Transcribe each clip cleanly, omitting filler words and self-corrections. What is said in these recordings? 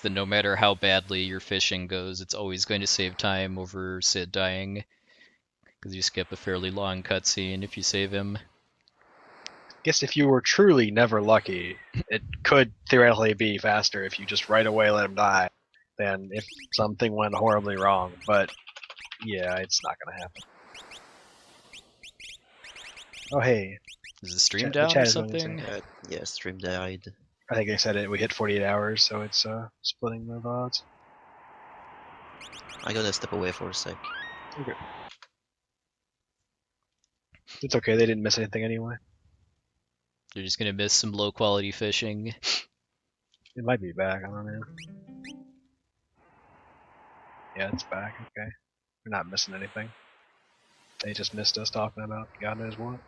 then no matter how badly your fishing goes, it's always going to save time over Sid dying. Because you skip a fairly long cutscene if you save him. Guess if you were truly never lucky, it could theoretically be faster if you just right away let him die than if something went horribly wrong. But yeah, it's not gonna happen. Oh hey, Is the stream the down chat or is going something? insane. Yeah, stream died. I think I said it. We hit 48 hours, so it's splitting the VODs. I'm gonna step away for a sec. Okay. It's okay. They didn't miss anything anyway. You're just gonna miss some low quality fishing. It might be back. I don't know. Yeah, it's back. Okay. We're not missing anything. They just missed us talking about God knows what.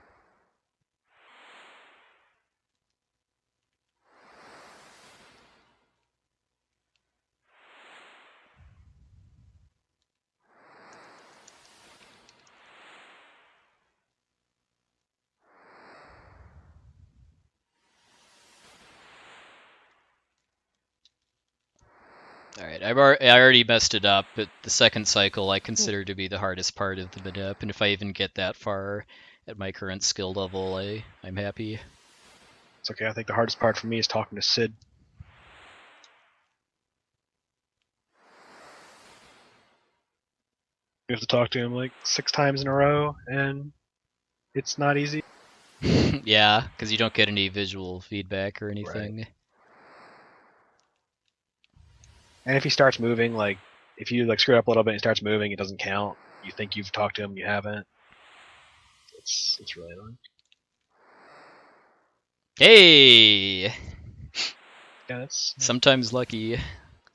Alright, I already messed it up, but the second cycle I consider to be the hardest part of the manip, and if I even get that far at my current skill level, I'm happy. It's okay. I think the hardest part for me is talking to Sid. You have to talk to him like 6 times in a row, and it's not easy. Yeah, because you don't get any visual feedback or anything. Right. And if he starts moving, like if you like screw up a little bit and he starts moving, it doesn't count. You think you've talked to him, you haven't. It's really annoying. Hey! Yeah, that's Sometimes lucky.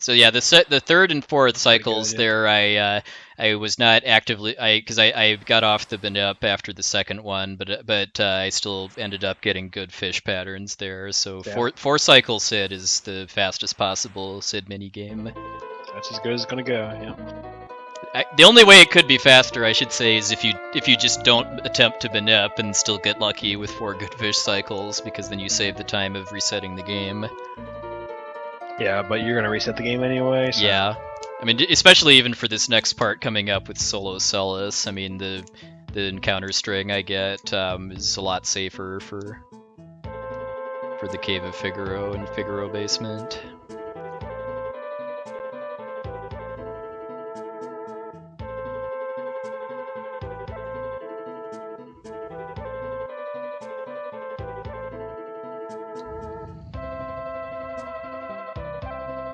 So yeah, the third and fourth cycles good, yeah. there, I was not actively because I got off the manip after the second one, but I still ended up getting good fish patterns there. So Yeah. four cycle Sid is the fastest possible Sid minigame. That's as good as it's gonna go. Yeah. The only way it could be faster, I should say, is if you just don't attempt to manip and still get lucky with 4 good fish cycles, because then you save the time of resetting the game. Yeah, but you're gonna reset the game anyway. So. Yeah, I mean, especially even for this next part coming up with Solo Celis. I mean, the encounter string I get is a lot safer for the Cave of Figaro and Figaro Basement.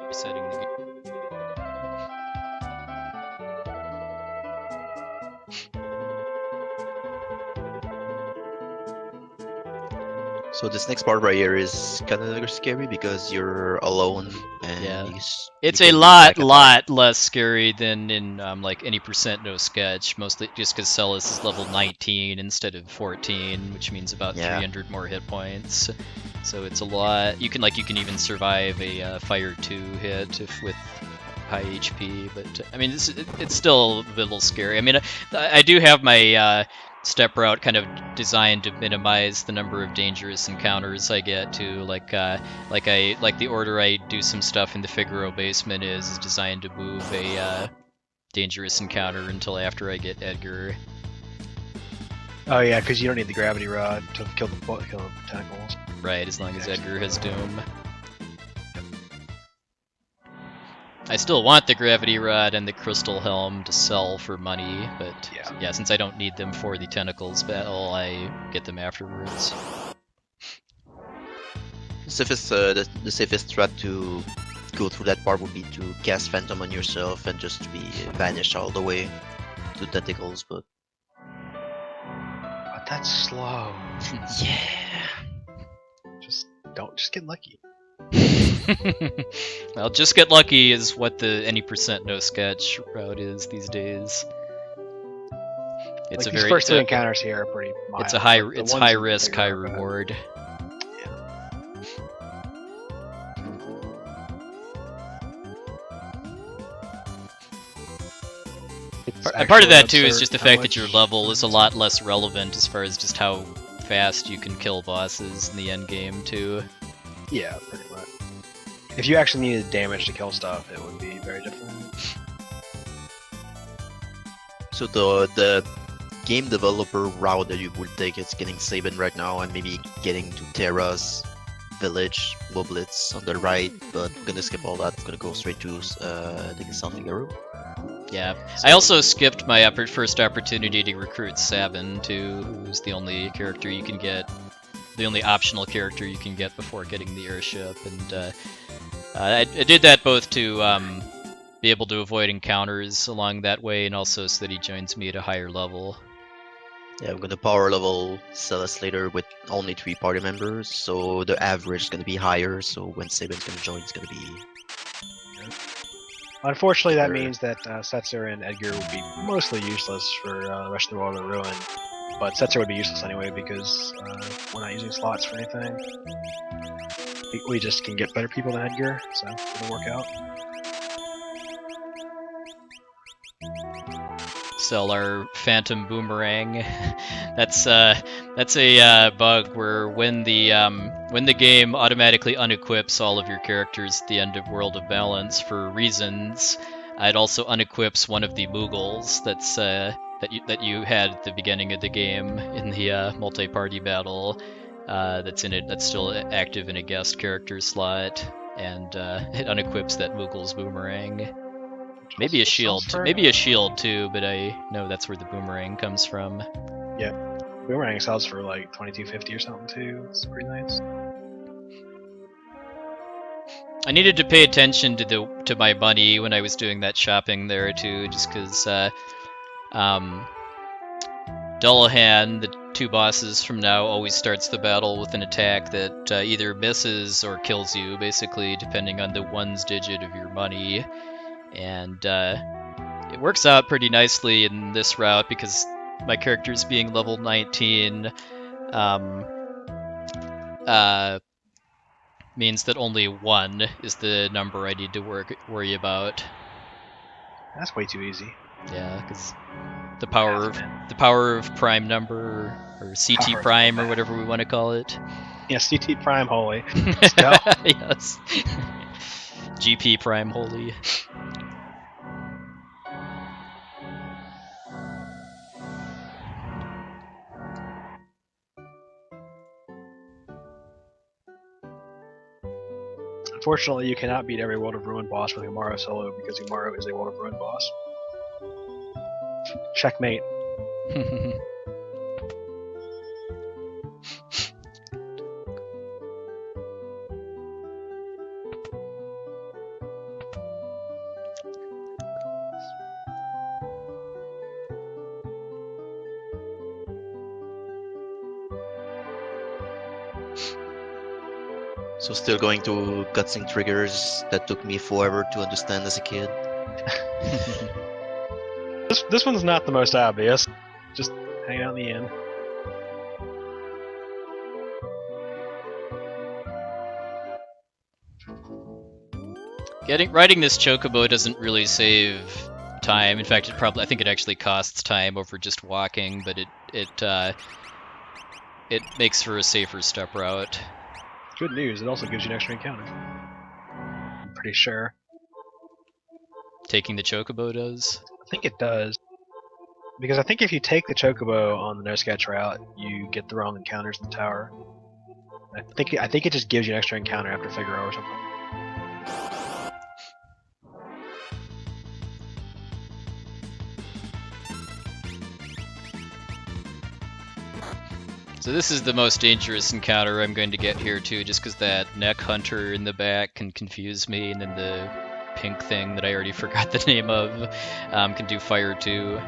Resetting the game. So this next part right here is kind of scary because you're alone and Yeah. you It's can a be lot back less scary than in like any % no sketch, mostly just because Celis is level 19 instead of 14, which means about Yeah. 300 more hit points. So it's a lot. You can even survive a Fire 2 hit if with high HP, but I mean it's still a little scary. I mean I do have my step route kind of designed to minimize the number of dangerous encounters I get to. Like the order I do some stuff in the Figaro basement is designed to move a dangerous encounter until after I get Edgar. Oh yeah, because you don't need the gravity rod to kill the tentacles. Right, as long as Edgar has Doom. I still want the gravity rod and the crystal helm to sell for money, but yeah, since I don't need them for the tentacles battle, I get them afterwards. The safest strat to go through that part would be to cast Phantom on yourself and just be vanished all the way to tentacles, but that's slow. Yeah. Just get lucky. Well, just get lucky is what the any % no sketch route is these days. It's like a these first 2 encounters here are pretty mild. It's high risk, high reward. And part of that too is just the fact that your level is a lot less relevant as far as just how fast you can kill bosses in the end game too. Yeah, pretty much. If you actually needed damage to kill stuff, it would be very different. So the game developer route that you would take is getting Sabin right now and maybe getting to Terra's village, Woblitz on the right, but I'm gonna skip all that. I'm gonna go straight to the San Figaro. Yeah, I also skipped my first opportunity to recruit Sabin too, who's the only character you can get, the only optional character you can get before getting the airship, and I did that both to be able to avoid encounters along that way, and also so that he joins me at a higher level. Yeah, we're gonna power level Celes later with only 3 party members, so the average is gonna be higher, so when Sabin's gonna join, it's gonna be... Unfortunately, that Sure. means that Setzer and Edgar would be mostly useless for the rest of the World of Ruin. But Setzer would be useless anyway because we're not using slots for anything. We just can get better people than Edgar, so it'll work out. Sell our Phantom Boomerang. That's a bug where when the game automatically unequips all of your characters at the end of World of Balance for reasons, it also unequips one of the Moogles that you had at the beginning of the game in the multi-party battle. That's still active in a guest character slot, and it unequips that Moogle's Boomerang. Maybe a shield too, but I know that's where the boomerang comes from. Boomerang sells for like $22.50 or something too. It's pretty nice. I needed to pay attention to my money when I was doing that shopping there too, just because Dullahan, the 2 bosses from now, always starts the battle with an attack that either misses or kills you, basically depending on the ones digit of your money. And it works out pretty nicely in this route because my character's being level 19 means that only 1 is the number I need to worry about. That's way too easy. Yeah, because the power of prime number or CT Power of prime or combat. whatever we want to call it. Yeah, CT Prime Holy. Let's go. Yes. GP prime holy. Unfortunately, you cannot beat every World of Ruin boss with Umaru solo because Umaru is a World of Ruin boss. Checkmate. So still going to cutscene triggers that took me forever to understand as a kid. This one's not the most obvious. Just hang out in the inn. Riding this chocobo doesn't really save time. In fact, I think it actually costs time over just walking, but it makes for a safer step route. Good news, it also gives you an extra encounter. I'm pretty sure. Taking the chocobo does. I think it does. Because I think if you take the chocobo on the no sketch route, you get the wrong encounters in the tower. I think it just gives you an extra encounter after Figaro or something. So this is the most dangerous encounter I'm going to get here too, just because that neck hunter in the back can confuse me, and then the pink thing that I already forgot the name of can do fire too.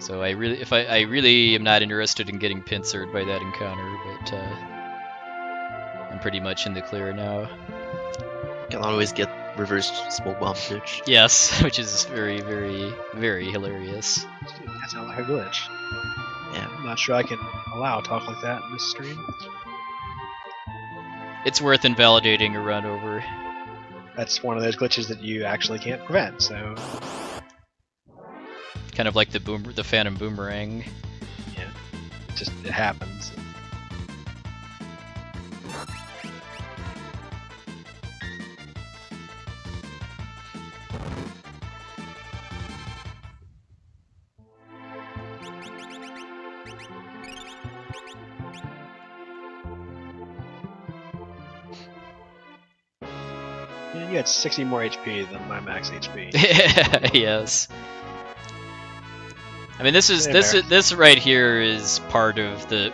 So I really am not interested in getting pincered by that encounter, but I'm pretty much in the clear now. Can always get reverse smoke bomb glitch. Yes, which is very, very, very hilarious. That sounds like a glitch. Yeah. I'm not sure I can allow talk like that in this stream. It's worth invalidating a run over. That's one of those glitches that you actually can't prevent, so... Kind of like the Phantom Boomerang. Yeah. It happens. You had 60 more HP than my max HP. Yes. I mean, this right here is part of the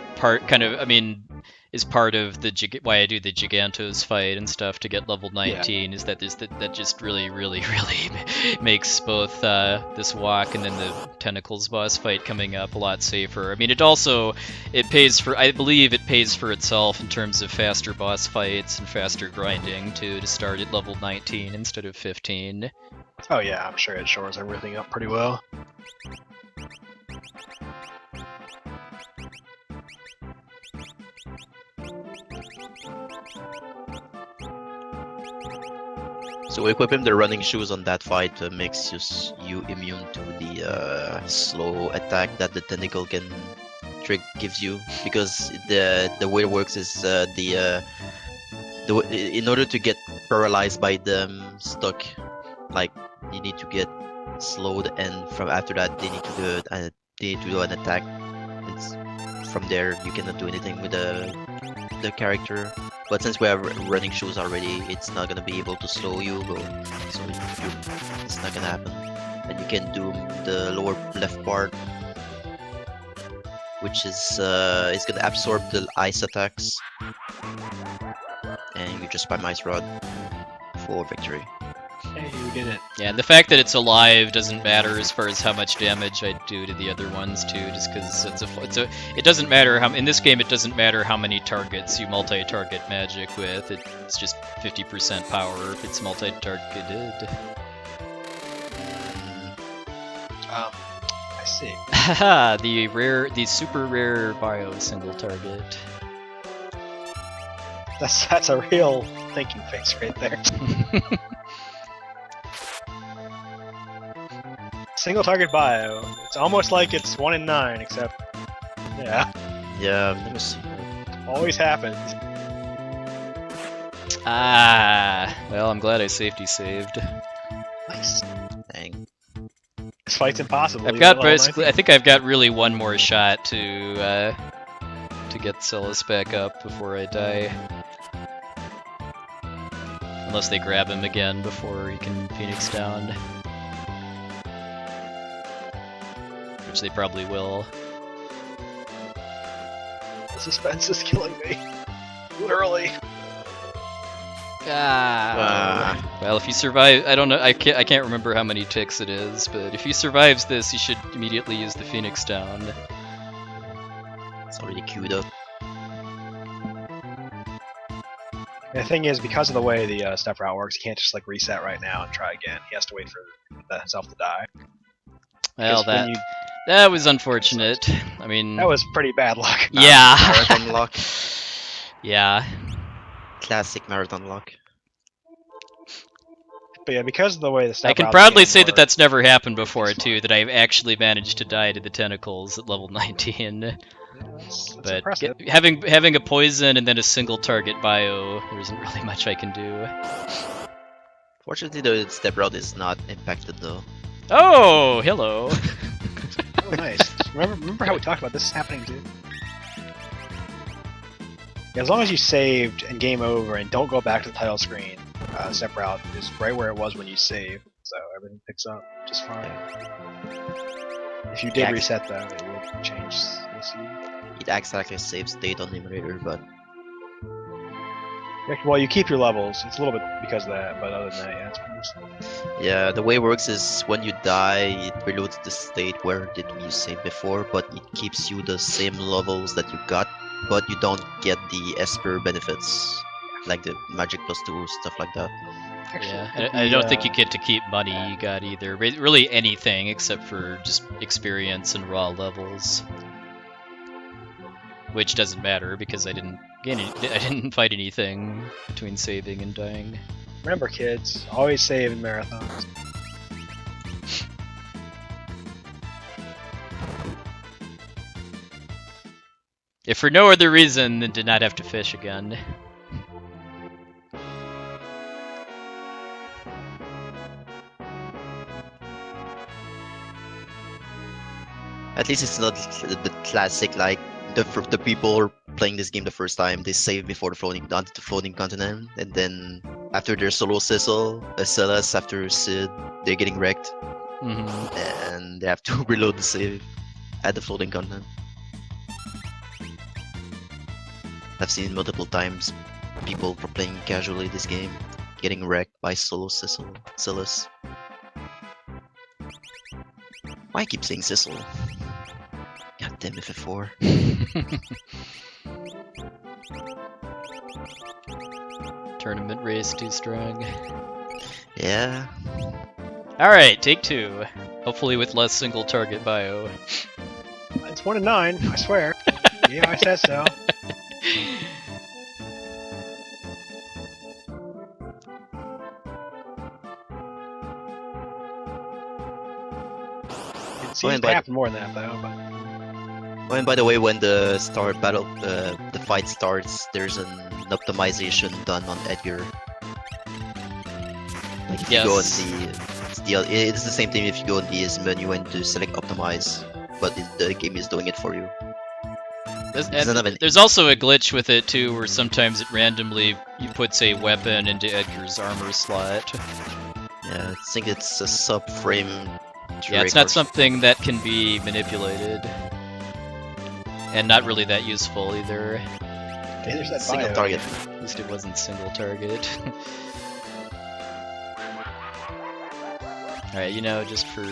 is part of the why I do the Gigantos fight and stuff to get level 19. Is that that just really makes both this walk and then the Tentacles boss fight coming up a lot safer. I mean, it pays for, I believe it pays for itself in terms of faster boss fights and faster grinding too, to start at level 19 instead of 15. Oh yeah, I'm sure it shores everything up pretty well. So equipping the running shoes on that fight makes you immune to the slow attack that the tentacle can gives you, because the way it works is in order to get paralyzed by them stuck, like you need to get slowed, and from after that they need to do an attack. From there you cannot do anything with the character. But since we have running shoes already, it's not gonna be able to slow you, so it's not gonna happen. And you can do the lower left part, which is gonna absorb the ice attacks, and you just spam Ice Rod for victory. Hey, we did it. Yeah, and the fact that it's alive doesn't matter as far as how much damage I do to the other ones too, just because it doesn't matter how, in this game it doesn't matter how many targets you multi-target magic with, it's just 50% power if it's multi-targeted. I see. Haha, the super rare bio single target. That's a real thinking face right there. Single target bio. It's almost like it's 1 in 9, except yeah. Yeah, let me see. Always happens. Well, I'm glad I safety saved. Nice. Dang. This fight's impossible. I've got basically, I think I've got really one more shot to get Celis back up before I die. Unless they grab him again before he can Phoenix down. Which they probably will. The suspense is killing me. Literally. Well, if he survives, I don't know. I can't remember how many ticks it is, but if he survives this, he should immediately use the Phoenix down. It's already queued up. The thing is, because of the way the step route works, he can't just like reset right now and try again. He has to wait for himself to die. Well, that was unfortunate. I mean, that was pretty bad luck. Yeah. Marathon luck. Yeah. Classic marathon luck. But yeah, because of the way the step I can routes proudly say work, that that's never happened before too. That I've actually managed to die to the tentacles at level 19. It's But impressive. having a poison and then a single target bio, there isn't really much I can do. Fortunately, the step route is not impacted though. Oh, hello. Oh, nice. Remember how we talked about this happening too? Yeah, as long as you saved and game over and don't go back to the title screen, step route is right where it was when you save, so everything picks up just fine. If you did Yeah. reset though, it would change. You'll see. It acts like a save state on the emulator, but Well, you keep your levels. It's a little bit because of that, but other than that, yeah, it's pretty much. yeah, the way it works is when you die, it reloads the state where did you save before, but it keeps you the same levels that you got, but you don't get the Esper benefits, like the magic +2, stuff like that. Yeah, I don't think you get to keep money you got either. Really anything except for just experience and raw levels. Which doesn't matter because I didn't fight anything between saving and dying. Remember, kids, always save in marathons. If for no other reason than to not have to fish again. At least it's not the classic, like, the people playing this game the first time, they save before the floating continent, and then after their solo Cecil, Celes after Sid, they're getting wrecked, and they have to reload the save, add the floating content. I've seen multiple times people playing casually this game getting wrecked by solo Celes. Why I keep saying Cecil? God damn FF4. Tournament race too strong. Yeah. Alright, take 2. Hopefully with less single target bio. It's 1 in 9, I swear. Yeah, I said so. It seems to happen more than that, though. But... Oh, and by the way, when the the fight starts, there's an optimization done on Edgar. Like if you go on it's the same thing if you go in the menu and to select optimize, but the game is doing it for you. There's also a glitch with it too, where sometimes it randomly puts a weapon into Edgar's armor slot. Yeah, I think it's a subframe. Yeah, it's not something that can be manipulated, and not really that useful either. Hey, there's that single target. At least it wasn't single target. Alright, you know, just for...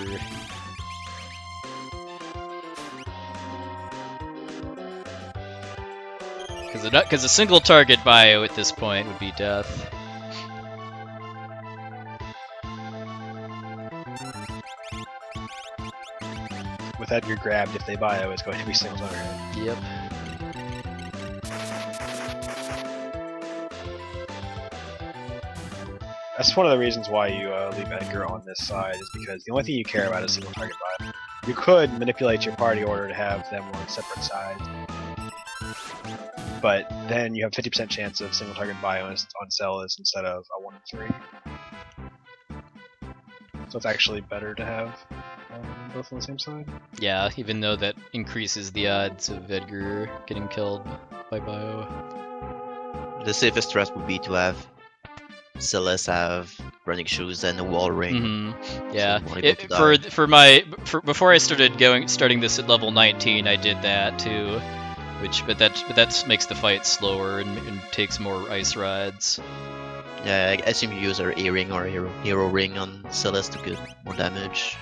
Because a single target bio at this point would be death. With Edgar grabbed, if they bio, it's going to be single target. Yep. That's one of the reasons why you leave Edgar on this side, is because the only thing you care about is single target bio. You could manipulate your party order to have them on separate sides, but then you have 50% chance of single target bio on Celes instead of a 1 in 3. So it's actually better to have both on the same side. Yeah, even though that increases the odds of Edgar getting killed by bio. The safest strat would be to have Celes have running shoes and a wall ring. Yeah, so before I starting this at level 19, I did that too. But that makes the fight slower and takes more ice rods. Yeah, I assume you use our A-ring or hero ring on Celes to get more damage.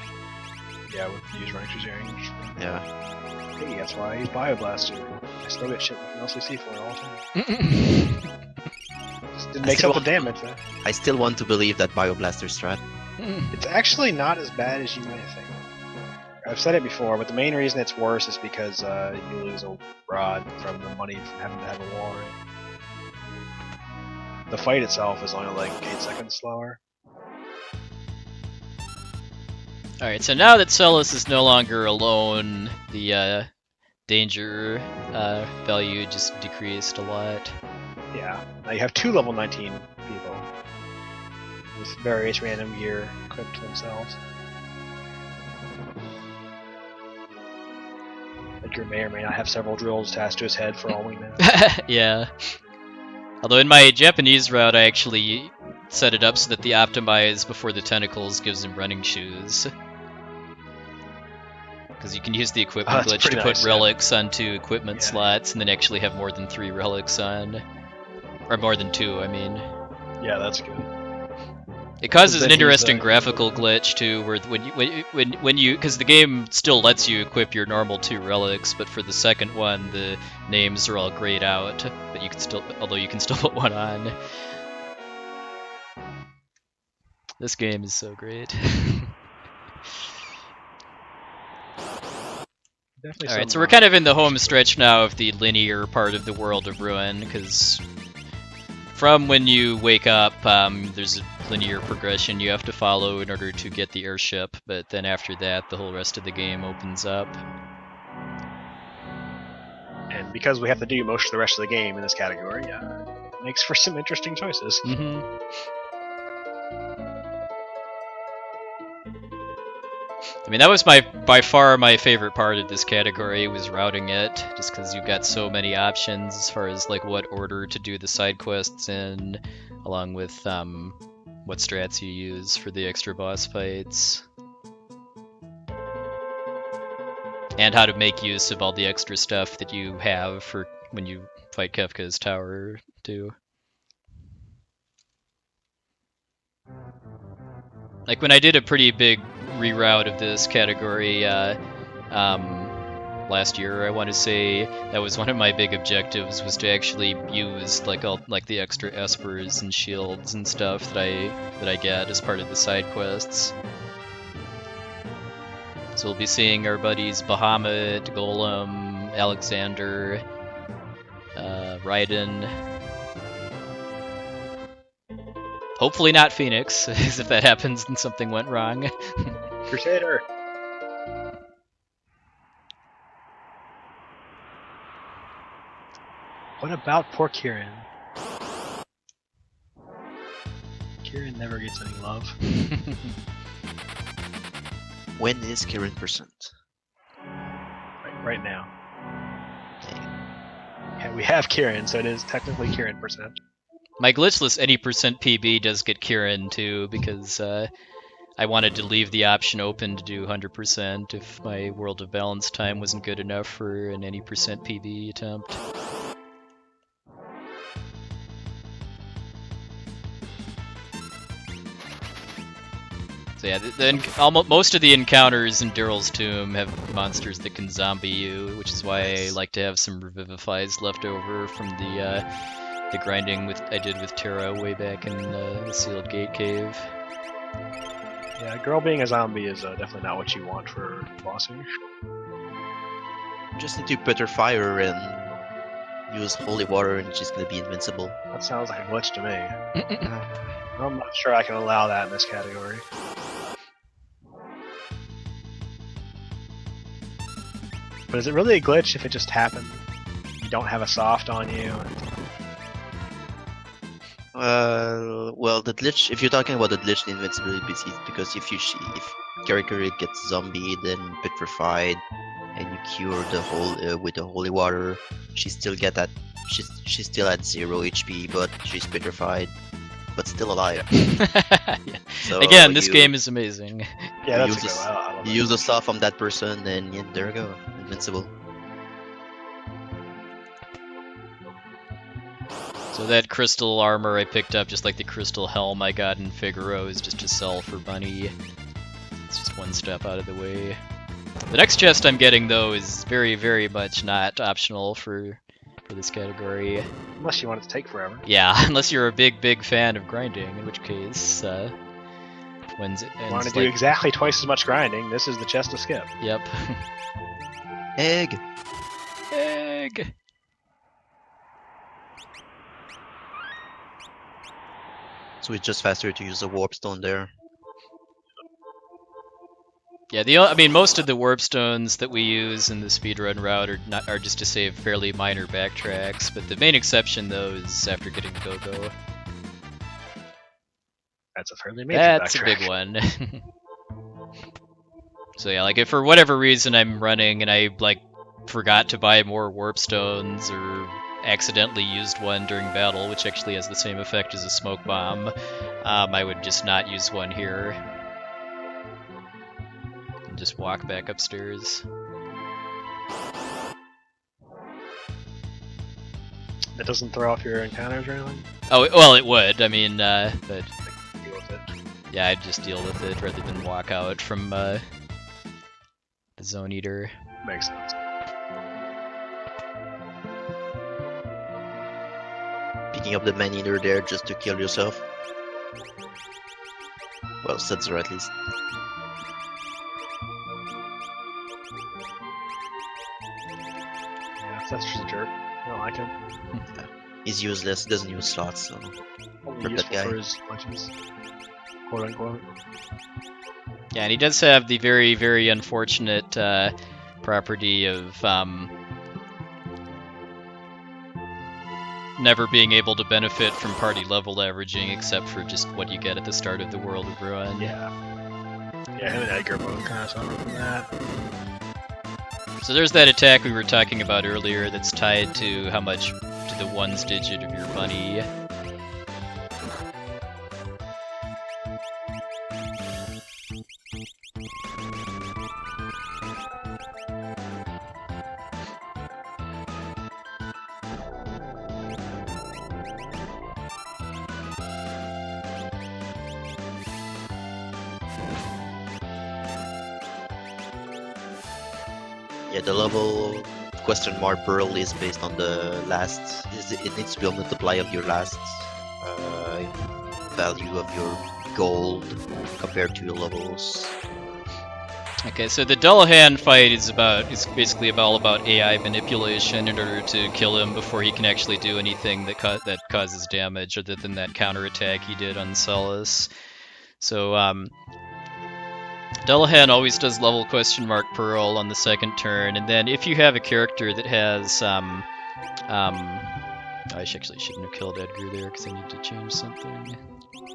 Yeah, with use running shoes range. Yeah. Hey, that's why I use Bioblaster. I still get shit with mostly C4 all the time. It makes up the damage, though. I still want to believe that Bioblaster strat. It's actually not as bad as you might think. I've said it before, but the main reason it's worse is because you lose a rod from the money from having to have a wall ring. The fight itself is only like 8 seconds slower. Alright, so now that Celes is no longer alone, the danger value just decreased a lot. Yeah, now you have 2 level 19 people with various random gear equipped to themselves. Edgar may or may not have several drills attached to his head for all we know. Yeah. Although in my Japanese route, I actually set it up so that the optimize before the tentacles gives him running shoes. Because you can use the equipment glitch to put relics onto equipment slots and then actually have more than 3 relics on. Or more than 2, I mean. Yeah, that's good. It causes an interesting graphical glitch too, where when you because the game still lets you equip your normal 2 relics, but for the second one the names are all grayed out, but you can still put one on. This game is so great. Alright, so we're kind of in the home stretch now of the linear part of the World of Ruin, because from when you wake up, there's a linear progression you have to follow in order to get the airship, but then after that, the whole rest of the game opens up. And because we have to do most of the rest of the game in this category, it makes for some interesting choices. I mean, that was by far my favorite part of this category, was routing it, just because you've got so many options as far as like what order to do the side quests in. A along with what strats you use for the extra boss fights. And how to make use of all the extra stuff that you have for when you fight Kefka's tower, too. Like, when I did a pretty big reroute of this category last year, I want to say that was one of my big objectives, was to actually use like the extra Espers and shields and stuff that I get as part of the side quests. So we'll be seeing our buddies Bahamut, Golem, Alexander, Raiden. Hopefully not Phoenix, because if that happens, then something went wrong. Crusader! What about poor Kieran? Kieran never gets any love. When is Kieran percent? Right now. Yeah, we have Kieran, so it is technically Kieran percent. My glitchless any percent PB does get Kieran too, because I wanted to leave the option open to do 100% if my World of Balance time wasn't good enough for an any percent PB attempt. So yeah, most of the encounters in Daryl's Tomb have monsters that can zombie you, which is why I like to have some revivifies left over from the grinding I did with Terra way back in the Sealed Gate Cave. Yeah, girl being a zombie is definitely not what you want for bossing. Just need to put her fire and use holy water and she's gonna be invincible. That sounds like a glitch to me. I'm not sure I can allow that in this category. But is it really a glitch if it just happened? You don't have a soft on you? Well, the glitch, if you're talking about the glitch, the invincibility is because if character gets zombied and petrified, and you cure the whole with the holy water, she still get that. She's still at 0 HP, but she's petrified, but still alive. Yeah. So again, this game is amazing. Yeah, you that's use a good one. I love You it. use the stuff on that person, and yeah, there you go, invincible. So that crystal armor I picked up, just like the crystal helm I got in Figaro, is just to sell for money. It's just one step out of the way. The next chest I'm getting, though, is very, very much not optional for this category. Unless you want it to take forever. Yeah, unless you're a big, big fan of grinding, in which case, when's it You want to ends, do exactly twice as much grinding, this is the chest to skip. Yep. Egg! Egg! So it's just faster to use a warp stone there. Yeah, I mean, most of the warp stones that we use in the speedrun route are just to save fairly minor backtracks, but the main exception, though, is after getting Go-Go. That's a fairly major That's backtrack. a big one. So yeah, like if for whatever reason I'm running and I like forgot to buy more warp stones or accidentally used one during battle, which actually has the same effect as a smoke bomb, I would just not use one here. And just walk back upstairs. It doesn't throw off your encounters or anything? Oh, well, it would. I mean, but Deal with it. yeah, I'd just deal with it rather than walk out from the Zone Eater. Makes sense. Picking up the man eater there just to kill yourself. Well, Setzer at least. Yeah, that's just a jerk. I don't like him. He's useless, doesn't use slots, so... Only Rip that useful guy. for his punches. Quote unquote. Yeah, and he does have the very, very unfortunate property of never being able to benefit from party level averaging, except for just what you get at the start of the World of Ruin. Yeah. Yeah, him and Edgar both kind of suffer from that. So there's that attack we were talking about earlier that's tied to how much to the ones digit of your money. Yeah, the level question mark pearl is based on the last. It needs to be a multiply of your last value of your gold compared to your levels. Okay, so the Dullahan fight is basically all about AI manipulation in order to kill him before he can actually do anything that causes damage, other than that counterattack he did on Celis. So Dullahan always does level question mark pearl on the second turn, and then if you have a character that has I actually shouldn't have killed Edgar there because I need to change something.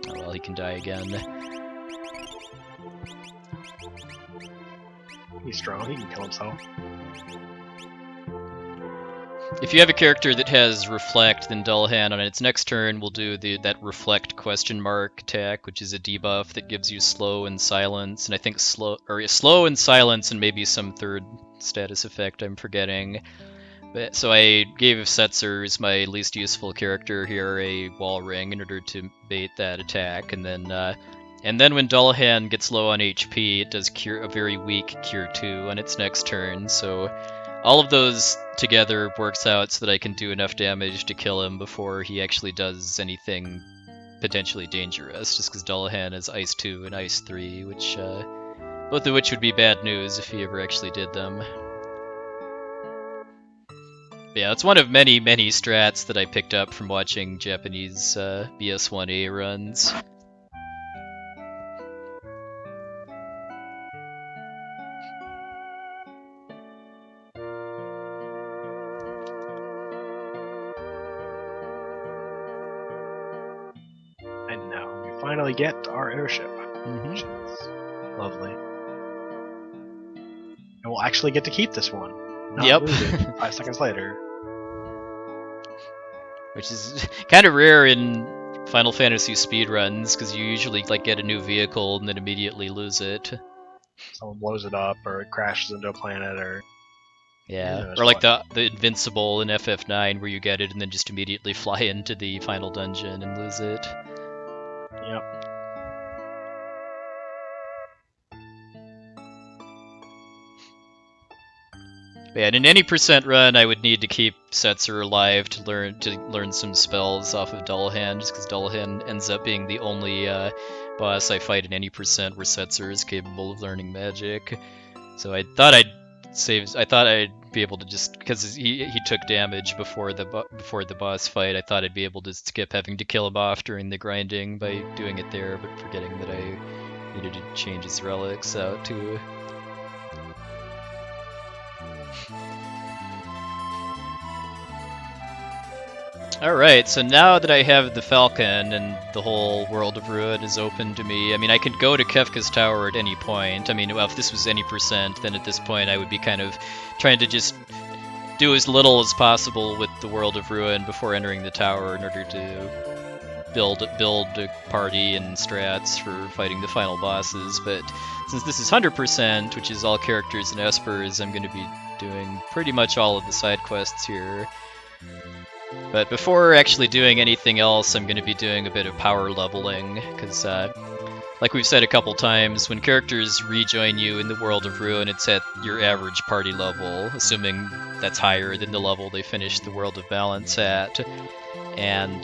Oh well, he can die again. He's strong, he can kill himself. If you have a character that has Reflect, then Dullahan on its next turn will do that Reflect question mark attack, which is a debuff that gives you slow and silence, and I think slow and silence, and maybe some third status effect I'm forgetting. But so I gave Setzer, who's my least useful character here, a wall ring in order to bait that attack, and then when Dullahan gets low on HP, it does a very weak Cure 2 on its next turn, so all of those together works out so that I can do enough damage to kill him before he actually does anything potentially dangerous, just because Dullahan is Ice 2 and Ice 3, which both of which would be bad news if he ever actually did them. But yeah, it's one of many, many strats that I picked up from watching Japanese BS1A runs. And now we finally get our airship, Mm-hmm. which is lovely. And we'll actually get to keep this one. Not Yep. lose it 5 seconds later. Which is kind of rare in Final Fantasy speedruns, because you usually get a new vehicle and then immediately lose it. Someone blows it up, or it crashes into a planet, or Yeah, it's or like fun. the Invincible in FF9, where you get it and then just immediately fly into the final dungeon and lose it. Yep. But yeah, and in any percent run, I would need to keep Setzer alive to learn some spells off of Dullahan, just because Dullahan ends up being the only boss I fight in any percent where Setzer is capable of learning magic. So I thought I'd be able to just, because he took damage before the boss fight. I thought I'd be able to skip having to kill him off during the grinding by doing it there, but forgetting that I needed to change his relics out too. Alright, so now that I have the Falcon and the whole world of Ruin is open to me, I mean, I could go to Kefka's Tower at any point. I mean, well, if this was any percent, then at this point I would be kind of trying to just do as little as possible with the world of Ruin before entering the tower in order to build a party and strats for fighting the final bosses. But since this is 100%, which is all characters and Espers, I'm going to be doing pretty much all of the side quests here. But before actually doing anything else, I'm going to be doing a bit of power leveling, because like we've said a couple times, when characters rejoin you in the world of Ruin, it's at your average party level, assuming that's higher than the level they finished the world of balance at. And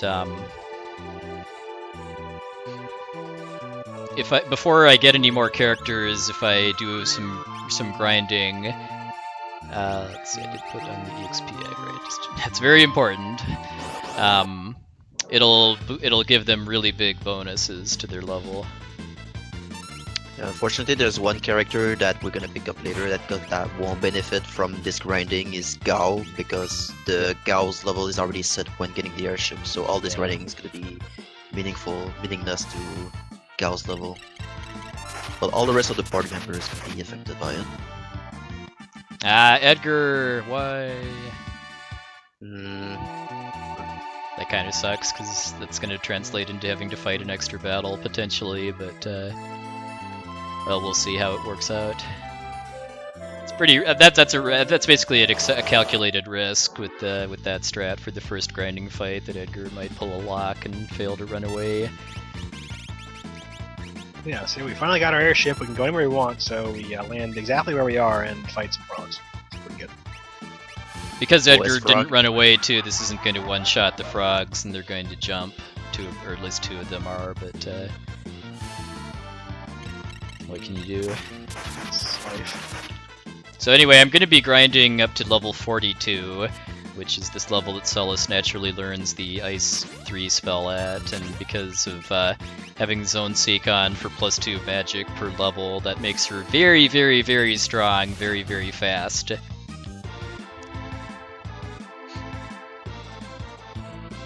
before I get any more characters, if I do some grinding. Let's see, I did put on the EXP, right? That's very important. It'll give them really big bonuses to their level. Unfortunately, there's one character that we're gonna pick up later that won't benefit from this grinding is Gao, because the Gao's level is already set when getting the airship, so all this grinding is gonna be meaningless to Gao's level. But all the rest of the party members can be affected by it. Edgar, why? That kind of sucks, because that's going to translate into having to fight an extra battle, potentially, but, well, we'll see how it works out. It's pretty, that's basically a calculated risk with that strat for the first grinding fight, that Edgar might pull a lock and fail to run away. Yeah, see, we finally got our airship. We can go anywhere we want, so we land exactly where we are and fight some pros. Because Oh, Edgar it's didn't frog. run away too, this isn't going to one-shot the frogs, and they're going to jump. Or at least 2 of them are, but what can you do? It's life. So anyway, I'm going to be grinding up to level 42, which is this level that Celis naturally learns the Ice 3 spell at, and because of having Zone Seek on for +2 magic per level, that makes her very, very, very strong, very, very fast.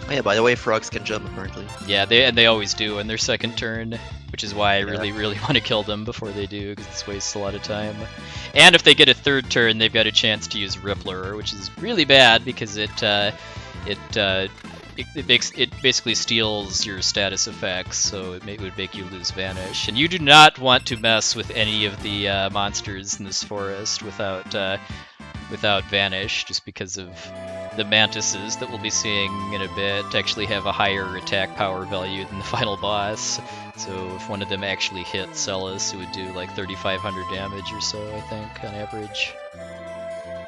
Oh, yeah, by the way, frogs can jump apparently. Yeah, they always do in their second turn, which is why I Yeah. really, really want to kill them before they do, because this wastes a lot of time. And if they get a third turn, they've got a chance to use Rippler, which is really bad because it basically steals your status effects, so it would make you lose Vanish. And you do not want to mess with any of the monsters in this forest without Vanish, just because of the mantises that we'll be seeing in a bit actually have a higher attack power value than the final boss. So if one of them actually hit Celis, it would do like 3,500 damage or so, I think, on average.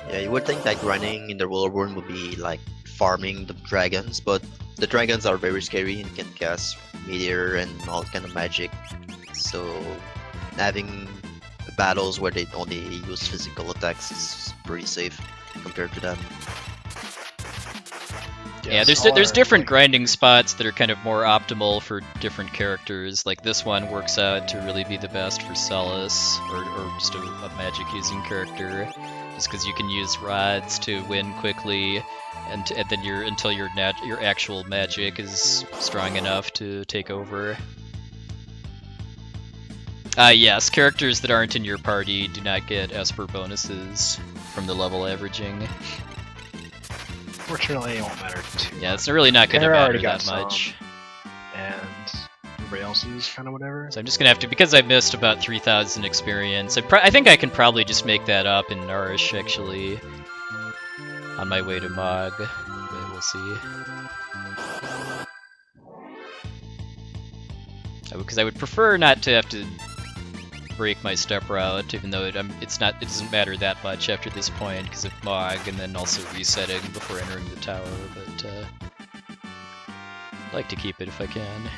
Yeah, you would think that grinding in the Roller World would be like farming the dragons, but the dragons are very scary and can cast meteor and all kind of magic. So having battles where they only use physical attacks is pretty safe compared to that. Yeah, Yes, there's all different are, grinding spots that are kind of more optimal for different characters. Like this one works out to really be the best for Celis, or just a magic using character, just because you can use rods to win quickly, and then until your actual magic is strong enough to take over. Yes, characters that aren't in your party do not get Esper bonuses from the level averaging. Fortunately, it won't matter too Yeah, much. it's really not going to Terra matter already got that much. And everybody else is kind of whatever. So I'm just gonna have to, because I missed about 3,000 experience. I think I can probably just make that up in Nourish actually, on my way to Mog. But we'll see. Because I would prefer not to have to break my step route, even though it doesn't matter that much after this point because of Mog, and then also resetting before entering the tower. But I'd like to keep it if I can.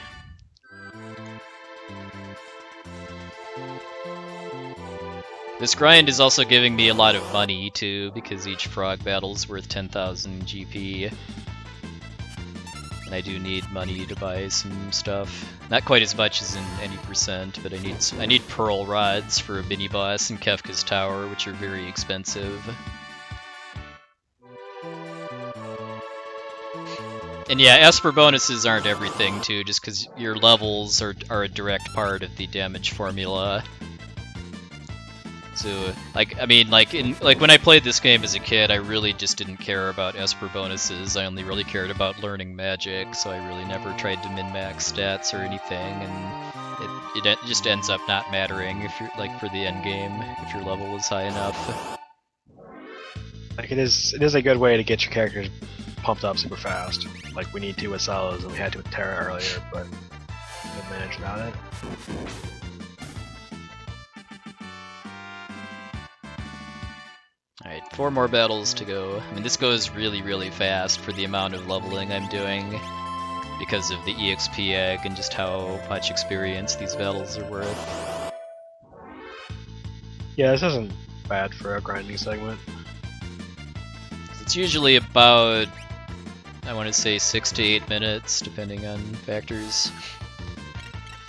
This grind is also giving me a lot of money too, because each frog battle is worth 10,000 GP. And I do need money to buy some stuff. Not quite as much as in any percent, but I need pearl rods for a mini boss in Kefka's Tower, which are very expensive. And yeah, Esper bonuses aren't everything too, just because your levels are a direct part of the damage formula. So, when I played this game as a kid, I really just didn't care about Esper bonuses. I only really cared about learning magic, so I really never tried to min-max stats or anything, and it just ends up not mattering if you're, like, for the end game, if your level is high enough. Like it is a good way to get your characters pumped up super fast. Like we need to with Solos and we had to with Terra earlier, but we managed without it. Alright, 4 more battles to go. I mean, this goes really, really fast for the amount of leveling I'm doing because of the EXP egg and just how much experience these battles are worth. Yeah, this isn't bad for a grinding segment. It's usually about, I want to say, 6 to 8 minutes, depending on factors.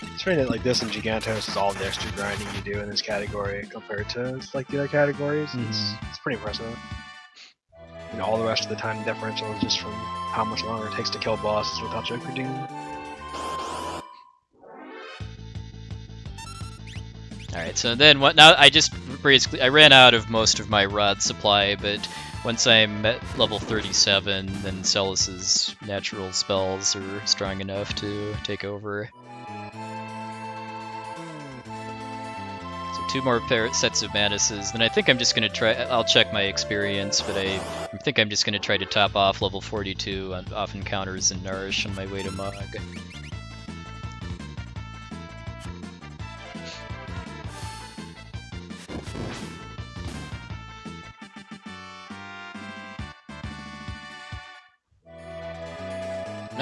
It's funny that like this and Gigantos is all the extra grinding you do in this category compared to like the other categories. It's pretty impressive. And all the rest of the time differential is just from how much longer it takes to kill bosses without Joker Doom. Alright, so then now I ran out of most of my rod supply, but once I'm at level 37, then Celis's natural spells are strong enough to take over. So 2 more sets of Manuses, then I think I'm just going to try, I'll check my experience, but I think I'm just going to try to top off level 42 on off encounters and Nourish on my way to Mog.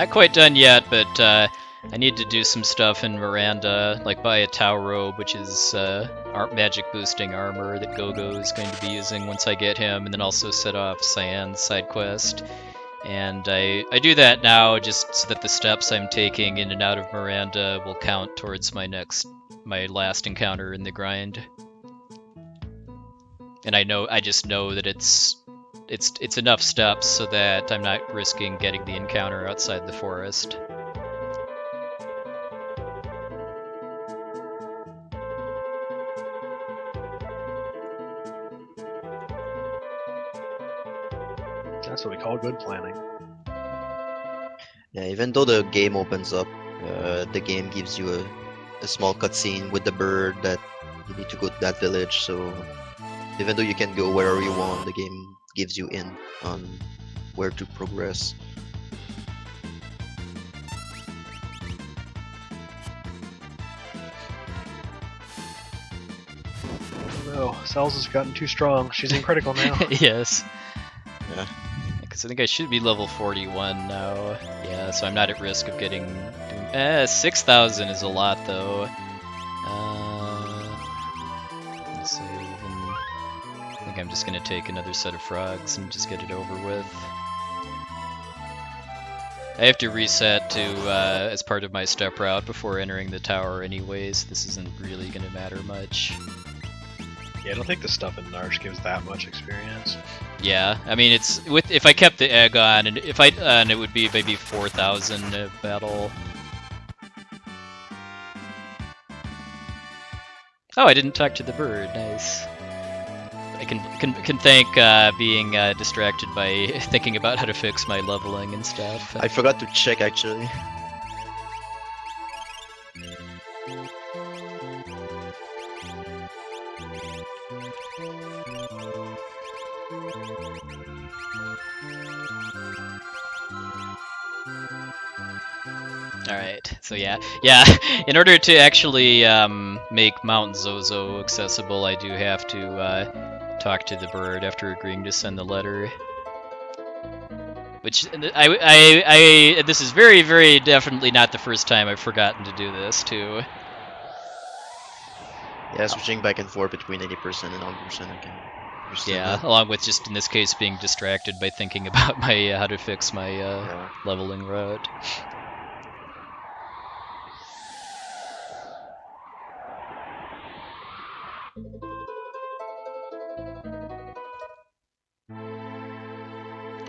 Not quite done yet, but I need to do some stuff in Miranda, like buy a Tau robe, which is magic boosting armor that Gogo is going to be using once I get him, and then also set off Cyan's side quest. And I do that now just so that the steps I'm taking in and out of Miranda will count towards my last encounter in the grind. And I just know that it's enough steps so that I'm not risking getting the encounter outside the forest. That's what we call good planning. Yeah, even though the game opens up, the game gives you a small cutscene with the bird that you need to go to that village, so even though you can go wherever you want, the game gives you in on where to progress. No, Cells has gotten too strong. She's in critical now. Yes. Yeah. Because I think I should be level 41 now. Yeah, so I'm not at risk of getting... 6,000 is a lot, though. Let's see, I think I'm just going to take another set of frogs and just get it over with. I have to reset to as part of my step route before entering the tower anyways. This isn't really going to matter much. Yeah, I don't think the stuff in Narsh gives that much experience. Yeah, I mean it's if I kept the egg on, and if I it would be maybe 4,000 a battle. Oh, I didn't talk to the bird. Nice. I can thank being distracted by thinking about how to fix my leveling and stuff. I forgot to check actually. Alright, so yeah. In order to actually make Mount Zozo accessible, I do have to talk to the bird after agreeing to send the letter. Which, this is very, very definitely not the first time I've forgotten to do this, too. Yeah, switching back and forth between 80% and 100%, I can understand Yeah, that. along with just, in this case, being distracted by thinking about my how to fix my Yeah. leveling route.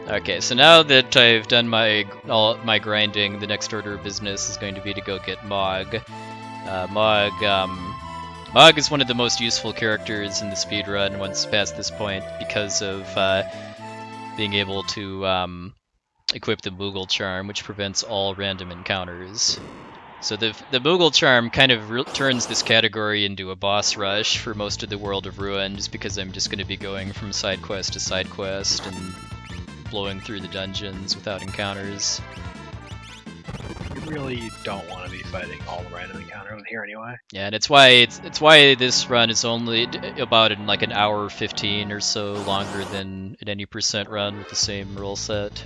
Okay, so now that I've done all my grinding, the next order of business is going to be to go get Mog. Mog is one of the most useful characters in the speedrun once past this point because of being able to equip the Moogle Charm, which prevents all random encounters. So the Moogle Charm kind of turns this category into a boss rush for most of the World of Ruin, just because I'm just going to be going from side quest to side quest and blowing through the dungeons without encounters. You really don't want to be fighting all the random encounters in here anyway. Yeah, and it's why this run is only about in like an hour 15 or so longer than an any percent run with the same rule set.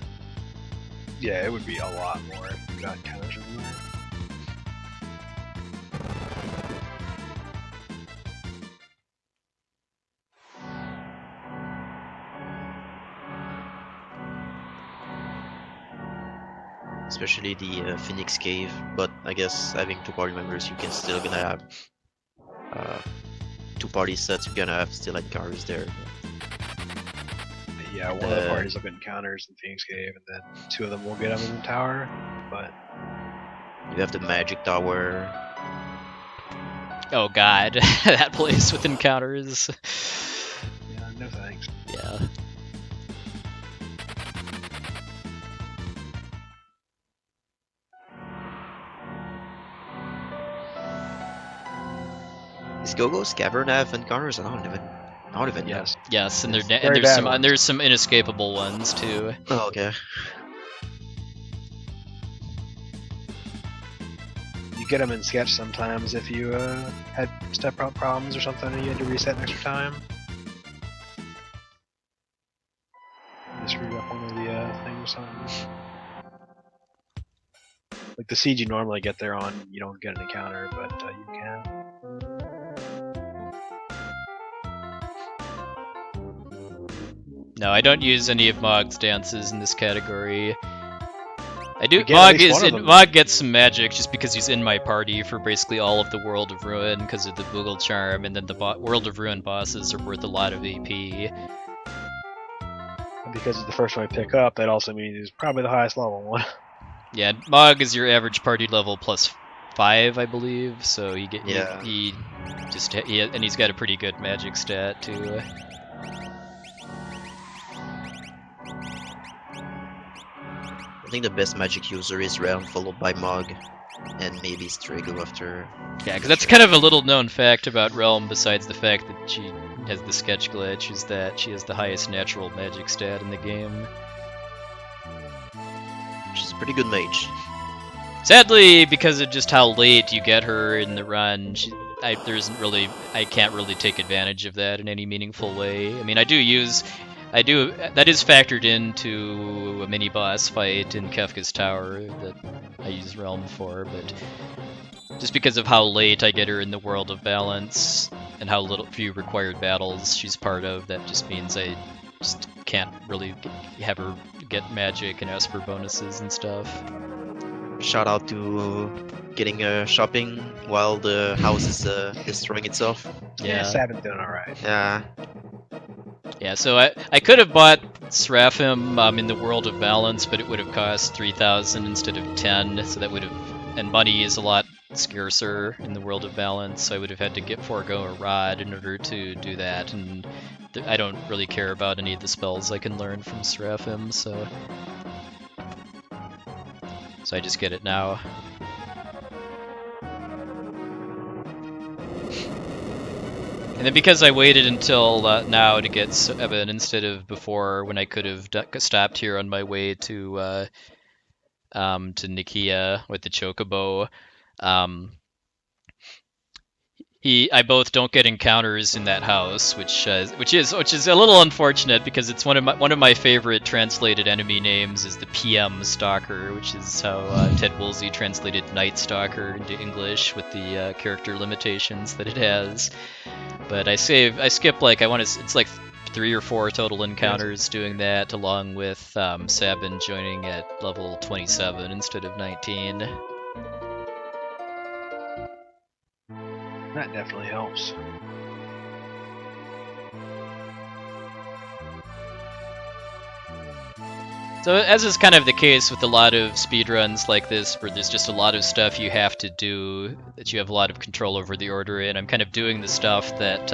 Yeah, it would be a lot more if you got encounters everywhere. Especially the Phoenix Cave, but I guess having two party members, you can still gonna have two party sets. You're gonna have still encounters there. Yeah, one of the parties will get encounters in Phoenix Cave, and then two of them will get them in the tower. But You have the Magic Tower. Oh god, that place with encounters. yeah, no thanks. Yeah. Is Gogo's Cavern have encounters? I don't even know. Yes. Yes, and It's there's very bad ones. there's some inescapable ones too. Oh, okay. You get them in sketch sometimes if you had step route problems or something and you had to reset an extra time. You screwed up one of the things or something. Like the seed you normally get there on, you don't get an encounter, but you can. No, I don't use any of Mog's dances in this category. I do. We get at Mog least one of them. Mog gets some magic just because he's in my party for basically all of the World of Ruin because of the Boogle Charm, and then the World of Ruin bosses are worth a lot of AP. And because it's the first one I pick up, that also means it's probably the highest level one. Yeah, Mog is your average party level plus 5, I believe. So you get Yeah. and he's got a pretty good magic stat too. I think the best magic user is Realm, followed by Mog, and maybe Strago after. Yeah, because that's kind of a little known fact about Realm, besides the fact that she has the sketch glitch, is that she has the highest natural magic stat in the game. She's a pretty good mage. Sadly, because of just how late you get her in the run, I can't really take advantage of that in any meaningful way. I mean, that is factored into a mini boss fight in Kefka's Tower that I use Realm for, but just because of how late I get her in the World of Balance and how few required battles she's part of, that just means I just can't really have her get magic and Esper bonuses and stuff. Shout out to getting shopping while the house is destroying itself. Yeah. Sabin's doing alright. Yeah. Yeah, so I could have bought Seraphim in the World of Balance, but it would have cost 3,000 instead of 10, so that would have... And money is a lot scarcer in the World of Balance, so I would have had to forego a rod in order to do that, and I don't really care about any of the spells I can learn from Seraphim, so I just get it now. And then because I waited until now to get Seven instead of before, when I could have stopped here on my way to Nikia with the Chocobo, I both don't get encounters in that house, which is a little unfortunate because it's one of my favorite translated enemy names is the PM Stalker, which is how Ted Woolsey translated Night Stalker into English with the character limitations that it has. But I skip it's like 3 or 4 total encounters doing that, along with Sabin joining at level 27 instead of 19. That definitely helps. So as is kind of the case with a lot of speedruns like this, where there's just a lot of stuff you have to do that you have a lot of control over the order in, I'm kind of doing the stuff that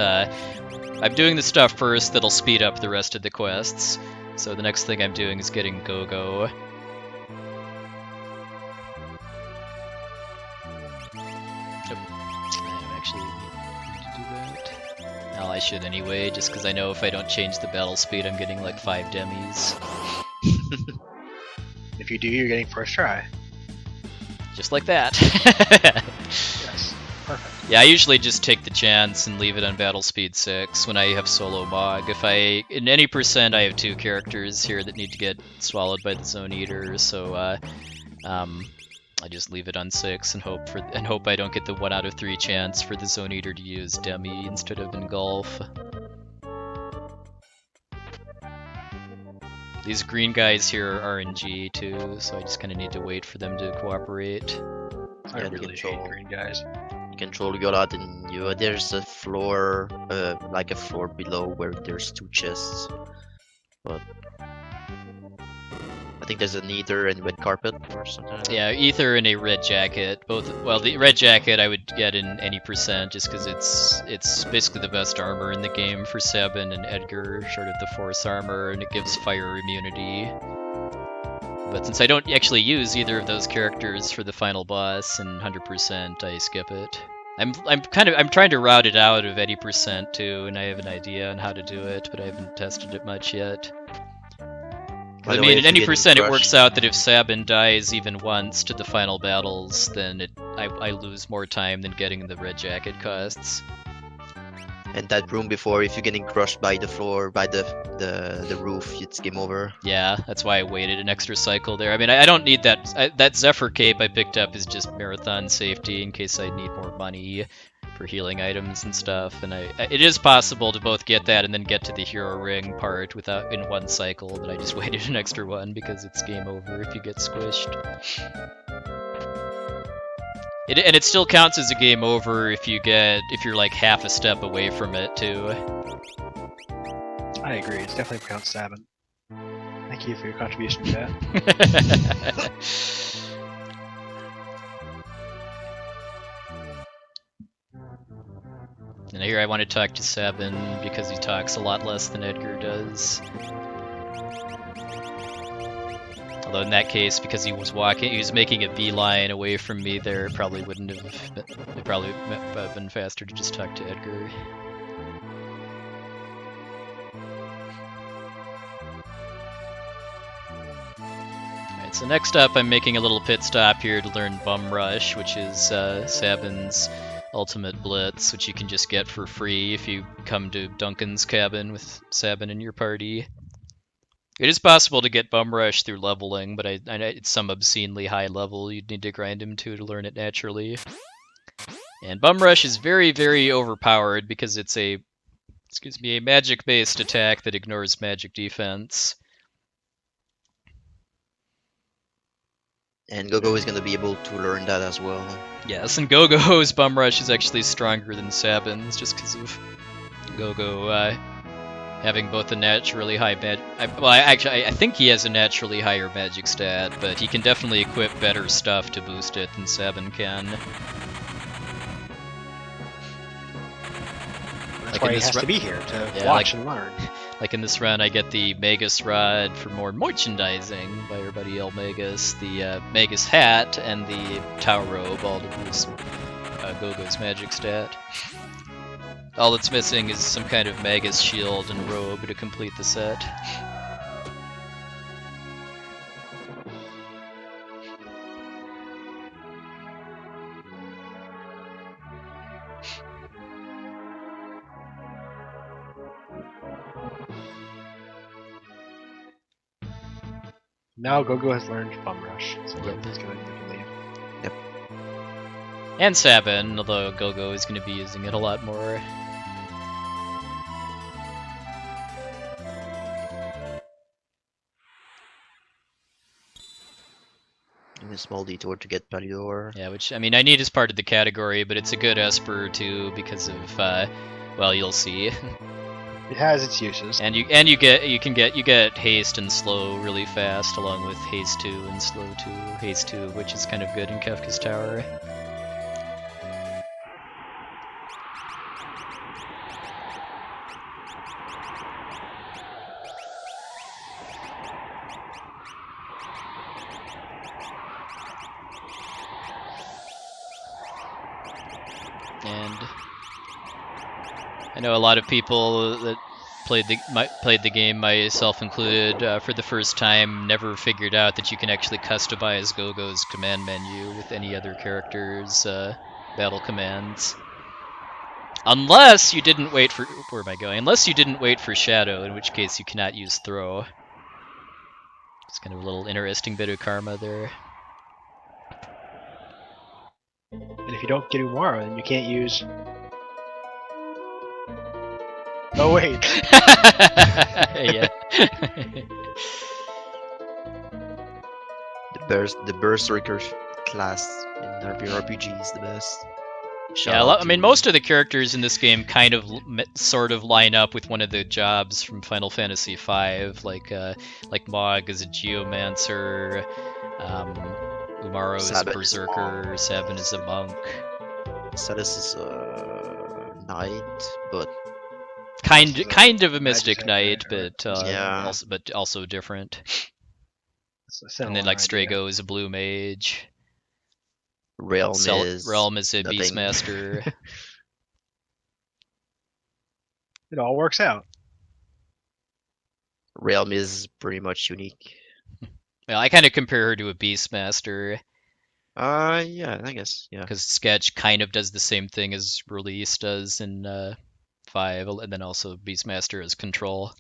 I'm doing the stuff first that'll speed up the rest of the quests. So the next thing I'm doing is getting Go-Go. I actually need to do that. Well, I should anyway, just because I know if I don't change the battle speed, I'm getting like 5 demis. If you do, you're getting first try. Just like that. Yes. Perfect. Yeah, I usually just take the chance and leave it on battle speed 6 when I have solo Mog. In any percent, I have 2 characters here that need to get swallowed by the Zone Eater, so I just leave it on 6 and hope I don't get the 1 out of 3 chance for the Zone Eater to use Demi instead of Engulf. These green guys here are RNG too, so I just kind of need to wait for them to cooperate. I Yeah, really hate green guys. You control Yolat and there's a floor, like a floor below where there's 2 chests. But I think there's an Ether and red carpet or something like that. Yeah, Ether and a red jacket. Well, the red jacket I would get in any percent just because it's basically the best armor in the game for Sabin and Edgar, short of the Force armor, and it gives fire immunity. But since I don't actually use either of those characters for the final boss and 100%, I skip it. I'm trying to route it out of 80% too, and I have an idea on how to do it, but I haven't tested it much yet. By I the mean, way, at if you any get percent, it crushed- works out that if Sabin dies even once to the final battles, then I lose more time than getting the red jacket costs. And that room before, if you're getting crushed by the floor, by the roof, it's game over. Yeah, that's why I waited an extra cycle there. I mean, I don't need that. That Zephyr Cape I picked up is just marathon safety in case I need more money for healing items and stuff. And it is possible to both get that and then get to the hero ring part without in one cycle, but I just waited an extra one because it's game over if you get squished. And it still counts as a game over if you're like half a step away from it too. I agree. It's definitely pronounced 7. Thank you for your contribution to that. And here I want to talk to Sabin because he talks a lot less than Edgar does. Although in that case, because he was making a beeline away from me there, it probably wouldn't have been, it probably have been faster to just talk to Edgar. Alright, so next up I'm making a little pit stop here to learn Bum Rush, which is Sabin's ultimate blitz, which you can just get for free if you come to Duncan's cabin with Sabin in your party. It is possible to get Bum Rush through leveling, but it's some obscenely high level you'd need to grind him to learn it naturally. And Bum Rush is very, very overpowered because it's a magic-based attack that ignores magic defense. And Gogo is going to be able to learn that as well. Yes, and Gogo's Bum Rush is actually stronger than Sabin's just because of Gogo having both a naturally high magic... I think he has a naturally higher magic stat, but he can definitely equip better stuff to boost it than Sabin can. That's why he has to be here, to watch and learn. Like in this run, I get the Magus Rod for more merchandising by our buddy El Magus, the Magus Hat, and the Tau Robe, all to boost Gogo's magic stat. All that's missing is some kind of Magus shield and robe to complete the set. Now Gogo has learned Bum Rush, so Yep. he's going to leave. Yep. And Sabin, although Gogo is going to be using it a lot more. A small detour to get Palidor. Yeah, which I mean I need as part of the category, but it's a good Esper too because of well, you'll see. It has its uses. And you get haste and slow really fast along with haste 2 and slow 2, haste 2, which is kind of good in Kefka's Tower. And I know a lot of people that played the game, myself included, for the first time, never figured out that you can actually customize Gogo's command menu with any other character's battle commands. Unless you didn't wait for... Where am I going? Unless you didn't wait for Shadow, in which case you cannot use Throw. It's kind of a little interesting bit of karma there. And if you don't get Umaro, then you can't use... Oh wait! Yeah. The Berserker class in RPG is the best. Yeah, I mean, most of the characters in this game kind of sort of line up with one of the jobs from Final Fantasy V, like Mog is a Geomancer, Umaro is a Berserker, Sabin is a Monk. Sadis is a Knight, but kind of a Mystic Knight, but yeah. also different. And then And like Strago is a Blue Mage. Realm is a nothing. Beastmaster. It all works out. Realm is pretty much unique. Well, I kind of compare her to a Beastmaster. Yeah, I guess, yeah. Because Sketch kind of does the same thing as Release does in 5, and then also Beastmaster as control.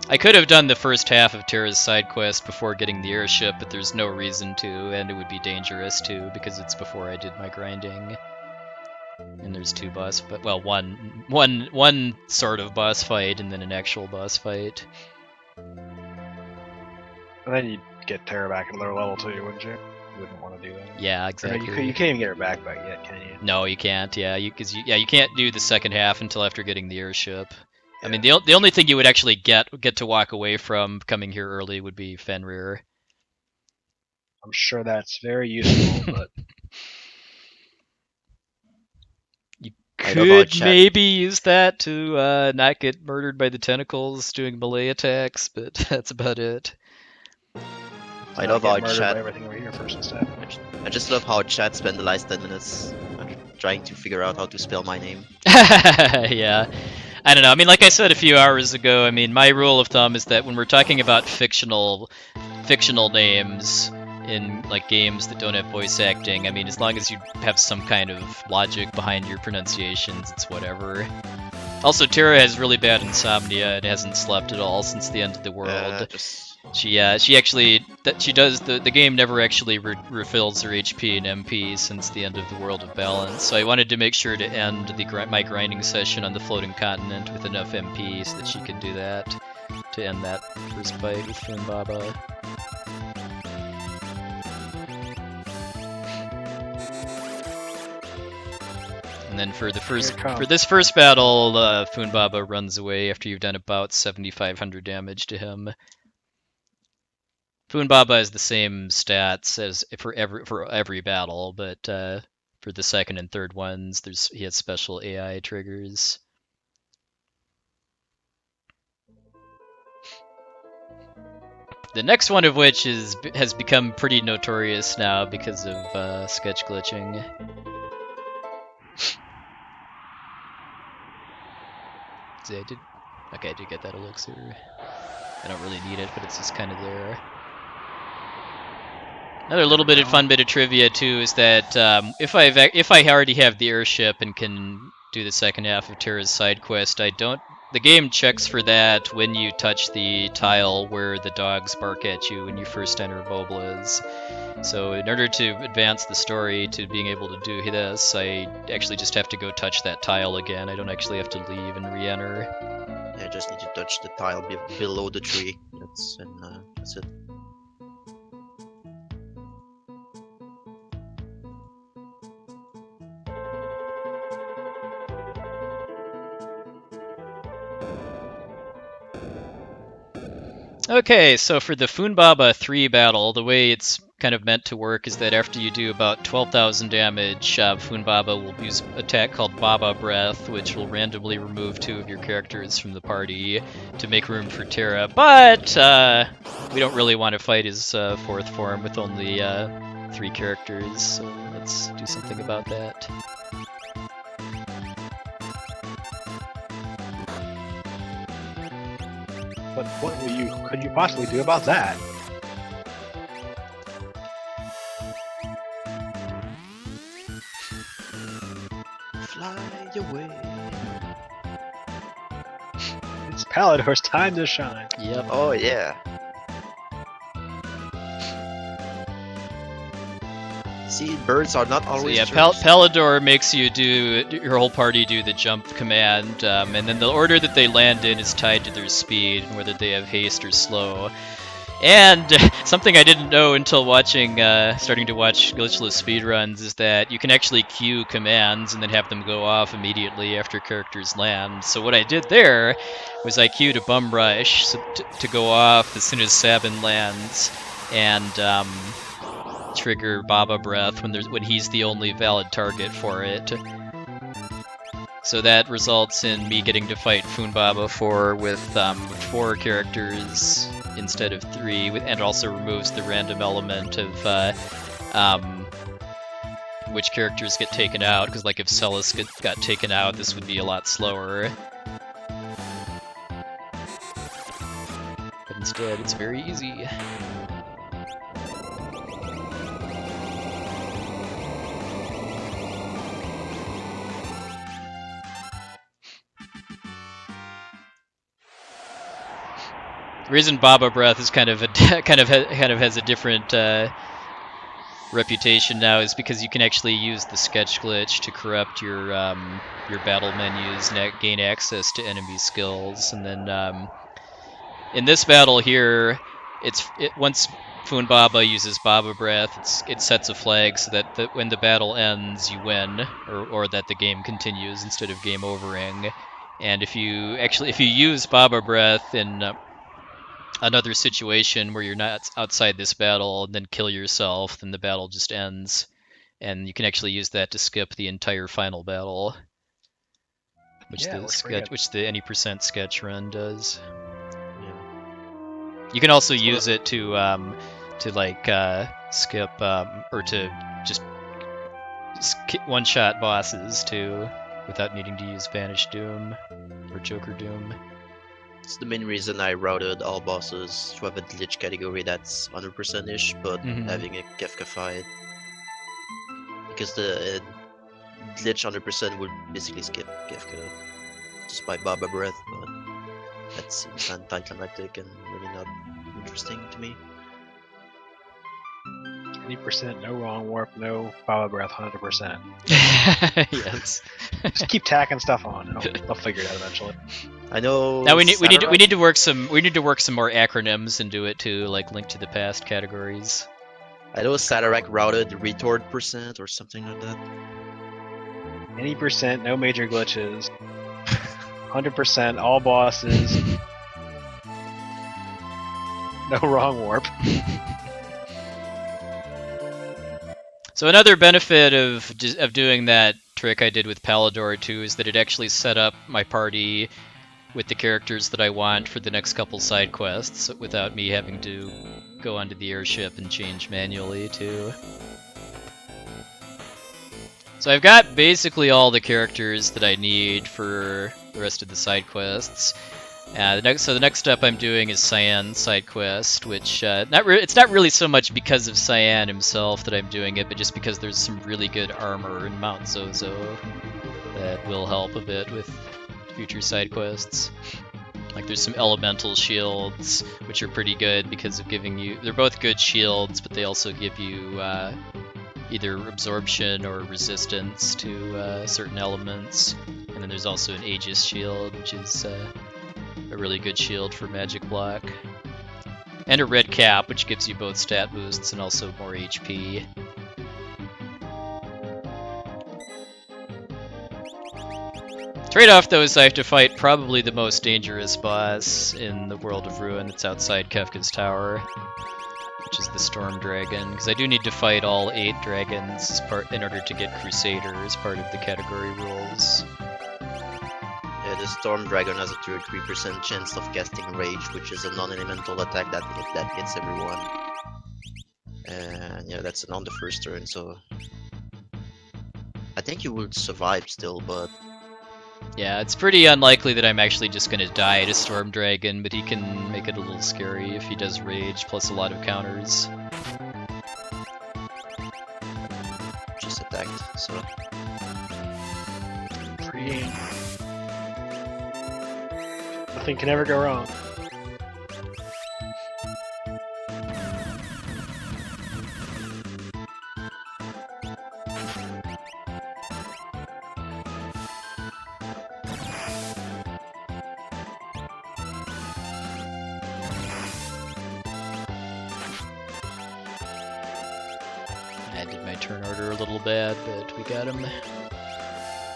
I could have done the first half of Terra's side quest before getting the airship, but there's no reason to, and it would be dangerous too, because it's before I did my grinding. And there's 2 boss, but well, one sort of boss fight, and then an actual boss fight. And then you'd get Terra back at lower level too, wouldn't you? You wouldn't want to do that. Yeah, Or exactly. no, you can't even get her back yet, can you? No, you can't. Yeah, you can't do the second half until after getting the airship. I mean, Yeah. the only thing you would actually get to walk away from coming here early would be Fenrir. I'm sure that's very useful, but I know about Could chat. maybe use that to not get murdered by the tentacles doing melee attacks, but that's about it. I not love get how murdered chat. by everything over here first instead. I just love how chat spent the last 10 minutes trying to figure out how to spell my name. Yeah. I don't know. I mean, like I said a few hours ago, I mean, my rule of thumb is that when we're talking about fictional names in like games that don't have voice acting, I mean, as long as you have some kind of logic behind your pronunciations, it's whatever. Also, Terra has really bad insomnia and hasn't slept at all since the end of the world. She actually the game never actually refills her HP and MP since the end of the World of Balance. So I wanted to make sure to end my grinding session on the floating continent with enough MP so that she could do that to end that first fight with Funbaba. And then for this first battle, Funbaba runs away after you've done about 7,500 damage to him. Funbaba has the same stats as for every battle, but for the second and third ones, he has special AI triggers. The next one of which has become pretty notorious now because of sketch glitching. See, I did get that elixir. I don't really need it, but it's just kind of there. Another little bit of fun bit of trivia too is that if I already have the airship and can do the second half of Terra's side quest, the game checks for that when you touch the tile where the dogs bark at you when you first enter Boblas. So in order to advance the story to being able to do this, I actually just have to go touch that tile again. I don't actually have to leave and re-enter. Yeah, I just need to touch the tile below the tree. That's it. Okay, so for the Funbaba 3 battle, the way it's kind of meant to work is that after you do about 12,000 damage, Funbaba will use an attack called Baba Breath, which will randomly remove 2 of your characters from the party to make room for Terra. But we don't really want to fight his 4th form with only 3 characters, so let's do something about that. But what could you possibly do about that? Fly away. It's Palador's time to shine. Yep. Oh yeah. See, birds are not always. So yeah, jerks. Palador makes you your whole party do the jump command, and then the order that they land in is tied to their speed and whether they have haste or slow. And something I didn't know until starting to watch Glitchless speedruns is that you can actually queue commands and then have them go off immediately after characters land. So what I did there was I queued a Bum Rush to go off as soon as Sabin lands, and trigger Baba Breath when he's the only valid target for it. So that results in me getting to fight Funbaba with 4 characters instead of 3, and also removes the random element of which characters get taken out, because like if Celis got taken out, this would be a lot slower. But instead, it's very easy. The reason Baba Breath is kind of has a different reputation now is because you can actually use the sketch glitch to corrupt your battle menus and gain access to enemy skills. And then in this battle here, once Funbaba uses Baba Breath, it sets a flag so that when the battle ends, you win, or that the game continues instead of game overing. And if you use Baba Breath in another situation where you're not outside this battle and then kill yourself, then the battle just ends, and you can actually use that to skip the entire final battle, which the any percent sketch run does. You can also use it to skip or to just one-shot bosses too, without needing to use Vanish Doom or Joker Doom. It's the main reason I routed all bosses to have a glitch category that's 100%-ish, but having a Kefka fight. Because the glitch 100% would basically skip Kefka just by Baba Breath, but that seems anticlimactic and really not interesting to me. Any percent, no wrong warp, no Baba Breath, 100%. Yes. Just keep tacking stuff on. They'll figure it out eventually. I know. Now we need to work some more acronyms into it too, like Link to the Past categories. I know Satarak routed retort percent or something like that. Any percent, no major glitches. 100%, all bosses. No wrong warp. So another benefit of doing that trick I did with Palador 2 is that it actually set up my party with the characters that I want for the next couple side quests without me having to go onto the airship and change manually too. So I've got basically all the characters that I need for the rest of the side quests. The next step I'm doing is Cyan's side quest, which it's not really so much because of Cyan himself that I'm doing it, but just because there's some really good armor in Mount Zozo that will help a bit with future side quests. Like there's some elemental shields, which are pretty good because of giving you... They're both good shields, but they also give you either absorption or resistance to certain elements. And then there's also an Aegis shield, which is a really good shield for magic block. And a red cap, which gives you both stat boosts and also more HP. Trade-off, though, is I have to fight probably the most dangerous boss in the World of Ruin that's outside Kefka's Tower, which is the Storm Dragon, because I do need to fight all 8 dragons in order to get Crusader as part of the category rules. Yeah, the Storm Dragon has a 33% chance of casting Rage, which is a non-elemental attack that hits everyone. And yeah, that's on the first turn, so... I think you would survive still, but... Yeah, it's pretty unlikely that I'm actually just going to die to Storm Dragon, but he can make it a little scary if he does Rage, plus a lot of counters. Just attacked, so... Pre-game. Nothing can ever go wrong. I did my turn order a little bad, but we got him.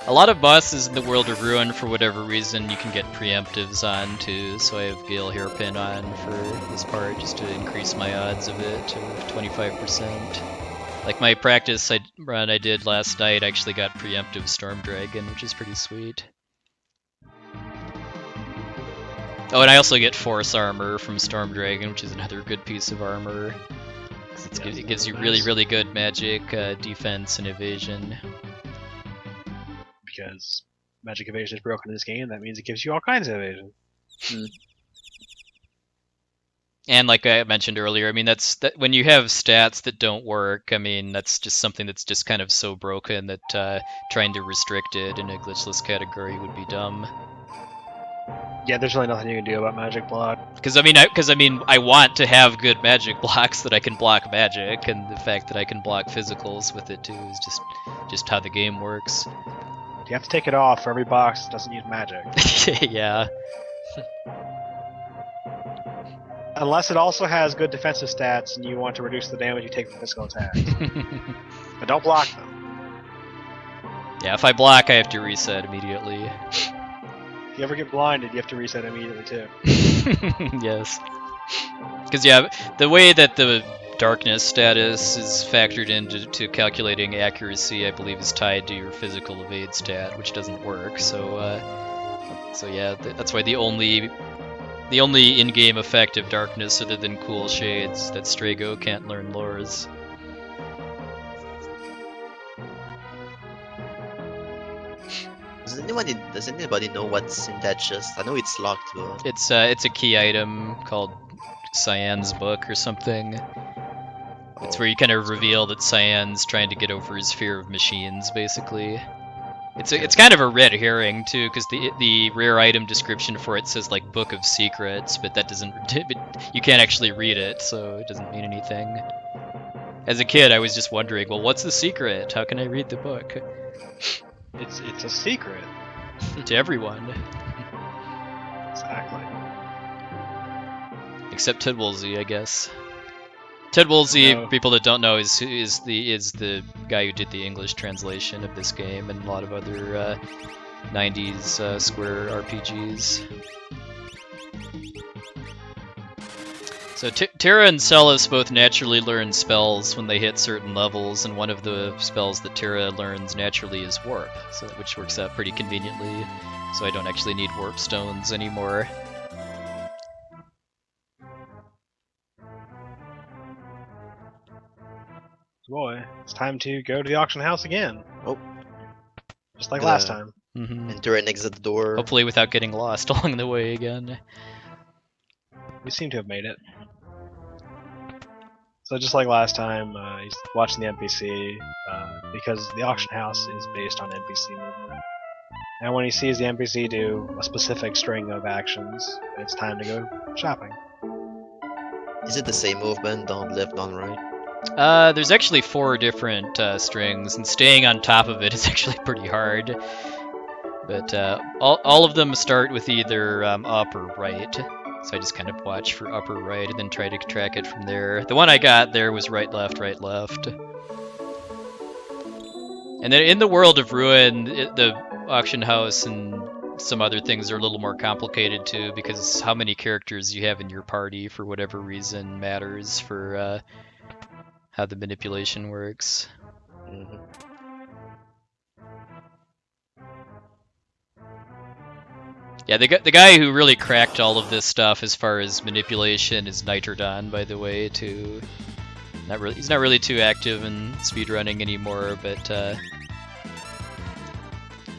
A lot of bosses in the World of Ruin, for whatever reason, you can get preemptives on too, so I have Gale Hairpin on for this part just to increase my odds of it to 25%. Like my practice run I did last night actually got preemptive Storm Dragon, which is pretty sweet. Oh, and I also get Force Armor from Storm Dragon, which is another good piece of armor. It gives you really good magic, defense, and evasion. Because magic evasion is broken in this game, that means it gives you all kinds of evasion. And like I mentioned earlier, I mean that when you have stats that don't work, I mean that's just something that's just kind of so broken that trying to restrict it in a glitchless category would be dumb. Yeah, there's really nothing you can do about magic block. Because I mean, I want to have good magic blocks that I can block magic, and the fact that I can block physicals with it too is just how the game works. You have to take it off for every box that doesn't use magic. Yeah. Unless it also has good defensive stats and you want to reduce the damage you take from physical attacks. But don't block them. Yeah, if I block, I have to reset immediately. If you ever get blinded, you have to reset immediately too. Yes. Because, yeah, the way that the darkness status is factored into calculating accuracy, I believe, is tied to your physical evade stat, which doesn't work. So yeah, that's why the only in-game effect of darkness, other than cool shades, that Strago can't learn lores. Does anybody know what's in that chest? I know it's locked, but It's a key item called Cyan's Book or something. It's where you kind of reveal that Cyan's trying to get over his fear of machines, basically. It's kind of a red herring too, because the rare item description for it says like Book of Secrets, but that doesn't you can't actually read it, so it doesn't mean anything. As a kid, I was just wondering, well, what's the secret? How can I read the book? It's a secret. To everyone. Exactly. Except Ted Woolsey, I guess. Ted Woolsey, No. people that don't know, is the guy who did the English translation of this game and a lot of other 90s Square RPGs. So Terra and Celis both naturally learn spells when they hit certain levels, and one of the spells that Terra learns naturally is Warp, which works out pretty conveniently, so I don't actually need Warp Stones anymore. Boy, it's time to go to the auction house again. Oh. Just like Yeah. last time. enter and exit the door. Hopefully without getting lost along the way again. We seem to have made it. So just like last time, he's watching the NPC, because the auction house is based on NPC movement. And when he sees the NPC do a specific string of actions, it's time to go shopping. Is it the same movement? Down left, down right? There's actually 4 different strings, and staying on top of it is actually pretty hard. But all of them start with either up or right. So I just kind of watch for up or right and then try to track it from there. The one I got there was right, left, right, left. And then in the world of Ruin, the auction house and some other things are a little more complicated too, because how many characters you have in your party for whatever reason matters for how the manipulation works. Mm-hmm. Yeah, the guy who really cracked all of this stuff as far as manipulation is Nitrodon, by the way, too. He's not really too active in speedrunning anymore, but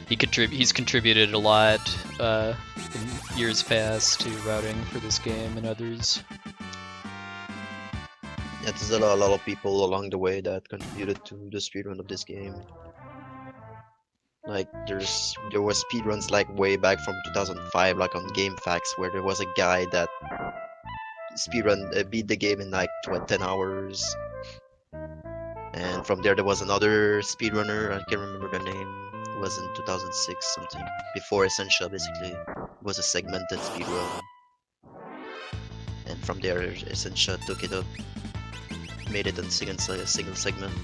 he's contributed a lot in years past to routing for this game and others. Yeah, there's a lot of people along the way that contributed to the speedrun of this game. Like there was speedruns like way back from 2005, like on GameFAQs, where there was a guy that beat the game in like 10 hours. And from there was another speedrunner, I can't remember the name. It was in 2006 something, before Essentia basically. It was a segmented speedrun. And from there Essentia took it up, made it in a single segment.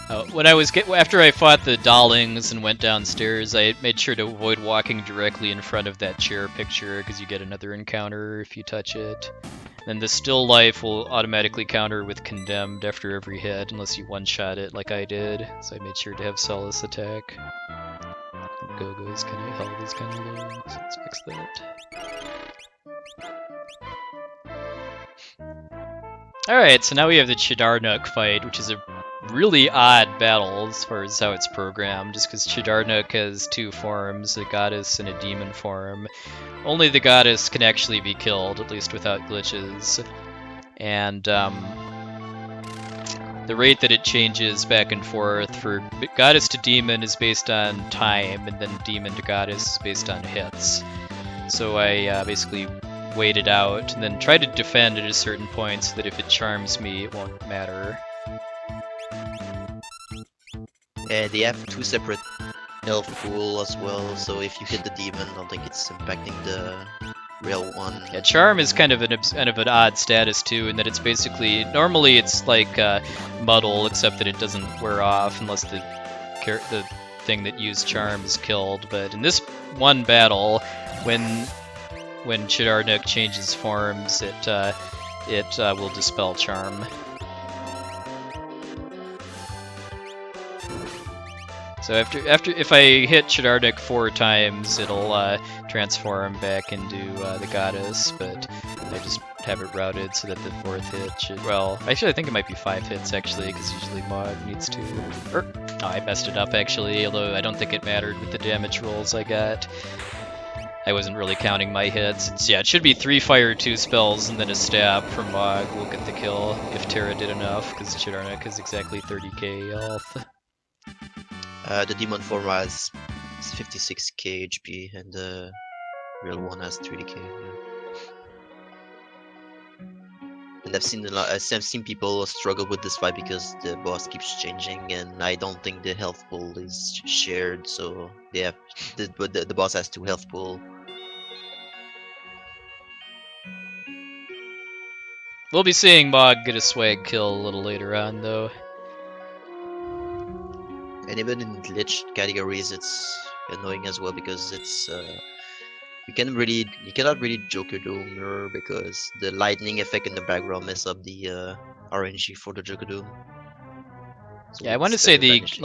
After I fought the Dollings and went downstairs, I made sure to avoid walking directly in front of that chair picture because you get another encounter if you touch it. Then the still life will automatically counter with condemned after every hit unless you one-shot it like I did. So I made sure to have Celis attack. Gogo's kind of health is kind of low, so let's fix that. Alright, so now we have the Chidarnuk fight, which is a really odd battle as far as how it's programmed, just because Chidarnuk has 2 forms, a goddess and a demon form. Only the goddess can actually be killed, at least without glitches. And the rate that it changes back and forth for goddess to demon is based on time, and then demon to goddess is based on hits. So I basically wait it out, and then try to defend at a certain point so that if it charms me, it won't matter. And they have 2 separate health pool as well, so if you hit the demon, I don't think it's impacting the real one. Yeah, charm is kind of an odd status too, in that it's basically normally it's like muddle, except that it doesn't wear off unless the thing that used charm is killed. But in this one battle, when Chidardnik changes forms, it will dispel charm. So if I hit Chidardnik 4 times, it'll transform back into the goddess, but I just have it routed so that the 4th hit should... Well, actually I think it might be 5 hits actually, because usually Mog needs to... Oh, I messed it up actually, although I don't think it mattered with the damage rolls I got. I wasn't really counting my hits. It should be 3 fire, 2 spells, and then a stab from Mog will get the kill if Terra did enough, because Chidardnik is exactly 30k health. The demon form has 56k HP, and the real one has 30k. Yeah. And I've seen people struggle with this fight because the boss keeps changing, and I don't think the health pool is shared. So they have the boss has 2 health pool. We'll be seeing Mog get a swag kill a little later on, though. And even in glitch categories, it's annoying as well because it's you cannot really Joker Doom her because the lightning effect in the background mess up the RNG for the Joker Doom. So yeah, I want to say at least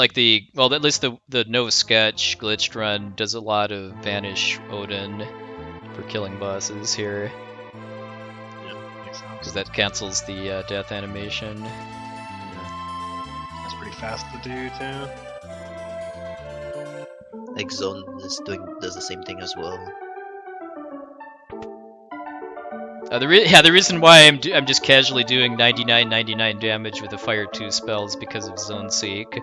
the no sketch glitched run does a lot of Vanish Odin for killing bosses here. Yeah, makes sense. Because that cancels the death animation. That's pretty fast to do too. Zone does the same thing as well. The reason why I'm just casually doing 99 damage with the Fire 2 spells because of Zone Seek,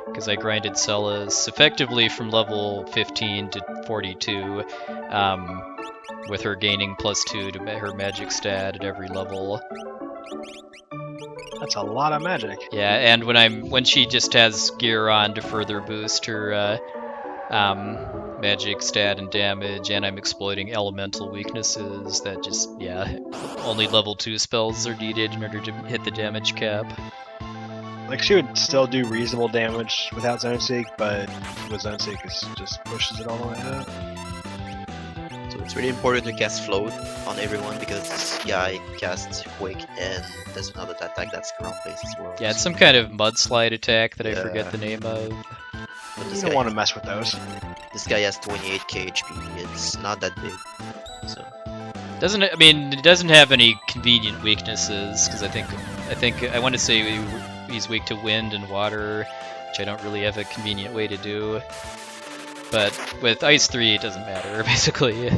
because I grinded Celis effectively from level 15 to 42, with her gaining +2 to her magic stat at every level. That's a lot of magic. Yeah, and when she just has gear on to further boost her magic stat and damage, and I'm exploiting elemental weaknesses that just, only level 2 spells are needed in order to hit the damage cap. Like, she would still do reasonable damage without Zone Seek, but with Zone Seek, it just pushes it all the way up. So it's really important to cast Float on everyone because this guy casts Quake and there's another attack that's ground based as well. Yeah, it's some kind of mudslide attack that I forget the name of. You don't want to mess with those. This guy has 28k HP. It's not that big. So it doesn't have any convenient weaknesses, because I think I want to say he's weak to wind and water, which I don't really have a convenient way to do. But with Ice 3, it doesn't matter basically,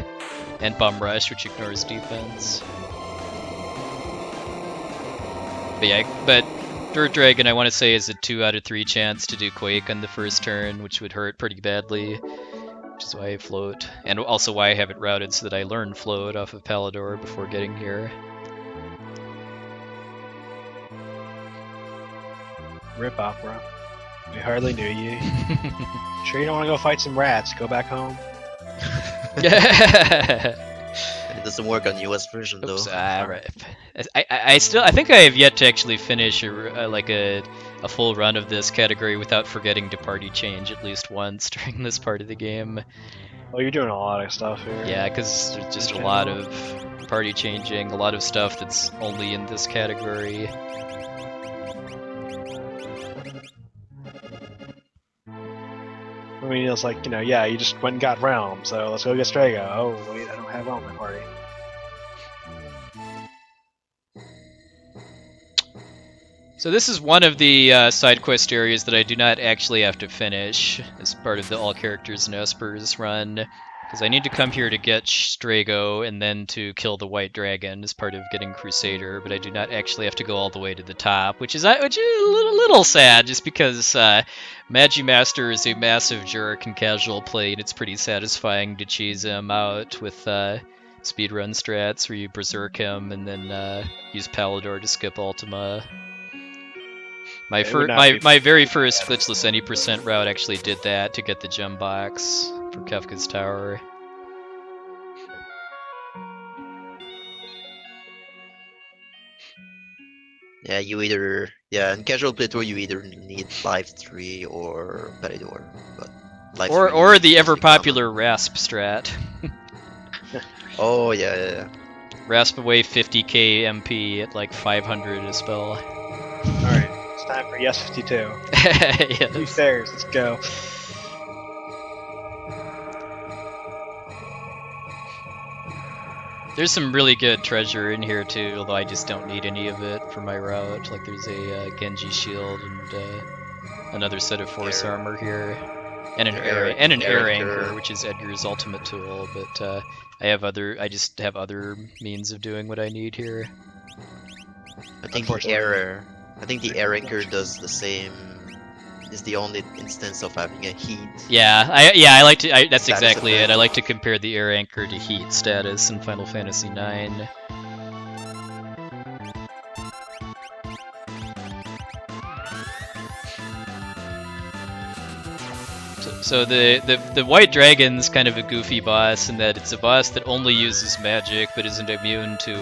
and Bum Rush, which ignores defense. But Dirt Dragon, I want to say, is a 2 out of 3 chance to do Quake on the first turn, which would hurt pretty badly, which is why I float, and also why I have it routed so that I learn float off of Palador before getting here. Rip off, bro. We hardly knew you. Sure you don't want to go fight some rats? Go back home. It doesn't work on US version though. Right. I think I have yet to actually finish a full run of this category without forgetting to party change at least once during this part of the game. Well, you're doing a lot of stuff here. Yeah, because there's just a lot of party changing, a lot of stuff that's only in this category. I mean, it's like, you just went and got Realm, so let's go get Strago. Oh, wait, I don't have Realm in my party. So this is one of the side quest areas that I do not actually have to finish as part of the All Characters and Espers run, because I need to come here to get Strago and then to kill the White Dragon as part of getting Crusader, but I do not actually have to go all the way to the top, which is a little sad, just because Magimaster is a massive jerk in casual play, and it's pretty satisfying to cheese him out with speedrun strats where you berserk him and then use Palador to skip Ultima. My very first glitchless any percent route actually did that to get the gem box for Kefka's Tower. Yeah, in casual playthrough you either need Life 3 or Palador, but Life 3 Or is the ever mostly common. popular Rasp strat. Oh yeah. Rasp away 50k MP at like 500 a spell. Alright, it's time for Yes 52. Yes. 2 stairs, let's go. There's some really good treasure in here too, although I just don't need any of it for my route. Like there's a Genji shield and another set of force armor here, and an air anchor, which is Edgar's ultimate tool. But I just have other means of doing what I need here. I think the air anchor does the same. Is the only instance of having a heat. Yeah, I like to. That's exactly it. I like to compare the air anchor to heat status in Final Fantasy IX. So the White Dragon's kind of a goofy boss in that it's a boss that only uses magic but isn't immune to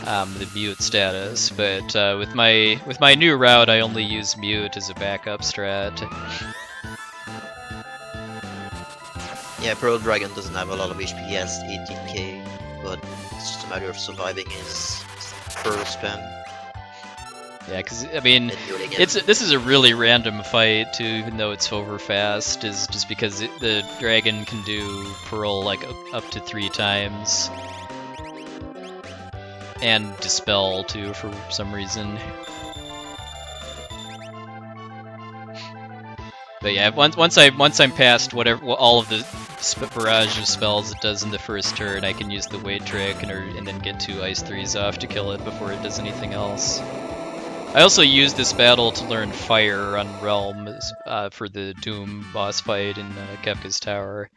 the mute status. But with my new route, I only use mute as a backup strat. Yeah, Pearl Dragon doesn't have a lot of HP. He has 18k, but it's just a matter of surviving his first spam. Yeah, because I mean, this is a really random fight too, even though it's over fast. Is just because the dragon can do Pearl like up to 3 times, and dispel too for some reason. But yeah, once I'm past all of the barrage of spells it does in the first turn, I can use the wait trick and then get 2 Ice 3s off to kill it before it does anything else. I also used this battle to learn Fire on Realm for the Doom boss fight in Kefka's Tower.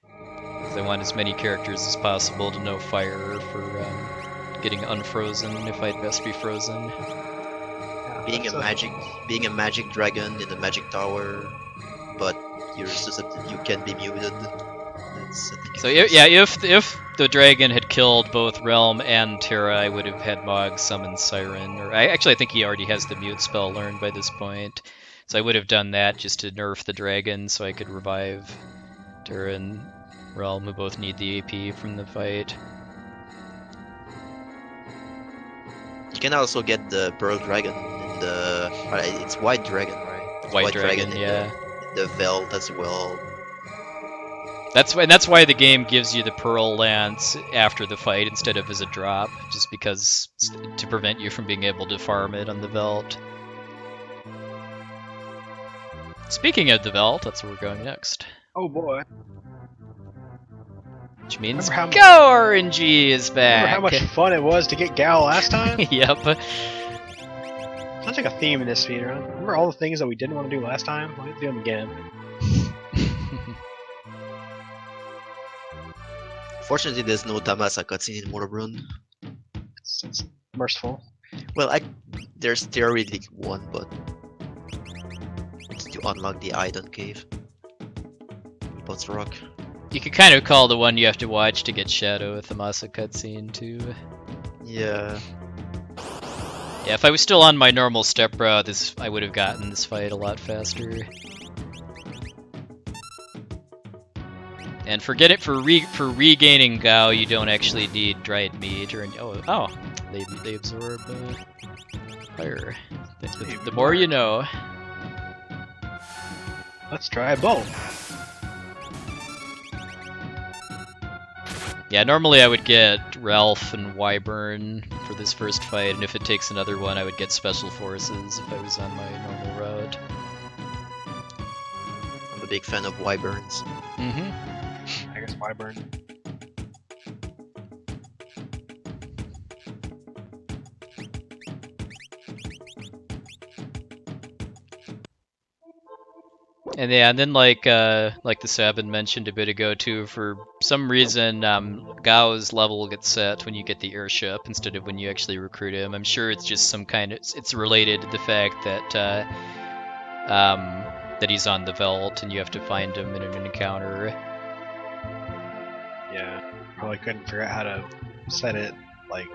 Because I want as many characters as possible to know Fire for getting unfrozen if I'd best be frozen. Being a magic dragon in a magic tower, but you can be muted. So if the dragon had killed both Realm and Terra, I would have had Mog summon Siren. Or I think he already has the mute spell learned by this point. So I would have done that just to nerf the dragon so I could revive Terra and Realm, who both need the AP from the fight. You can also get the Pearl Dragon in the... it's White Dragon, right? The White Dragon, yeah. The Veld as well. That's why the game gives you the Pearl Lance after the fight instead of as a drop, just because to prevent you from being able to farm it on the Veld. Speaking of the Veld, that's where we're going next. Oh boy. Which means Go RNG is back! Remember how much fun it was to get Gal last time? Yep. Sounds like a theme in this speedrun. Remember all the things that we didn't want to do last time? Let's do them again. Fortunately, there's no Damasa cutscene in Morrowind. It's merciful. Well, there's theoretically one, but it's to unlock the Idon Cave. Bots Rock. You could kind of call the one you have to watch to get Shadow with the Masa cutscene too. Yeah. Yeah, if I was still on my normal step route, I would have gotten this fight a lot faster. And for regaining Gao, you don't actually need dried meat or they absorb fire. The more you know. Let's try both. Yeah, normally I would get Ralph and Wyvern for this first fight, and if it takes another one, I would get Special Forces if I was on my normal route. I'm a big fan of Wyverns. Mm-hmm. I guess Wyvern. And yeah, and then like the Sabin mentioned a bit ago too, for some reason Gao's level gets set when you get the airship instead of when you actually recruit him. I'm sure it's just some kind of it's related to the fact that that he's on the Veld and you have to find him in an encounter. Yeah, probably couldn't figure out how to set it like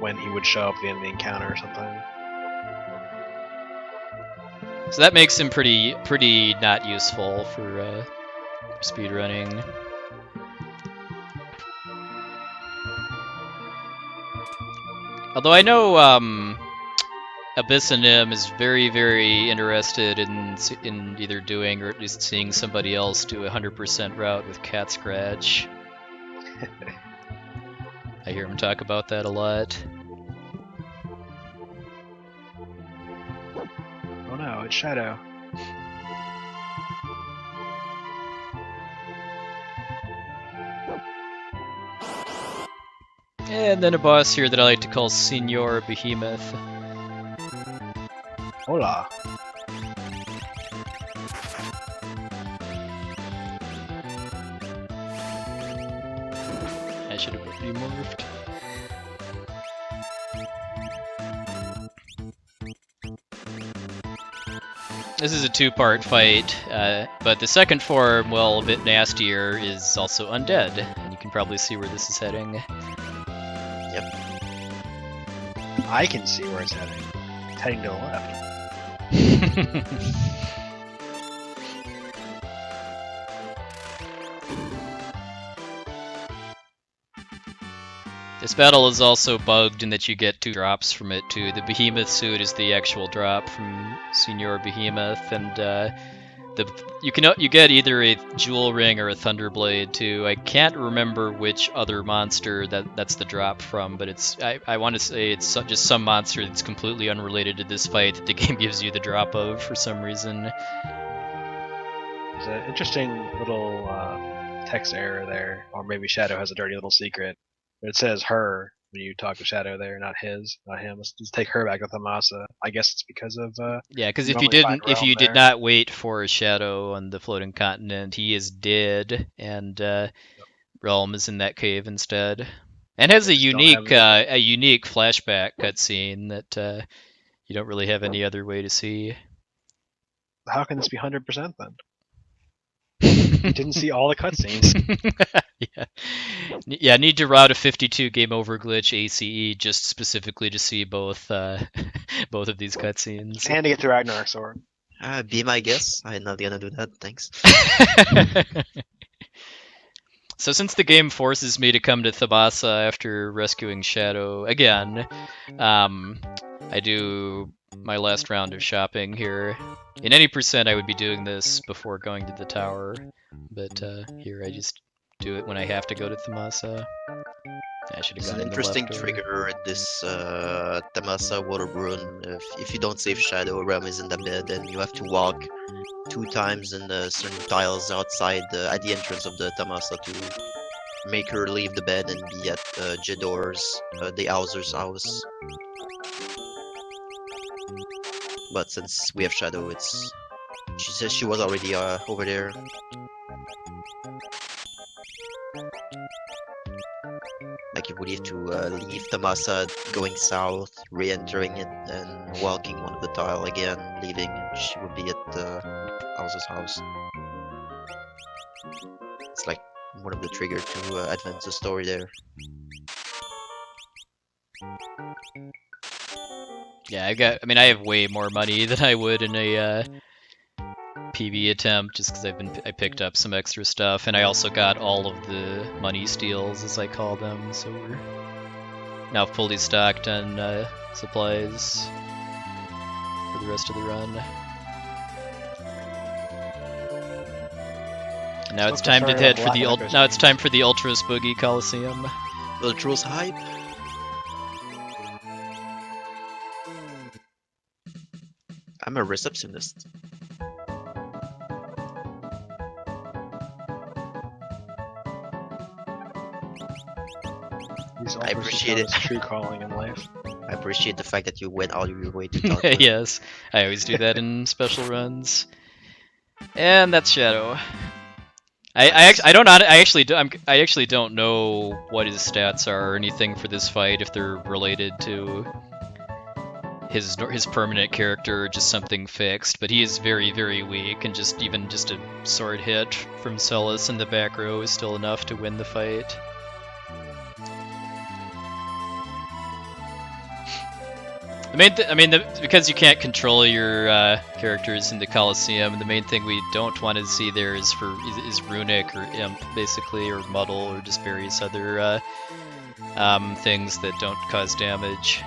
when he would show up at the end of the encounter or something. So that makes him pretty not useful for speedrunning. Although I know Abyss and Nim is very interested in either doing or at least seeing somebody else do a 100% route with Cat Scratch. I hear him talk about that a lot. Oh no, it's Shadow. And then a boss here that I like to call Senor Behemoth. Hola. I should have remorphed. This is a two-part fight, but the second form, well, a bit nastier, is also undead, and you can probably see where this is heading. Yep. I can see where it's heading. It's heading to the left. This battle is also bugged in that you get 2 drops from it too. The Behemoth suit is the actual drop from Senor Behemoth, and you get either a Jewel Ring or a Thunderblade too. I can't remember which other monster that's the drop from, but I want to say it's just some monster that's completely unrelated to this fight that the game gives you the drop of for some reason. There's an interesting little text error there, or maybe Shadow has a dirty little secret. But it says her when you talk to Shadow there, not him. Let's take her back with Amasa. I guess it's because of yeah, because if you did not wait for Shadow on the floating continent, he is dead, and Realm is in that cave instead, and has a unique flashback cutscene that you don't really have any other way to see. How can this be 100% then? You didn't see all the cutscenes. Yeah, need to route a 52 game over glitch ACE just specifically to see both both of these cutscenes. And to get to Ragnar Sword. Be my guess. I'm not gonna do that, thanks. So since the game forces me to come to Thabasa after rescuing Shadow again, I do my last round of shopping here. In any percent, I would be doing this before going to the tower, but here I just do it when I have to go to Thamasa. I should have It's gone an in the interesting left door. trigger, this Tamasa water rune. If you don't save Shadow, Realm is in the bed, and you have to walk 2 times in the certain tiles outside at the entrance of the Tamasa to make her leave the bed and be at Jedor's, the Hauser's house. But since we have Shadow, she says she was already over there. Like you would have to leave Tamasa, going south, re-entering it, and walking one of the tile again, leaving, and she would be at the Hauser's house. It's like one of the triggers to advance the story there. Yeah, I have way more money than I would in a PB attempt, just because I picked up some extra stuff, and I also got all of the money steals, as I call them, so we're now fully stocked on supplies for the rest of the run. And now it's time to head for the Ultras Boogie Coliseum. Ultras hype. I'm a receptionist. I appreciate it. True calling in life. I appreciate the fact that you went all your way to talk to Yes, I always do that in special runs. And that's Shadow. Nice. I actually don't know what his stats are or anything for this fight, if they're related to his permanent character or just something fixed, but he is very, very weak, and even just a sword hit from Celis in the back row is still enough to win the fight. Because you can't control your characters in the Coliseum, the main thing we don't want to see there is Runic or Imp, basically, or Muddle, or just various other things that don't cause damage.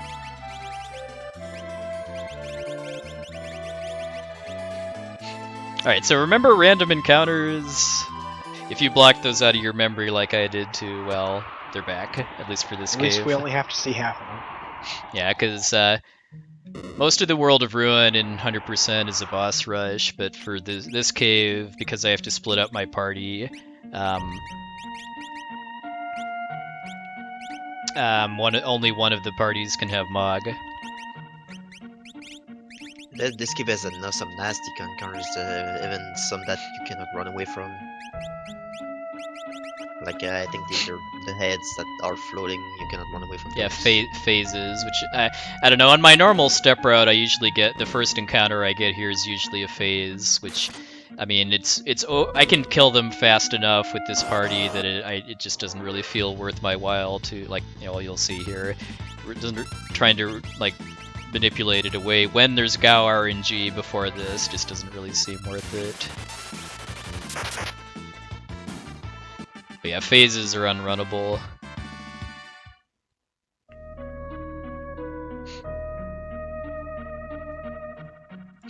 Alright, so remember random encounters? If you block those out of your memory like I did too, well, they're back, at least for this At cave. least we only have to see half of them. Yeah, because most of the World of Ruin in 100% is a boss rush, but for this cave, because I have to split up my party, only one of the parties can have Mog. This cave has some nasty encounters, even some that you cannot run away from. Like, I think these are the heads that are floating, you cannot run away from. Yeah, those. phases, which I don't know. On my normal step route, I usually get the first encounter I get here is usually a phase, which, I mean, I can kill them fast enough with this party that it just doesn't really feel worth my while to, like, you know, you'll see here, trying to like manipulate it away when there's Gao RNG before this just doesn't really seem worth it. But yeah, phases are unrunnable.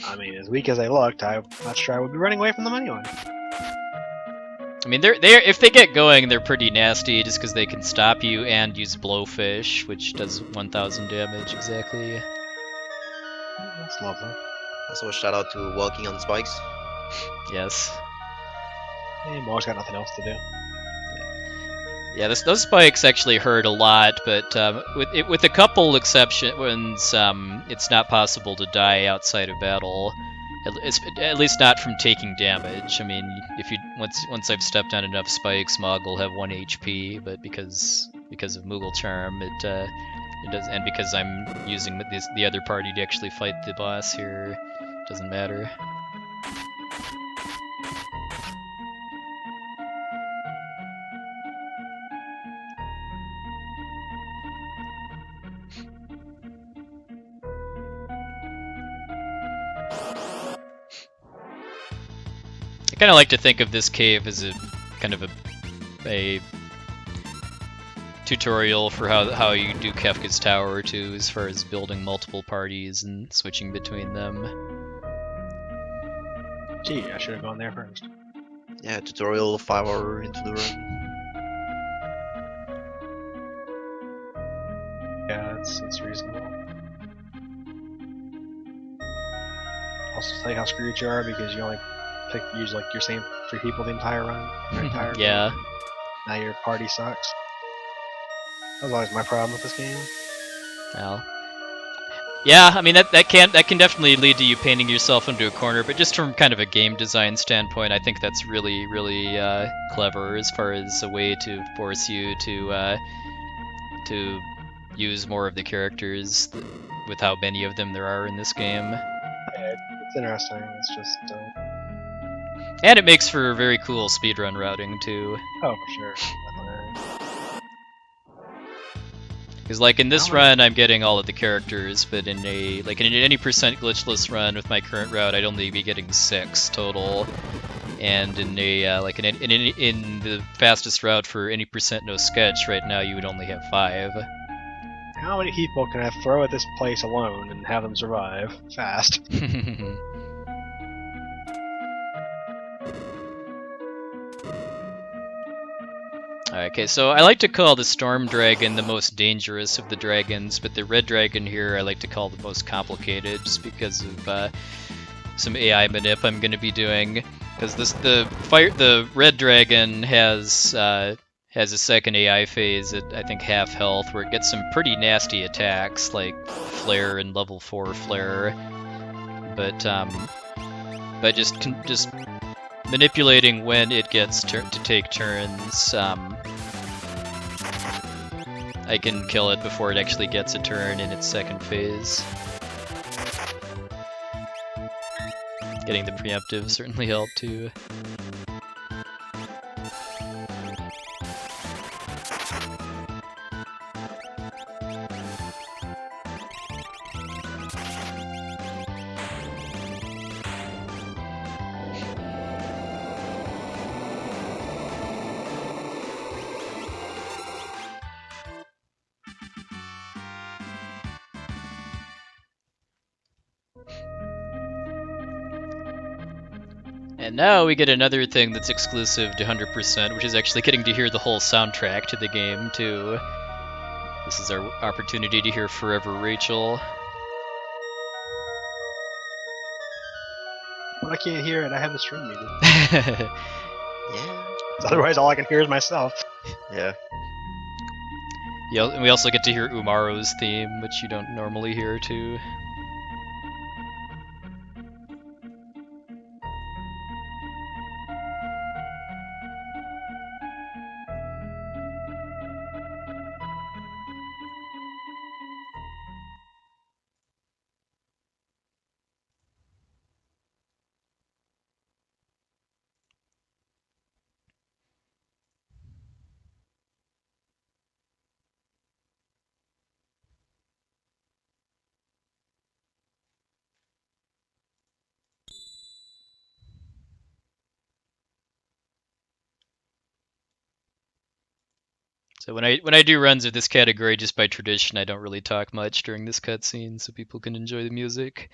I mean, as weak as I looked, I'm not sure I would be running away from them anyway. I mean, if they get going, they're pretty nasty, just because they can stop you and use Blowfish, which does 1,000 damage exactly. That's lovely. Also, a shout out to Walking on Spikes. Yes. Hey, Mo's got nothing else to do. Yeah, those spikes actually hurt a lot, but with a couple exceptions, it's not possible to die outside of battle. At least not from taking damage. I mean, if you once I've stepped on enough spikes, Mog will have 1 HP, but because of Moogle Charm, it does, and because I'm using the other party to actually fight the boss here, it doesn't matter. I kind of like to think of this cave as a kind of a tutorial for how you do Kefka's Tower too, as far as building multiple parties and switching between them. Gee, I should have gone there first. Yeah, tutorial 5 hour into the run. Yeah, it's reasonable. Also, tell you how screwed you are because you only use like your same 3 people the entire run. Yeah. Run. Now your party sucks. That was always my problem with this game. Well, yeah, I mean that can definitely lead to you painting yourself into a corner, but just from kind of a game design standpoint, I think that's really clever as far as a way to force you to use more of the characters with how many of them there are in this game. Yeah, it's interesting. It's just. And it makes for very cool speedrun routing too. Oh, for sure. Definitely. Because like in this run, I'm getting all of the characters, but in any percent glitchless run with my current route, I'd only be getting 6 total. And in in the fastest route for any percent no sketch right now, you would only have 5. How many people can I throw at this place alone and have them survive fast? Okay, so I like to call the Storm Dragon the most dangerous of the dragons, but the Red Dragon here I like to call the most complicated, just because of some AI manip I'm going to be doing. Because the Red Dragon has a second AI phase at I think half health, where it gets some pretty nasty attacks like Flare and level 4 Flare, but just manipulating when it gets to take turns. I can kill it before it actually gets a turn in its second phase. Getting the preemptive certainly helped too. And now we get another thing that's exclusive to 100%, which is actually getting to hear the whole soundtrack to the game, too. This is our opportunity to hear Forever Rachel. When I can't hear it, I have the stream muted. Yeah. Otherwise, all I can hear is myself. Yeah. Yeah, and we also get to hear Umaru's theme, which you don't normally hear, too. So when I do runs of this category, just by tradition, I don't really talk much during this cutscene, so people can enjoy the music.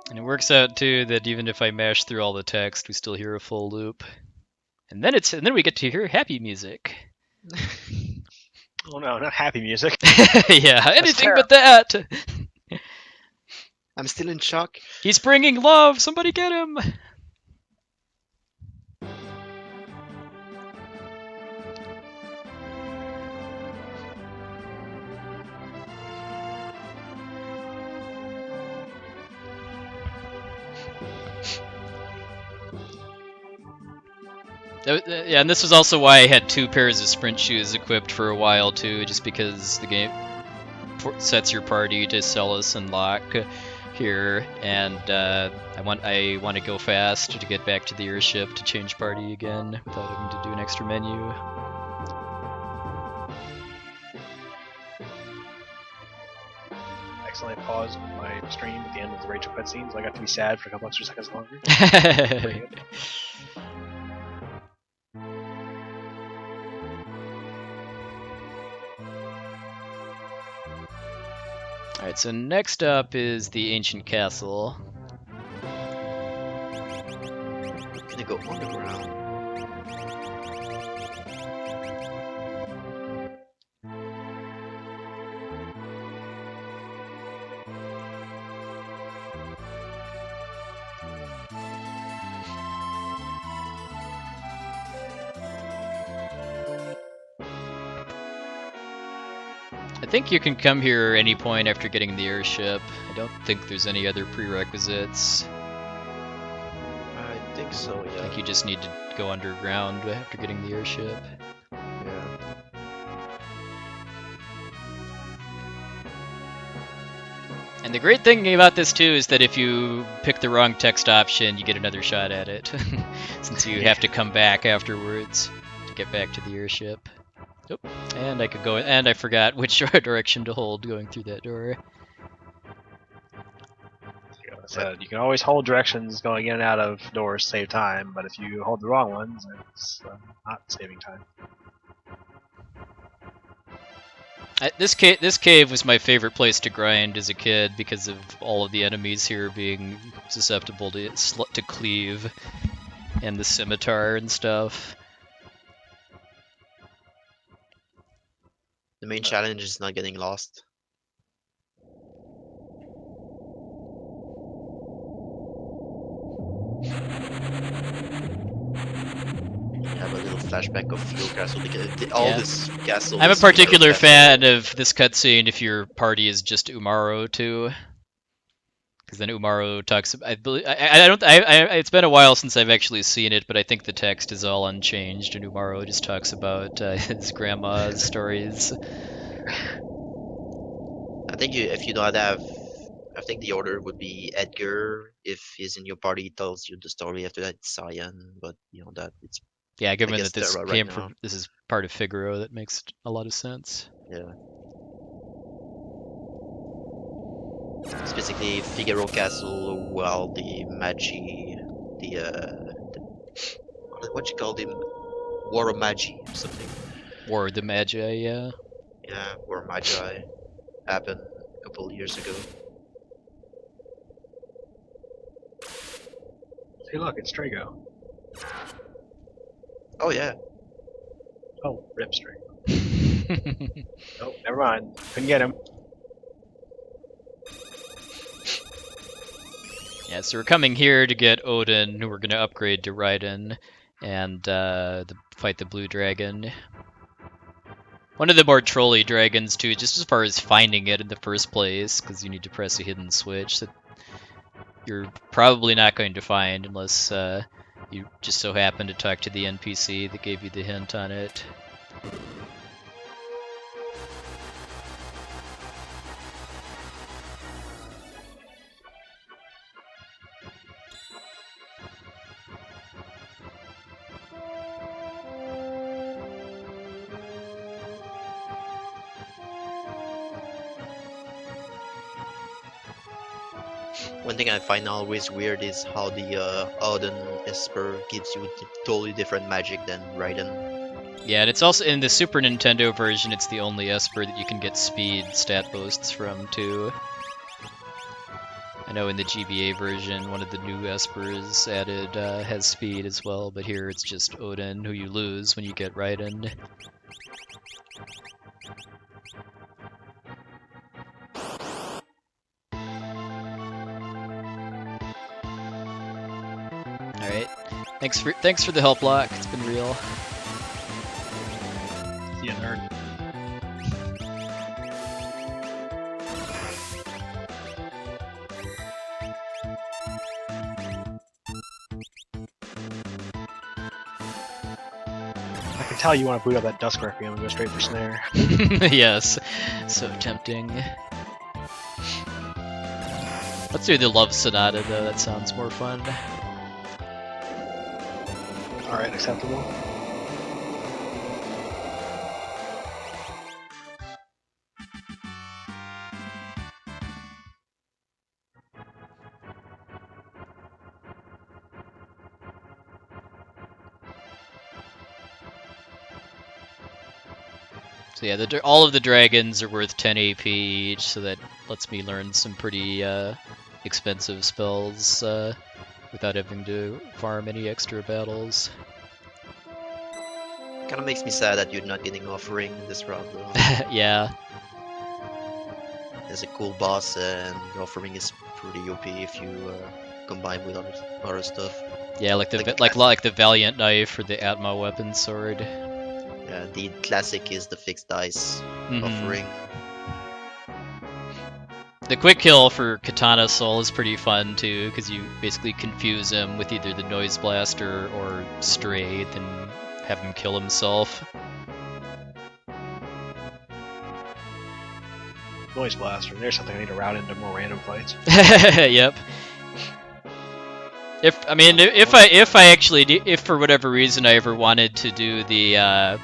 And it works out too that even if I mash through all the text, we still hear a full loop. And then we get to hear happy music. Oh no, not happy music. Yeah, anything but that. I'm still in shock. He's bringing love. Somebody get him. Yeah, and this was also why I had 2 pairs of sprint shoes equipped for a while too, just because the game sets your party to Celis and Locke here, and I want to go fast to get back to the airship to change party again without having to do an extra menu. I accidentally paused my stream at the end of the Rachel cutscene, so I got to be sad for a couple extra seconds longer. Alright, so next up is the ancient castle. I'm gonna go underground. I think you can come here any point after getting the airship. I don't think there's any other prerequisites. I think so, I yeah. think you just need to go underground after getting the airship. Yeah. And the great thing about this too is that if you pick the wrong text option, you get another shot at it, since you have to come back afterwards to get back to the airship. Oh, and I could go, and I forgot which direction to hold going through that door. Like I said, you can always hold directions going in and out of doors to save time, but if you hold the wrong ones, it's not saving time. This cave was my favorite place to grind as a kid because of all of the enemies here being susceptible to cleave, and the scimitar and stuff. The main challenge is not getting lost. I have a little flashback of Field Castle because all Yeah. this castle. I'm a is Field particular Castle. fan of this cutscene if your party is just Umaro too, because then Umaro talks. I believe I don't. It's been a while since I've actually seen it, but I think the text is all unchanged, and Umaro just talks about his grandma's stories. I think if you don't have, I think the order would be Edgar. If he's in your party, he tells you the story. After that, it's Cyan. But you know that it's Yeah, given guess that this Terra right came now. from this is part of Figaro, that makes a lot of sense. yeah. It's basically Figaro Castle. Well, the Magi, what you call him, War of Magi or something. War of the Magi, yeah. Yeah, War of Magi happened a couple of years ago. Hey, look, it's Strago. Oh yeah. Oh, rip Strago. Oh, never mind. Couldn't get him. Yeah, so we're coming here to get Odin, who we're going to upgrade to Raiden, and fight the blue dragon. One of the more trolly dragons, too, just as far as finding it in the first place, because you need to press a hidden switch that you're probably not going to find unless you just so happen to talk to the NPC that gave you the hint on it. One thing I find always weird is how the Odin Esper gives you totally different magic than Raiden. Yeah, and it's also in the Super Nintendo version, it's the only Esper that you can get speed stat boosts from, too. I know in the GBA version, one of the new Espers added has speed as well, but here it's just Odin, who you lose when you get Raiden. Alright, thanks for the help, Locke, it's been real. See ya, nerd. I can tell you want to boot up that Dusk Requiem and go straight for Snare. Yes, so tempting. Let's do the Love Sonata, though, that sounds more fun. Alright, acceptable. So yeah, all of the dragons are worth 10 AP each, so that lets me learn some pretty expensive spells without having to farm any extra battles. Kind of makes me sad that you're not getting offering in this round though. Yeah. There's a cool boss and the offering is pretty OP if you combine with other stuff. Yeah, like the Like- like the Valiant Knife or the Atma Weapon Sword. Yeah, the classic is the fixed dice Mhm. offering. The quick kill for Katana Soul is pretty fun too, because you basically confuse him with either the Noise Blaster or Stray, then have him kill himself. Noise Blaster. There's something I need to route into more random fights. Yep. If for whatever reason I ever wanted to do the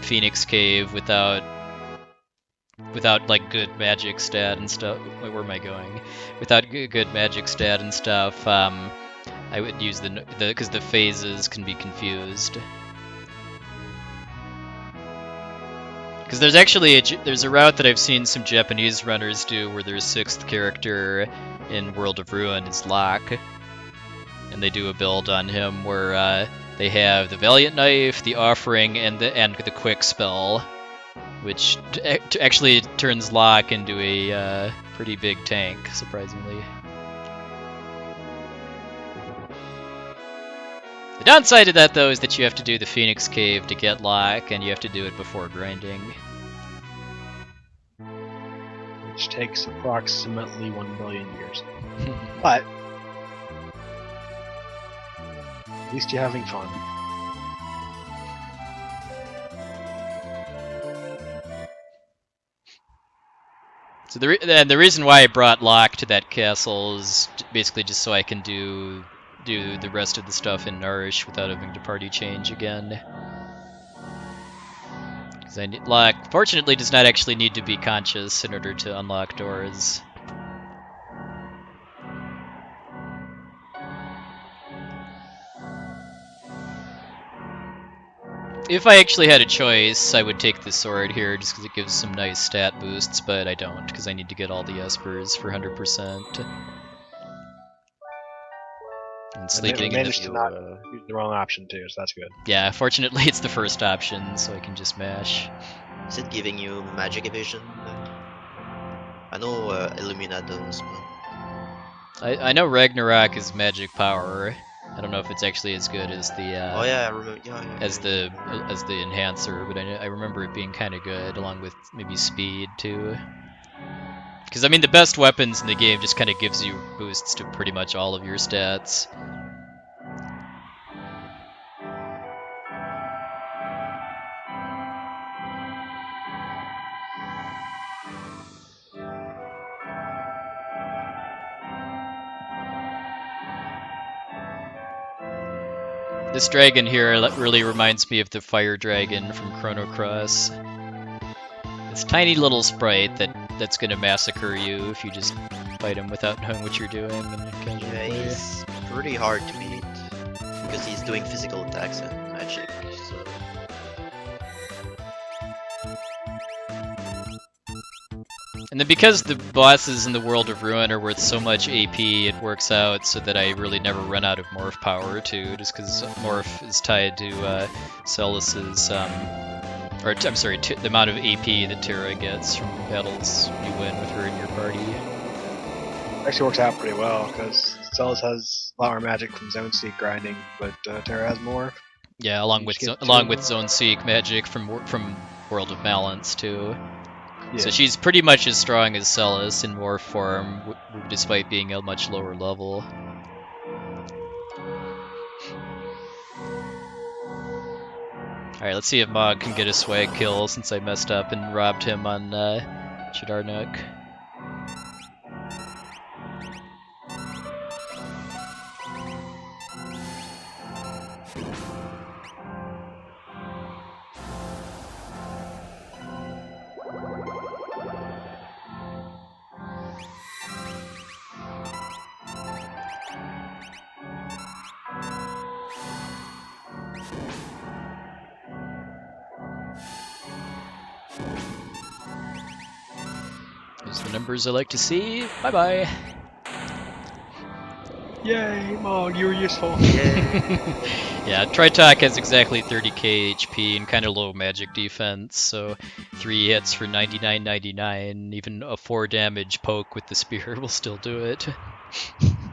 Phoenix Cave without like good magic stat and stuff, where am I going? Without good magic stat and stuff, I would use because the phases can be confused. Because there's actually there's a route that I've seen some Japanese runners do where their 6th character in World of Ruin is Locke, and they do a build on him where they have the Valiant Knife, the Offering, and the Quick Spell, which actually turns Locke into a pretty big tank, surprisingly. The downside of that, though, is that you have to do the Phoenix Cave to get Locke, and you have to do it before grinding. Which takes approximately 1 billion years. But at least you're having fun. So the reason why I brought Locke to that castle is basically just so I can do the rest of the stuff in Nourish without having to party change again. Because Locke, fortunately, does not actually need to be conscious in order to unlock doors. If I actually had a choice, I would take the sword here just because it gives some nice stat boosts, but I don't because I need to get all the Espers for 100%. And sleeping in managed to not use the wrong option too, so that's good. Yeah, fortunately it's the first option, so I can just mash. Is it giving you magic evasion? I know Illumina does, but... I know Ragnarok is magic power. I don't know if it's actually as good as the oh yeah, I remember. as the enhancer, but I remember it being kind of good, along with maybe speed too. Because I mean, the best weapons in the game just kind of gives you boosts to pretty much all of your stats. This dragon here really reminds me of the fire dragon from Chrono Cross. This tiny little sprite that's gonna massacre you if you just fight him without knowing what you're doing. And Yeah, he's pretty hard to beat because he's doing physical attacks and magic. So. And then because the bosses in the World of Ruin are worth so much AP, it works out so that I really never run out of morph power too, just because morph is tied to Celis's, the amount of AP that Terra gets from battles you win with her in your party. It actually works out pretty well, because Celis has a lot more magic from Zone Seek grinding, but Terra has more. Yeah, along with Zone Seek magic from World of Balance too. Yeah. So she's pretty much as strong as Celis in morph form, despite being a much lower level. Alright, let's see if Mog can get a swag kill since I messed up and robbed him on Chidarnuk. Those are the numbers I like to see. Bye bye. Yay, Mog, you were useful. Yeah, Tritok has exactly 30k HP and kind of low magic defense, so 3 hits for 99.99. Even a 4 damage poke with the spear will still do it.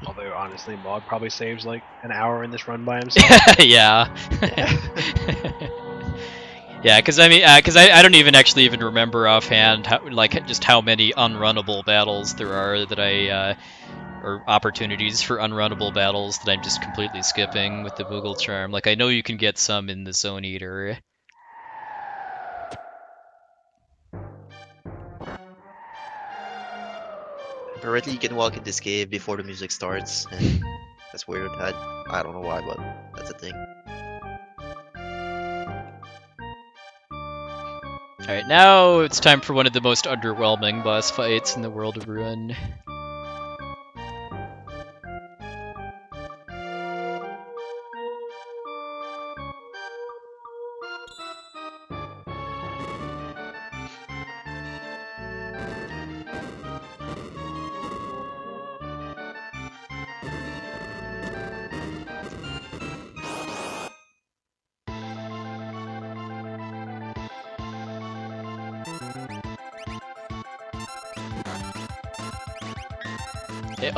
Although, honestly, Mog probably saves like an hour in this run by himself. Yeah. Yeah, because I mean, I don't actually even remember offhand just how many unrunnable battles there are that or opportunities for unrunnable battles that I'm just completely skipping with the Boogle Charm. Like I know you can get some in the Zone Eater. Apparently, you can walk in this cave before the music starts, and that's weird. I don't know why, but that's a thing. Alright, now it's time for one of the most underwhelming boss fights in the World of Ruin.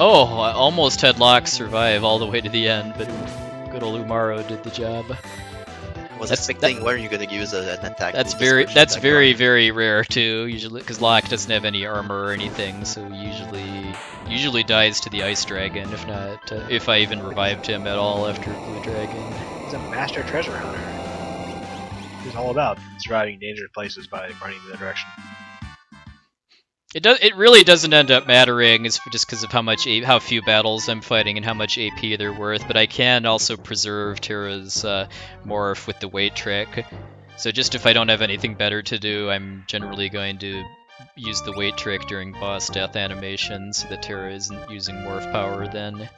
Oh, I almost had Locke survive all the way to the end, but good old Umaro did the job. I was expecting where you're gonna use an attack. That's move very description very rare too. Usually, because Locke doesn't have any armor or anything, so usually dies to the Ice Dragon. If not, if I even revived him at all after Blue Dragon. He's a master treasure hunter. He's all about surviving dangerous places by running in the direction. It really doesn't end up mattering, it's just because of how few battles I'm fighting and how much AP they're worth. But I can also preserve Terra's morph with the weight trick. So just if I don't have anything better to do, I'm generally going to use the weight trick during boss death animation, so that Terra isn't using morph power then.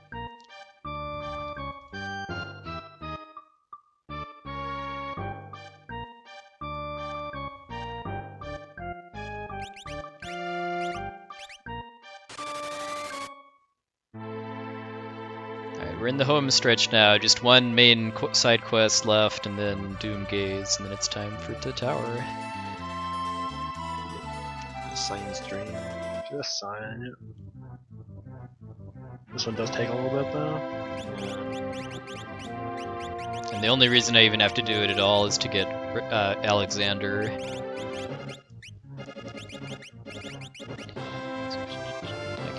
We're in the home stretch now, just one main side quest left, and then Doom Gaze, and then it's time for the tower. Science Dream. Just sign it. This one does take a little bit though. And the only reason I even have to do it at all is to get Alexander.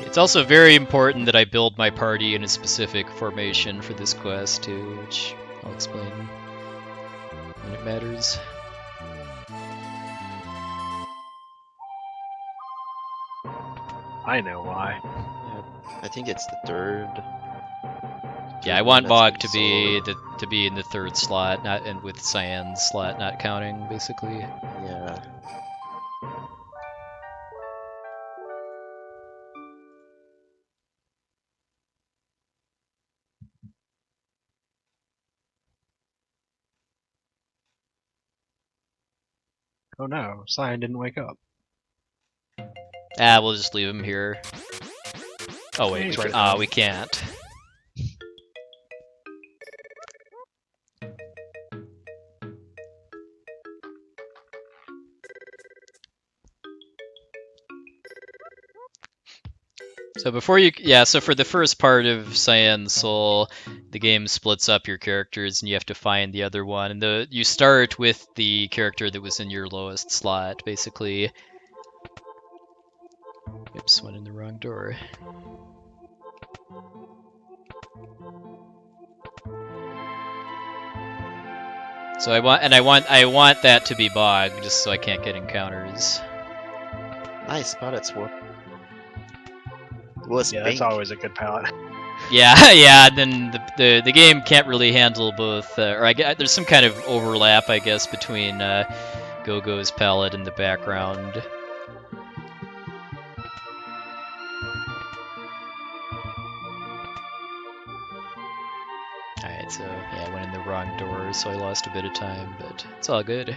It's also very important that I build my party in a specific formation for this quest too, which I'll explain when it matters. I know why. I think it's the third. Yeah, I want Bog to be in the third slot, and with Cyan's slot not counting, basically. Yeah. Oh no, Cyan didn't wake up. We'll just leave him here. Oh wait, we can't. So so for the first part of Cyan's Soul, the game splits up your characters and you have to find the other one. And you start with the character that was in your lowest slot, basically. Oops, went in the wrong door. So I want that to be Bog, just so I can't get encounters. Nice, but it's what. Yeah, that's always a good palette. Yeah. Then the game can't really handle both, there's some kind of overlap, I guess, between Gogo's palette and the background. Alright, so yeah, I went in the wrong door, so I lost a bit of time, but it's all good.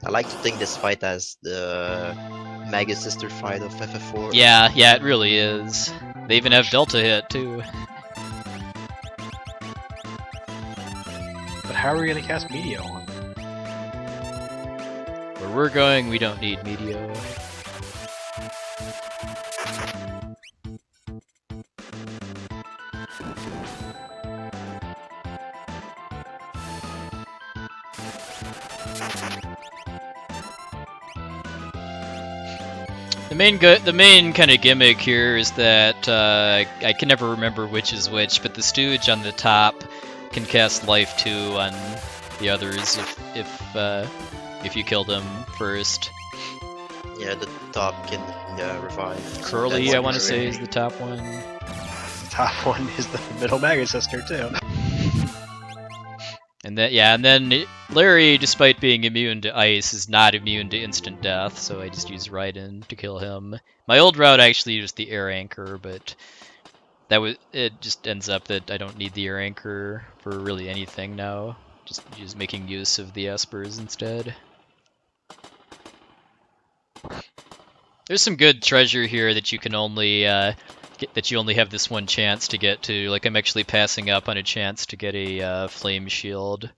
I like to think this fight as the Mega Sister fight of FF4. Yeah, it really is. They even have Delta Hit, too. But how are we gonna cast Meteor on them? Where we're going, we don't need Meteor. The main kind of gimmick here is that I can never remember which is which, but the stooge on the top can cast life 2 on the others if you kill them first. Yeah, the top can revive. Curly, That's I want to say, great. is the top one. The top one is the middle Mega Sister too. And then Larry, despite being immune to ice, is not immune to instant death, so I just use Raiden to kill him. My old route I actually used the air anchor, but it just ends up that I don't need the air anchor for really anything now. Just making use of the Espers instead. There's some good treasure here that you can only that you only have this one chance to get to. Like, I'm actually passing up on a chance to get a flame shield,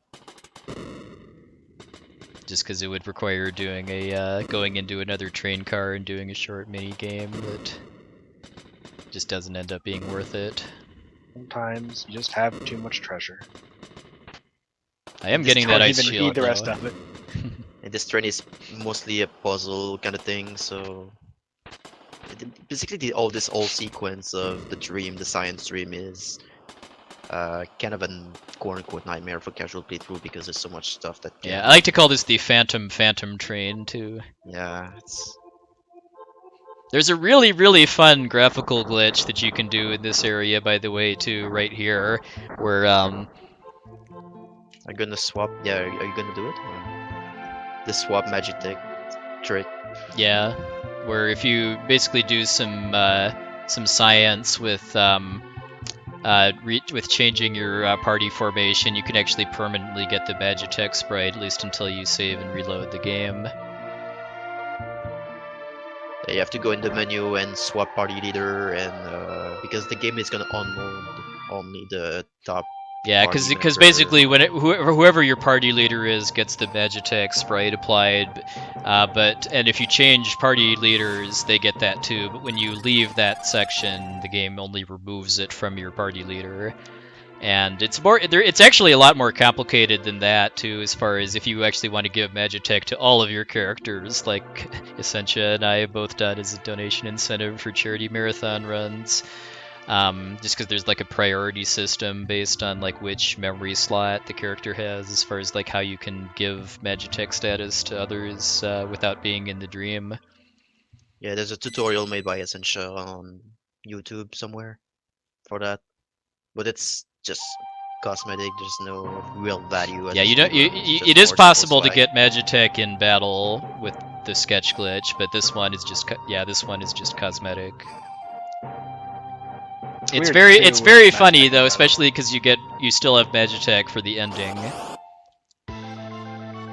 just because it would require doing a going into another train car and doing a short mini game that just doesn't end up being worth it. Sometimes you just have too much treasure. I am Just getting that don't ice even shield need the rest though. of it. And this train is mostly a puzzle kind of thing, so basically all this whole sequence of the dream, the science dream, is kind of a quote-unquote nightmare for casual playthrough because there's so much stuff that Yeah, I like to call this the Phantom train too. yeah, it's There's a really fun graphical glitch that you can do in this area, by the way, too, right here, where are you gonna swap? Yeah, are you gonna do it? Or the swap magic trick. yeah, where if you basically do some science with with changing your party formation, you can actually permanently get the Magitech sprite, at least until you save and reload the game. Yeah, you have to go in the menu and swap party leader, and because the game is gonna unload only the top. Yeah, party because member. basically when whoever your party leader is gets the Magitech sprite applied, and if you change party leaders, they get that too. But when you leave that section, the game only removes it from your party leader, and it's actually a lot more complicated than that too, as far as if you actually want to give Magitech to all of your characters, like Essentia and I have both done as a donation incentive for charity marathon runs. Just because there's like a priority system based on like which memory slot the character has, as far as like how you can give Magitech status to others without being in the dream. Yeah, there's a tutorial made by Essentia on YouTube somewhere for that, but it's just cosmetic. There's no real value. Yeah, it is possible to get Magitech in battle with the sketch glitch, but this one is just cosmetic. It's very funny though, especially because you still have Magitech for the ending.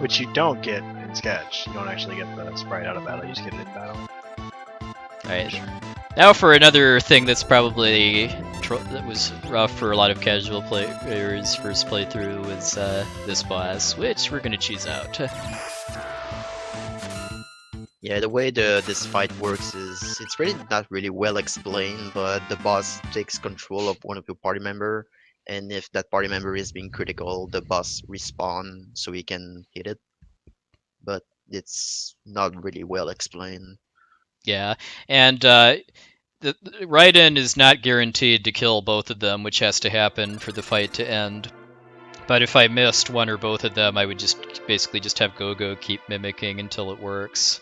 Which you don't get in Sketch. You don't actually get the sprite out of battle, you just get it in battle. Alright. Now for another thing that's probably that was rough for a lot of casual players' first playthrough was this boss, which we're gonna choose out. Yeah, the way this fight works is it's really not really well explained, but the boss takes control of one of your party member, and if that party member is being critical, the boss respawn so he can hit it. But it's not really well explained. Yeah, and the Raiden is not guaranteed to kill both of them, which has to happen for the fight to end. But if I missed one or both of them, I would basically just have Go-Go keep mimicking until it works.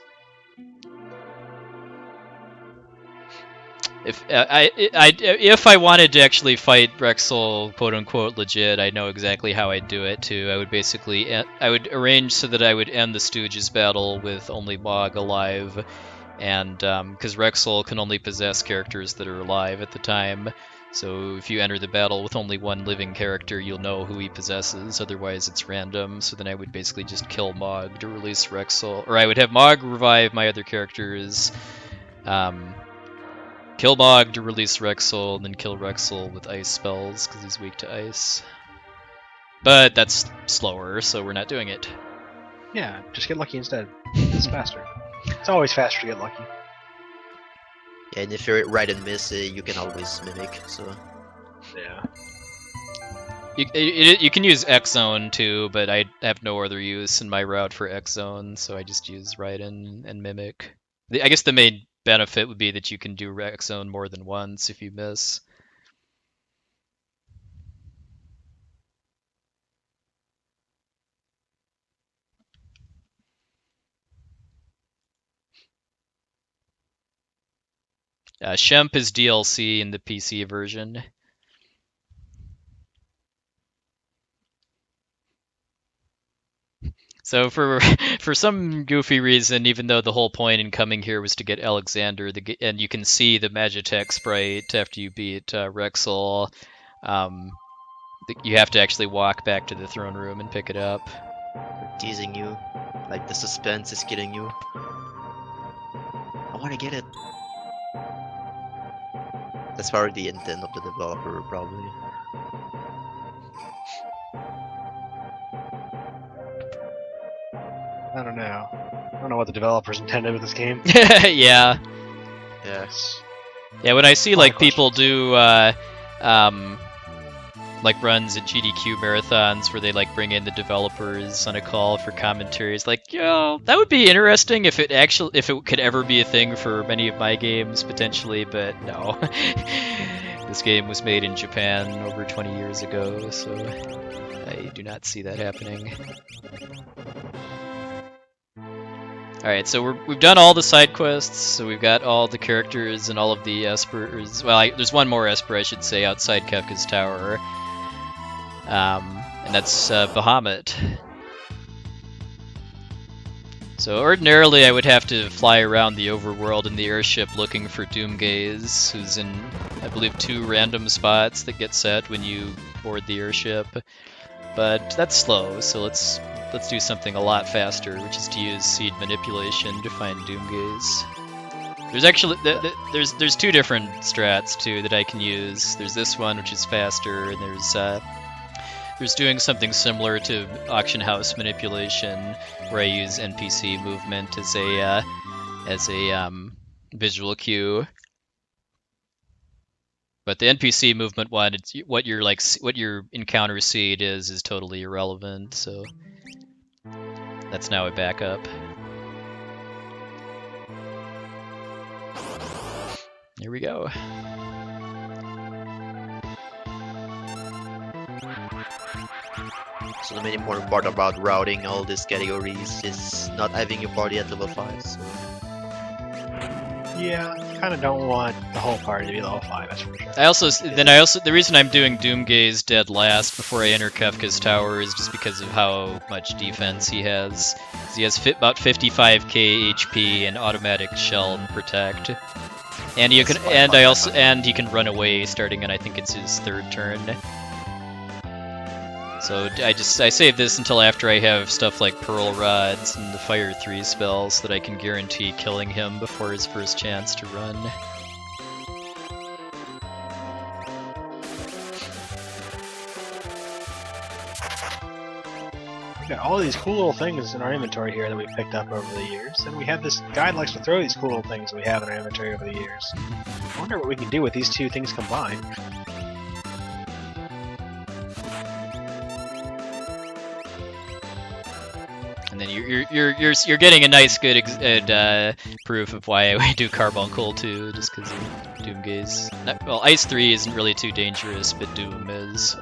If I wanted to actually fight Rexel, quote unquote, legit, I know exactly how I'd do it too. I would arrange so that I would end the Stooges battle with only Mog alive, and because Rexel can only possess characters that are alive at the time. So if you enter the battle with only one living character, you'll know who he possesses, otherwise it's random. So then I would basically just kill Mog to release Rexel, or I would have Mog revive my other characters, kill Mog to release Rexel, and then kill Rexel with ice spells, because he's weak to ice. But that's slower, so we're not doing it. Yeah, just get lucky instead. It's faster. It's always faster to get lucky. Yeah, and if you're right and miss, you can always mimic, so... Yeah. You can use X-Zone too, but I have no other use in my route for X-Zone, so I just use Raiden and Mimic. I guess the main benefit would be that you can do wreck zone more than once if you miss. Shemp is DLC in the PC version. So for some goofy reason, even though the whole point in coming here was to get Alexander, and you can see the Magitech sprite after you beat Rexel, you have to actually walk back to the throne room and pick it up. They're teasing you. Like the suspense is killing you. I want to get it. That's probably the intent of the developer, probably. I don't know. I don't know what the developers intended with this game. Yeah. Yes. Yeah, when I see Lot like of people do like runs at GDQ marathons where they like bring in the developers on a call for commentaries, like, yo, that would be interesting if it could ever be a thing for many of my games potentially, but no. This game was made in Japan over 20 years ago, so I do not see that happening. Alright, so we've done all the side quests, so we've got all the characters and all of the Espers. Well, there's one more Esper, I should say, outside Kefka's Tower. And that's Bahamut. So ordinarily I would have to fly around the overworld in the airship looking for Doomgaze, who's in, I believe, 2 random spots that get set when you board the airship. But that's slow, so let's do something a lot faster, which is to use seed manipulation to find Doomgaze. There's actually there's 2 different strats too that I can use. There's this one, which is faster, and there's doing something similar to auction house manipulation, where I use NPC movement as a visual cue. But the NPC movement one, it's what your encounter seed is totally irrelevant. So that's now a backup. Here we go. So the main important part about routing all these categories is not having your party at level 5. So. Yeah, you kind of don't want the whole party to be level 5, that's for sure. The reason I'm doing Doomgaze dead last before I enter Kefka's Tower is just because of how much defense he has. He has about 55k HP and automatic shell and protect. And he can run away starting, and I think it's his 3rd turn. So I save this until after I have stuff like Pearl Rods and the Fire 3 spells so that I can guarantee killing him before his first chance to run. We got all these cool little things in our inventory here that we picked up over the years, and we have this guy that likes to throw these cool little things we have in our inventory over the years. I wonder what we can do with these 2 things combined. And then you're getting a nice good proof of why I do Carbuncle too, just because of Doomgaze. Well, Ice 3 isn't really too dangerous, but Doom is.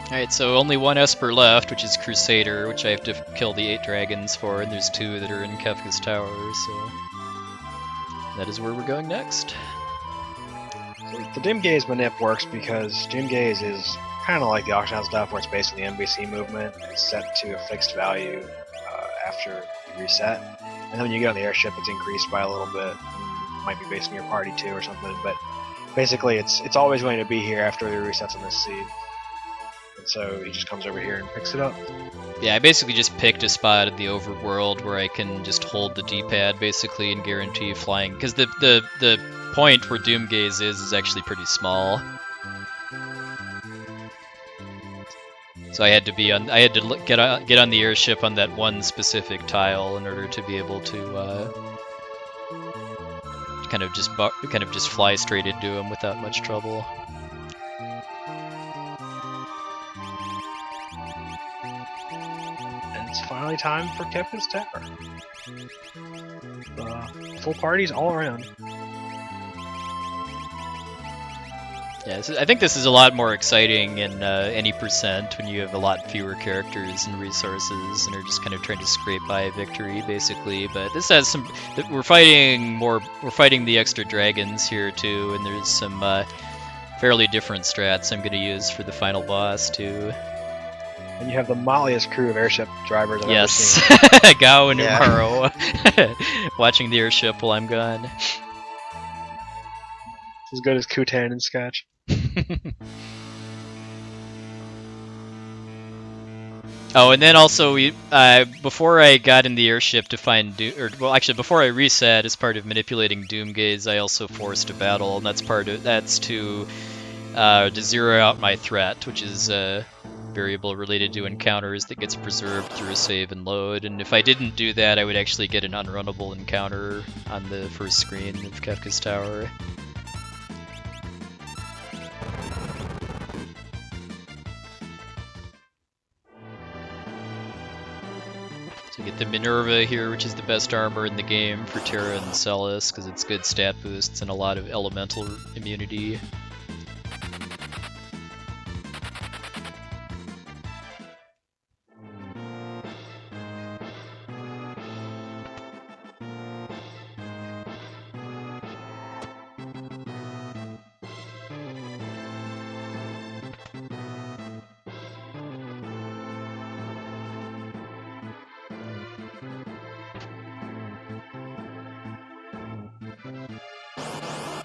Alright, so only one Esper left, which is Crusader, which I have to kill the 8 dragons for, and there's 2 that are in Kefka's Tower, so that is where we're going next. So the Doomgaze manip works because Doomgaze is kind of like the auction house stuff, where it's based on the NBC movement. It's set to a fixed value after reset, and then when you get on the airship, it's increased by a little bit. It might be based on your party too or something, but basically it's always going to be here after the resets on this seed. So he just comes over here and picks it up. Yeah, I basically just picked a spot in the overworld where I can just hold the D-pad basically and guarantee flying, because the point where Doomgaze is actually pretty small. So I had to get on the airship on that one specific tile in order to be able to kind of just fly straight into him without much trouble. And it's finally time for Kefka's Tower. Full parties all around. Yeah, I think this is a lot more exciting in any percent when you have a lot fewer characters and resources and are just kind of trying to scrape by a victory, basically. But this has some. We're fighting the extra dragons here too, and there's some fairly different strats I'm going to use for the final boss too. And you have the molliest crew of airship drivers I've ever Yes, seen. Gao and Umaro watching the airship while I'm gone. It's as good as Kutan and Scotch. Oh, and then also before I got in the airship to find before I reset as part of manipulating Doomgaze, I also forced a battle, and that's to zero out my threat, which is a variable related to encounters that gets preserved through a save and load. And if I didn't do that, I would actually get an unrunnable encounter on the first screen of Kefka's Tower. So you get the Minerva here, which is the best armor in the game for Terra and Celis, because it's good stat boosts and a lot of elemental immunity.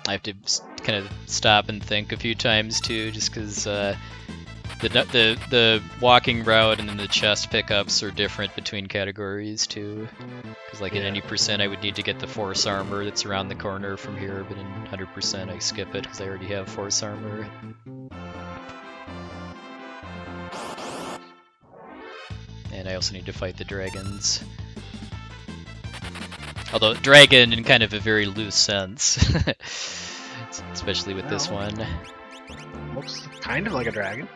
I have to kind of stop and think a few times too, just because the walking route and then the chest pickups are different between categories too. Because like in any percent, I would need to get the force armor that's around the corner from here, but in 100% I skip it because I already have force armor. And I also need to fight the dragons. Although dragon in kind of a very loose sense, especially with this one. Looks kind of like a dragon.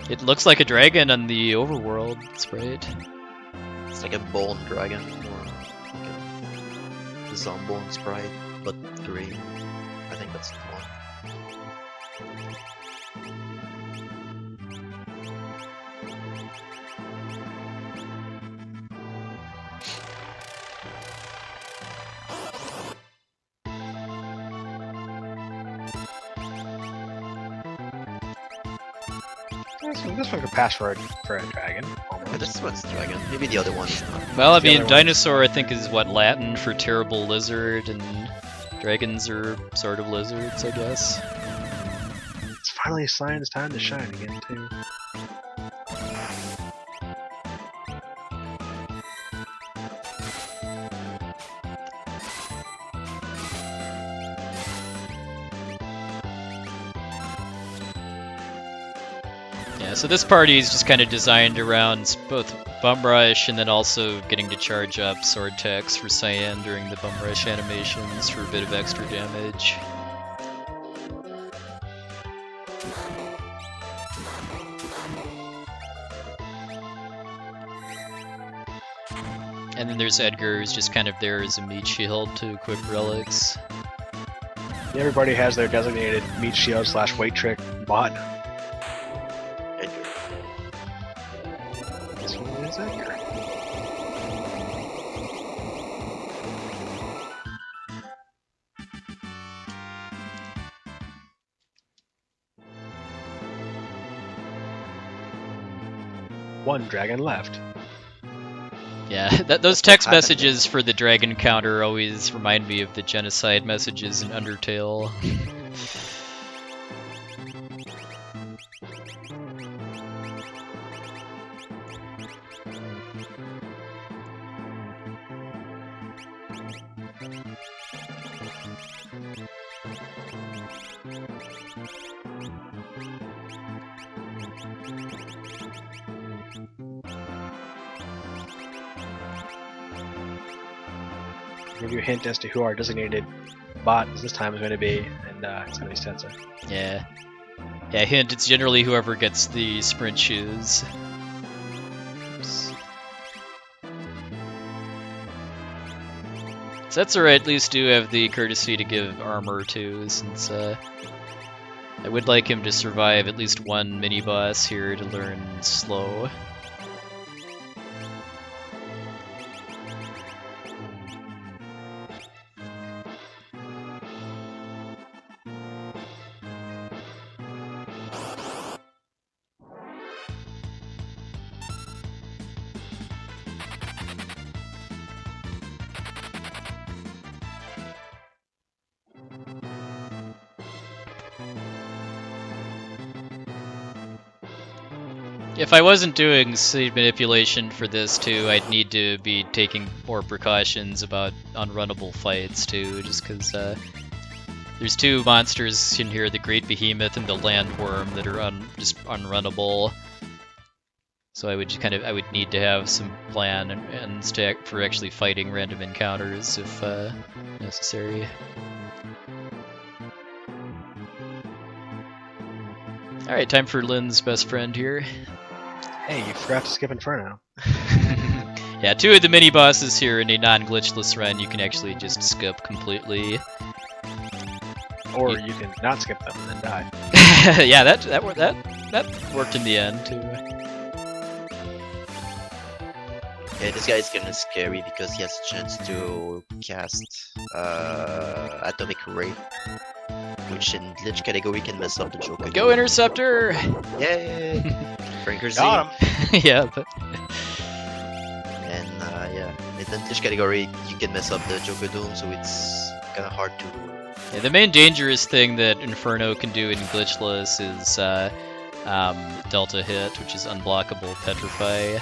It looks like a dragon on the overworld sprite. It's like a bone dragon, or like a zombone sprite, but green. I think that's the one. This one could pass for a dragon. Almost. But this one's dragon. Maybe the other one is not. Well, I The mean, other dinosaur I think is what, Latin for terrible lizard, and dragons are sort of lizards, I guess. It's finally Science time to shine again too. Yeah, so this party is just kind of designed around both Bum Rush and then also getting to charge up Sword Tex for Cyan during the Bum Rush animations for a bit of extra damage. And then there's Edgar, who's just kind of there as a meat shield to equip relics. Everybody has their designated meat shield / weight trick bot. This one is Edgar. One dragon left. Yeah, those text messages for the dragon counter always remind me of the genocide messages in Undertale. Give you a hint as to who our designated bot this time is going to be, and it's going to be Stenser. Yeah. Yeah, hint, it's generally whoever gets the sprint shoes. Oops. Setzer at least do have the courtesy to give armor too, since I would like him to survive at least one mini-boss here to learn slow. If I wasn't doing seed manipulation for this too, I'd need to be taking more precautions about unrunnable fights too, just because there's two monsters in here, the Great Behemoth and the Landworm, that are just unrunnable. So I would need to have some plan and stack for actually fighting random encounters if necessary. All right, time for Lynn's best friend here. Hey, you forgot to skip Inferno. Yeah, two of the mini bosses here in a non-glitchless run you can actually just skip completely. Or you can not skip them and then die. Yeah, that worked in the end too. Yeah, this guy is kinda scary because he has a chance to cast Atomic Ray, which in glitch category can mess up the Joker. Go Interceptor! Yay! Franker Z. Got him! Yeah, but And yeah, in the glitch category you can mess up the Joker Doom, so it's kinda hard to... yeah, the main dangerous thing that Inferno can do in glitchless is Delta Hit, which is unblockable Petrify.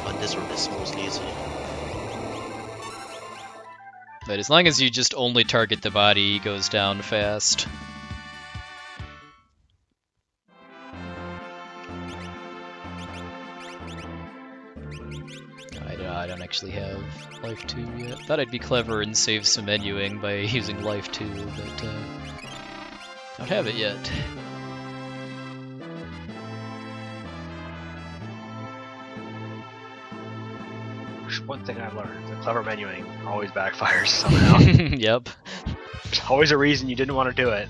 On this one it's mostly easy. But as long as you just only target the body, he goes down fast. I don't actually have Life 2 yet. Thought I'd be clever and save some menuing by using Life 2, but don't have it yet. One thing I've learned, the clever menuing always backfires somehow. Yep. There's always a reason you didn't want to do it.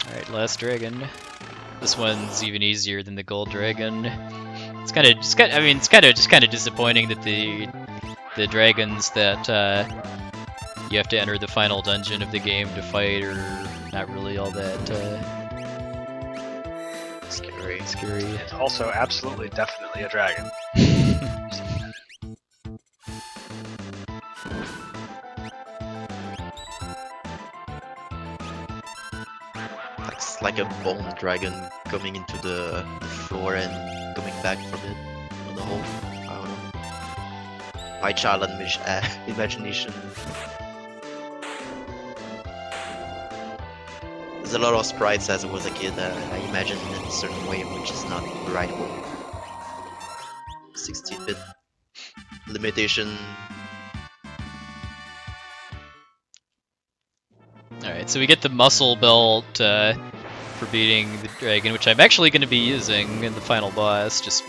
Alright, last dragon. This one's even easier than the gold dragon. It's kind of just kind of disappointing that the dragons that you have to enter the final dungeon of the game to fight are not really all that Scary. It's also absolutely, definitely a dragon. It's like a bone dragon coming into the floor and coming back from it on the hole. I don't know. My child imagination. There's a lot of sprites as I was a kid. I imagined in a certain way, which is not the right way. 16-bit limitation. Alright, so we get the muscle belt for beating the dragon, which I'm actually going to be using in the final boss, just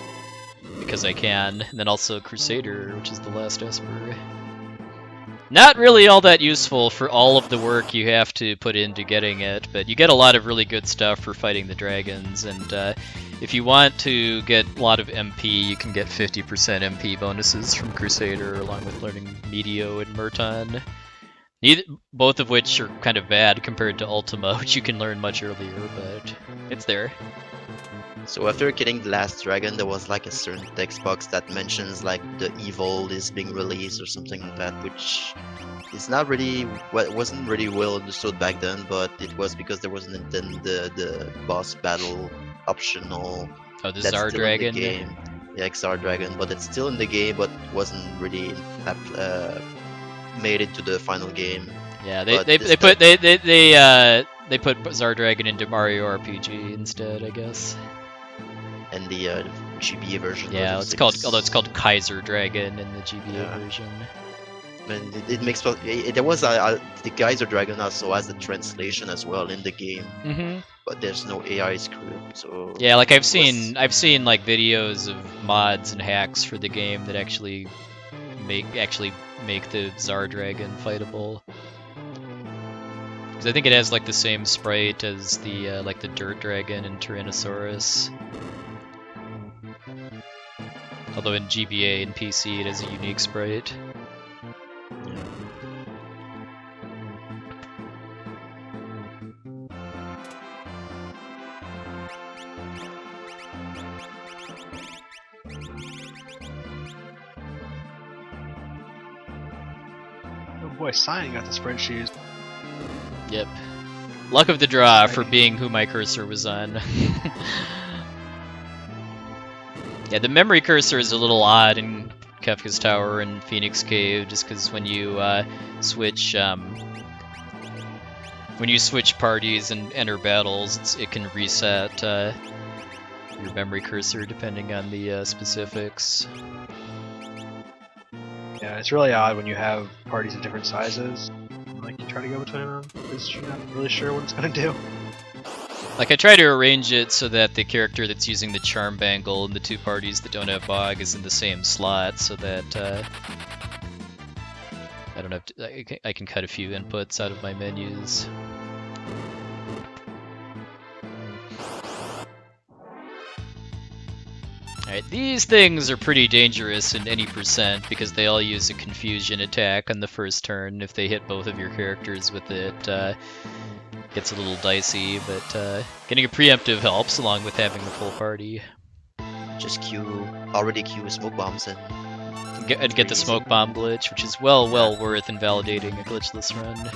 because I can. And then also Crusader, which is the last Esper. Not really all that useful for all of the work you have to put into getting it, but you get a lot of really good stuff for fighting the dragons, and if you want to get a lot of MP, you can get 50% MP bonuses from Crusader, along with learning Meteo and Murton. Both of which are kind of bad compared to Ultima, which you can learn much earlier, but it's there. So after killing the last dragon, there was like a certain text box that mentions like the evil is being released or something like that, which is not really wasn't really well understood back then, but it was because there wasn't then the boss battle optional. Oh, the That's Tsar still in the Dragon. game. Yeah, Xar Dragon, but it's still in the game, but wasn't really made into the final game. Yeah, But they this put they put Tsar Dragon into Mario RPG instead, I guess. and the GBA version. Yeah, version it's called 6. although it's called Kaiser Dragon in the GBA Yeah. version. And it makes there was the Geyser Dragon also has the translation as well in the game, Mm-hmm. but there's no AI script. So Yeah, like it was- I've seen like videos of mods and hacks for the game that actually make the Tsar Dragon fightable. Because I think it has like the same sprite as the like the Dirt Dragon and Tyrannosaurus. Although in GBA and PC it has a unique sprite. Oh boy, Cyan got the sprint shoes. Yep. Luck of the draw for being who my cursor was on. Yeah, the memory cursor is a little odd in Kefka's Tower and Phoenix Cave, just because when you switch parties and enter battles, it can reset your memory cursor depending on the specifics. Yeah, it's really odd when you have parties of different sizes. Like you try to go between them because you're not really sure what it's gonna do. Like I try to arrange it so that the character that's using the charm bangle in the two parties that don't have bog is in the same slot, so that I don't have to, I can cut a few inputs out of my menus. Alright, these things are pretty dangerous in any percent because they all use a confusion attack on the first turn. If they hit both of your characters with it, gets a little dicey, but getting a preemptive helps along with having the full party. just already queue smoke bombs and Get the smoke bomb glitch, which is well worth invalidating a glitchless run.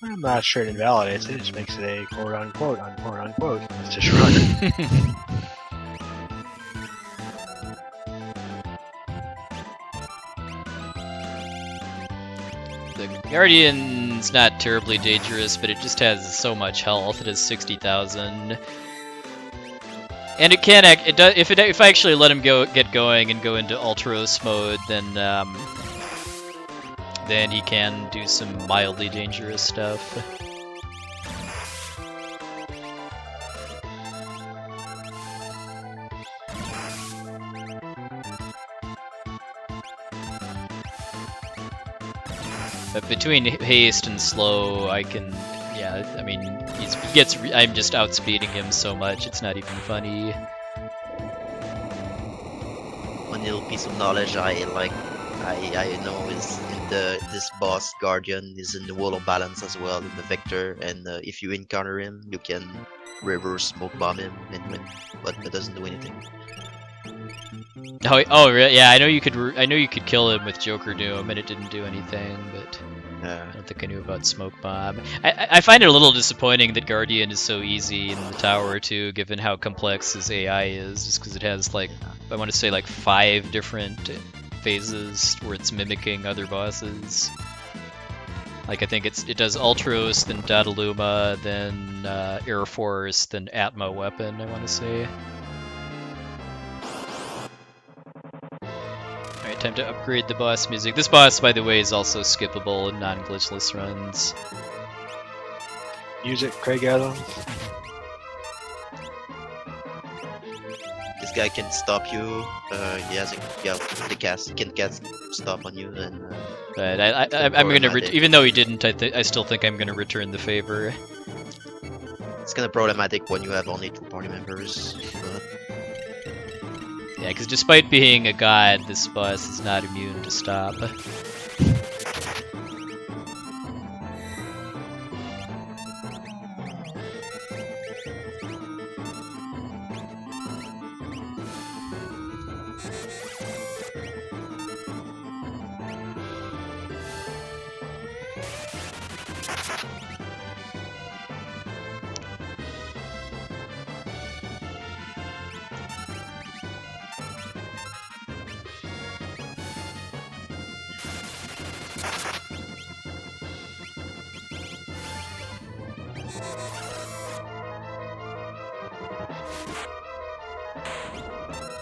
I'm not sure it invalidates it, it just makes it a quote unquote let's just run. The Guardian's not terribly dangerous, but it just has so much health. It has 60,000, and it can act. It does if I actually let him get going and go into Ultros mode, then he can do some mildly dangerous stuff. But between haste and slow, I can, yeah, I mean, I'm just outspeeding him so much, it's not even funny. one little piece of knowledge I know is in this boss Guardian is in the wall of balance as well in the vector, and if you encounter him, you can reverse smoke bomb him and win, but it doesn't do anything. Oh, really? Yeah, I know you could kill him with Joker Doom, and it didn't do anything, but I don't think I knew about Smoke Bomb. I find it a little disappointing that Guardian is so easy in the tower too, given how complex his AI is, just because it has like, I want to say like 5 different phases where it's mimicking other bosses. Like I think it does Ultros, then Dataluma, then Air Force, then Atma Weapon, I want to say. Alright, time to upgrade the boss music. This boss, by the way, is also skippable in non-glitchless runs. Use it, Craig Adams. This guy can stop you. He has can cast stop on you, and But I'm gonna, even though he didn't, I still think I'm gonna return the favor. it's kind of problematic when you have only 2 party members. But Yeah, Yeah, because despite being a god, this boss is not immune to stop.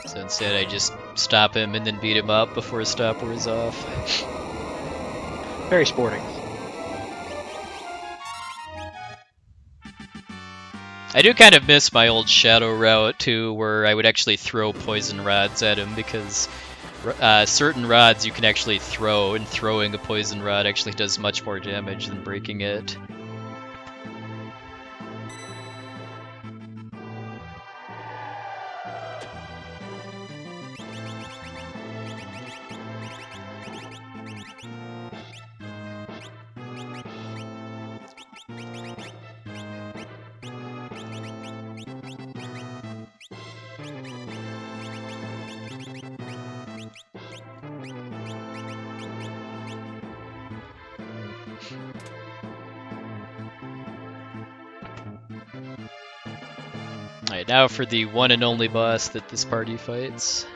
So instead I just stop him and then beat him up before his stop wears off. Very sporting. I do kind of miss my old shadow route too, where I would actually throw poison rods at him, because certain rods you can actually throw, and throwing a poison rod actually does much more damage than breaking it. Alright, now for the one and only boss that this party fights.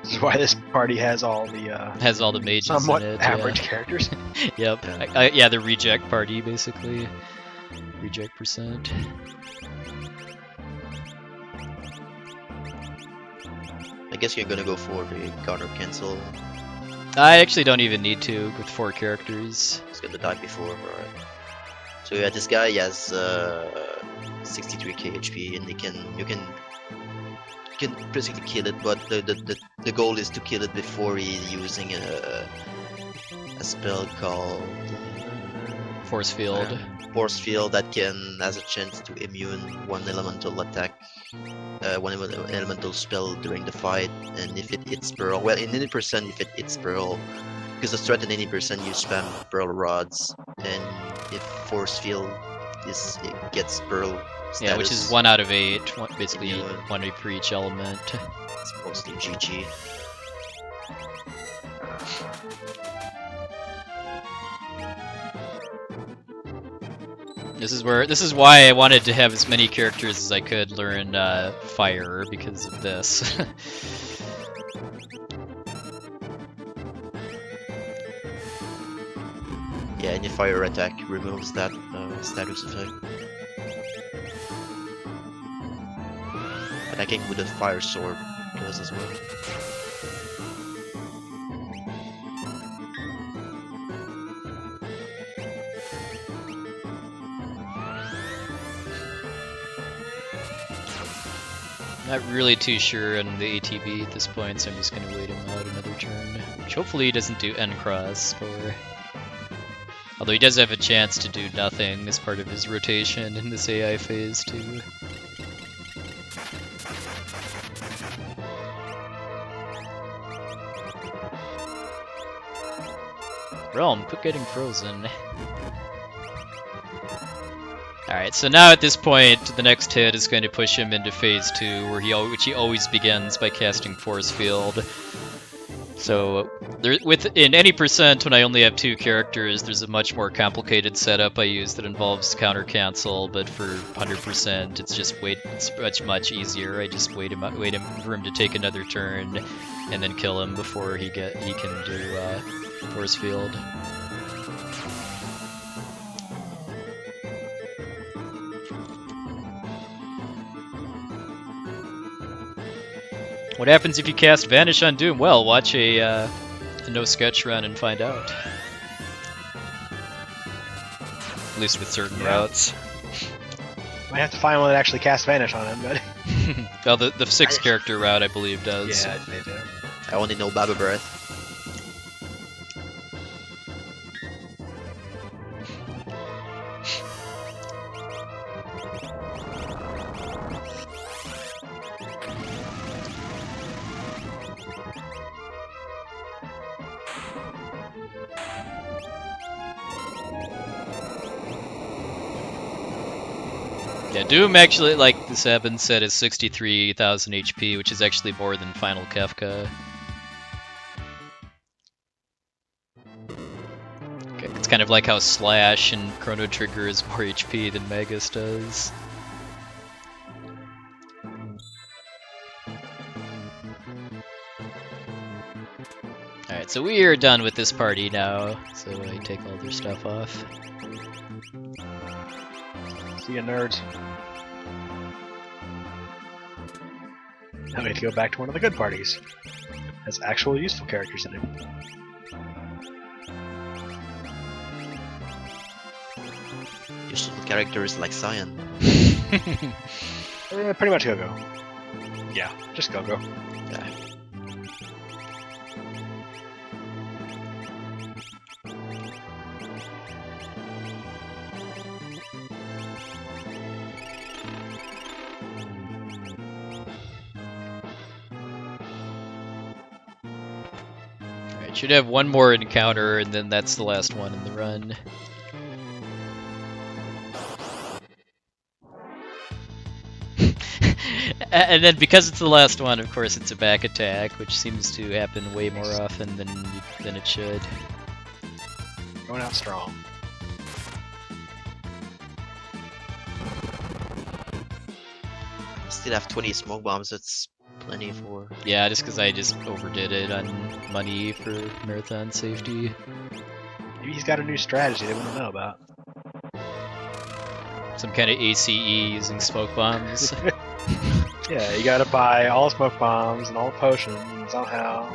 This is why this party has all the Has all the mages somewhat in it. average characters. Yep. Yeah, the reject party, basically. Reject percent. I guess you're gonna go for the counter cancel. I actually don't even need to with 4 characters. He's gonna die before, alright. So yeah, this guy has 63k HP, and you can basically kill it, but the goal is to kill it before he's using a spell called Force field. Force Field that has a chance to immune one elemental attack, one elemental spell during the fight, and if it hits Pearl, well, in 80% if it hits Pearl, because the strat in 80% you spam Pearl rods, and if Force Field it gets Pearl status, Yeah, which is 1 out of 8, basically immune. 1 for each element. It's mostly GG. This is why I wanted to have as many characters as I could learn fire, because of this. Yeah, any fire attack removes that status effect. Attacking with a fire sword does as well. Not really too sure on the ATB at this point, so I'm just gonna wait him out another turn. Which hopefully he doesn't do N cross for. Although he does have a chance to do nothing as part of his rotation in this AI phase too. Realm, quit getting frozen. Alright, so now at this point, the next hit is going to push him into phase 2, which he always begins by casting Force Field. So, in any percent, when I only have 2 characters, there's a much more complicated setup I use that involves counter cancel, but for 100%, it's much easier. I just wait for him to take another turn, and then kill him before he can do Force Field. What happens if you cast Vanish on Doom? Well, watch a no sketch run and find out. At least with certain routes. Might have to find one that actually casts Vanish on him, but Well, the 6 character route I believe does. yeah, they do. I only know Baba Breath. Yeah, Doom actually, like the Sabin said, is 63,000 HP, which is actually more than Final Kefka. It's kind of like how Slash and Chrono Trigger is more HP than Magus does. Alright, so we are done with this party now, so I take all their stuff off. See ya, nerds. Now we have to go back to one of the good parties. Has actual useful characters in it. Useful characters like Cyan. Pretty much Go-Go. Yeah, just Go-Go. Yeah. Alright, should have one more encounter, and then that's the last one in the run. And then because it's the last one, of course, it's a back attack, which seems to happen way more often than it should. Going out strong. Still have 20 smoke bombs, that's plenty for... Yeah, just because I just overdid it on money for marathon safety. Maybe he's got a new strategy that we don't know about. Some kind of ACE using smoke bombs. Yeah, you gotta buy all the smoke bombs and all the potions, and somehow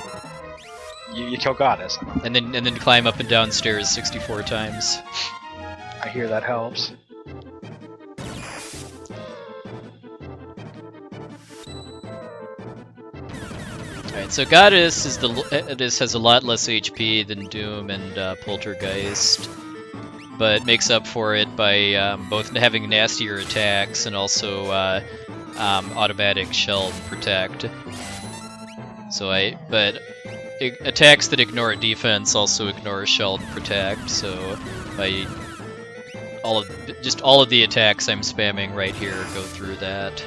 you kill Goddess. and then climb up and down stairs 64 times. I hear that helps. Alright, so Goddess is this has a lot less HP than Doom and Poltergeist, but makes up for it by both having nastier attacks and also automatic shell and protect. But attacks that ignore defense also ignore shell and protect. So all of the attacks I'm spamming right here go through that.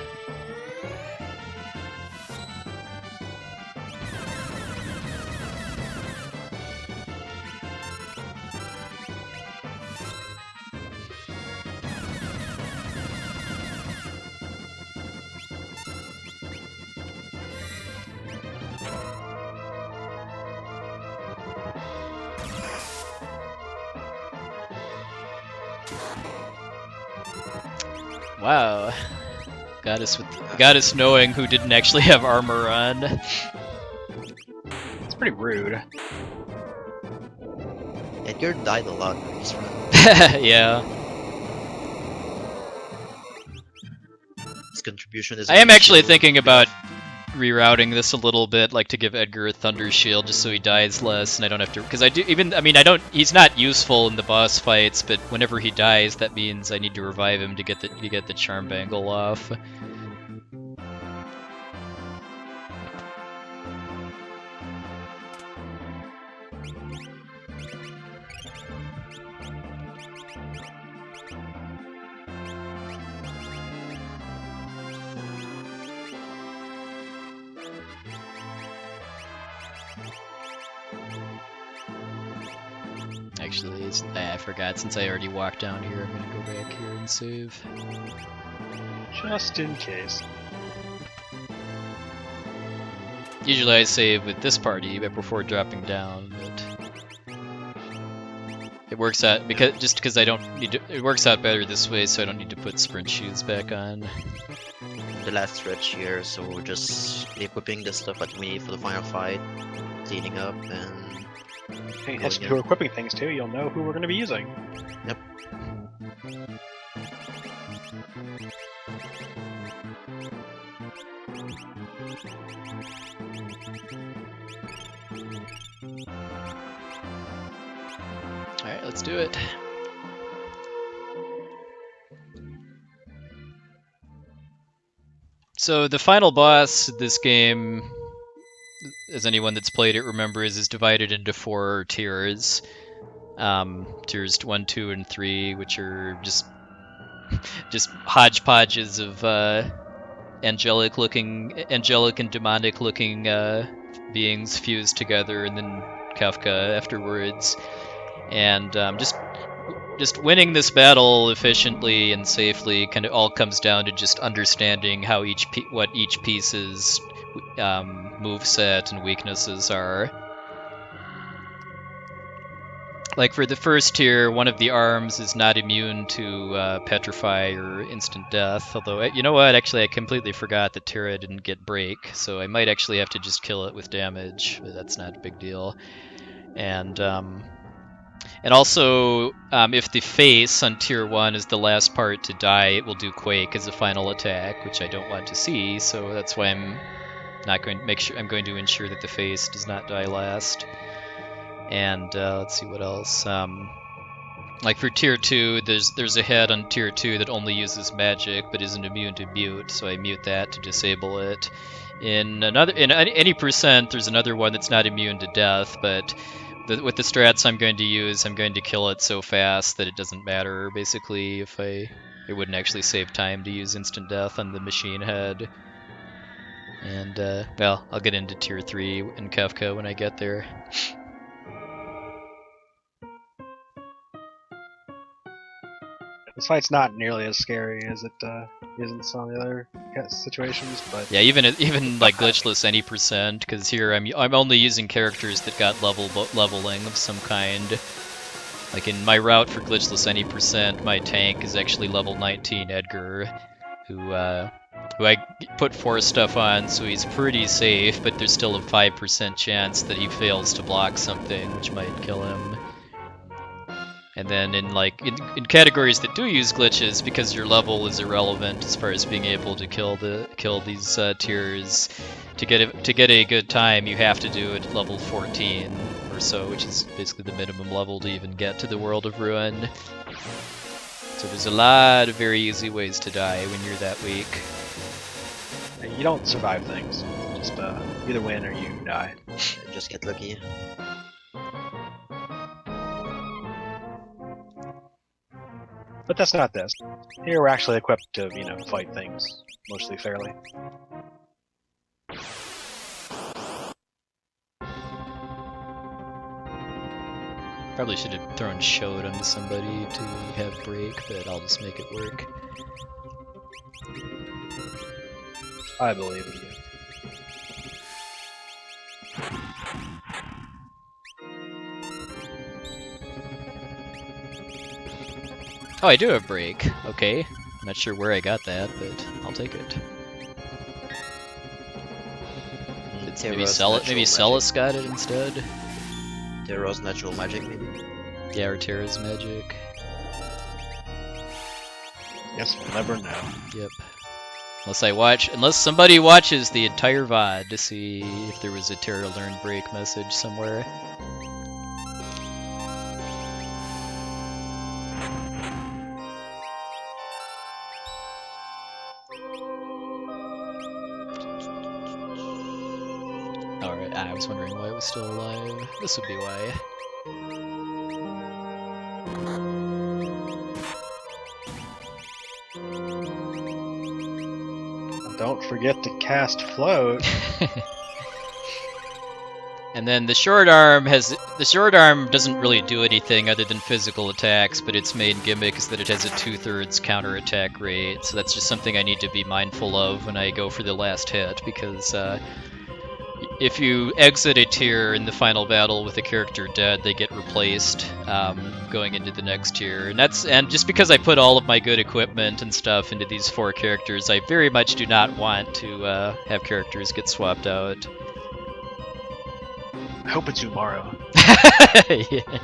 Wow. Goddess knowing who didn't actually have armor on. It's pretty rude. Edgar died a lot in this run. Yeah. His contribution is... I am actually thinking about rerouting this a little bit, like to give Edgar a Thunder Shield just so he dies less and I don't have to, because he's not useful in the boss fights, but whenever he dies that means I need to revive him to get the Charm Bangle off. Actually, I forgot, since I already walked down here, I'm gonna go back here and save. Just in case. Usually I save with this party before dropping down, but it works out because I don't need to. It works out better this way, so I don't need to put sprint shoes back on. The last stretch here, so we're just equipping the stuff that we need for the final fight, cleaning up, and... Hey, that's who we're equipping things to, you'll know who we're going to be using. Yep. Alright, let's do it. So the final boss of this game, as anyone that's played it remembers, is divided into 4 tiers. Tiers 1, 2, and 3, which are just just hodgepodges of angelic and demonic looking beings fused together, and then Kafka afterwards, and just winning this battle efficiently and safely kind of all comes down to just understanding how what each piece's moveset and weaknesses are. Like for the first tier, one of the arms is not immune to petrify or instant death. Although, you know what? Actually, I completely forgot that Terra didn't get break, so I might actually have to just kill it with damage. But that's not a big deal. And also, if the face on tier 1 is the last part to die, it will do Quake as a final attack, which I don't want to see. So that's why I'm not going to I'm going to ensure that the face does not die last. And let's see what else. Like for tier 2, there's a head on tier 2 that only uses magic but isn't immune to mute, so I mute that to disable it. In any percent, there's another one that's not immune to death, but with the strats I'm going to use, I'm going to kill it so fast that it doesn't matter. Basically, it wouldn't actually save time to use instant death on the machine head. And well, I'll get into tier 3 in Kefka when I get there. This fight's not nearly as scary as it is in some of the other situations, but yeah, even like glitchless any percent, because here I'm only using characters that got leveling of some kind. Like in my route for glitchless any percent, my tank is actually level 19 Edgar, who I put 4 stuff on, so he's pretty safe, but there's still a 5% chance that he fails to block something, which might kill him. And then in categories that do use glitches, because your level is irrelevant as far as being able to kill these tiers, to get a good time, you have to do it at level 14 or so, which is basically the minimum level to even get to the World of Ruin. So there's a lot of very easy ways to die when you're that weak. You don't survive things. Just either win or you die. Just get lucky. But that's not this. Here we're actually equipped to, fight things mostly fairly. Probably should have thrown Shode onto somebody to have break, but I'll just make it work. I believe in you. Oh, I do have break. Okay. I'm not sure where I got that, but I'll take it. Maybe Celis got it instead. Terra's natural magic, maybe? Yeah, or Terra's magic. Guess we'll never know. Yep. Unless somebody watches the entire VOD to see if there was a Terra learned break message somewhere. Alright, I was wondering why it was still alive. This would be why. Don't forget to cast float. And then the short arm doesn't really do anything other than physical attacks, but its main gimmick is that it has a 2/3 counter attack rate. So that's just something I need to be mindful of when I go for the last hit, because if you exit a tier in the final battle with a character dead, they get replaced going into the next tier. And just because I put all of my good equipment and stuff into these 4 characters, I very much do not want to have characters get swapped out. I hope it's Umaro. Yeah.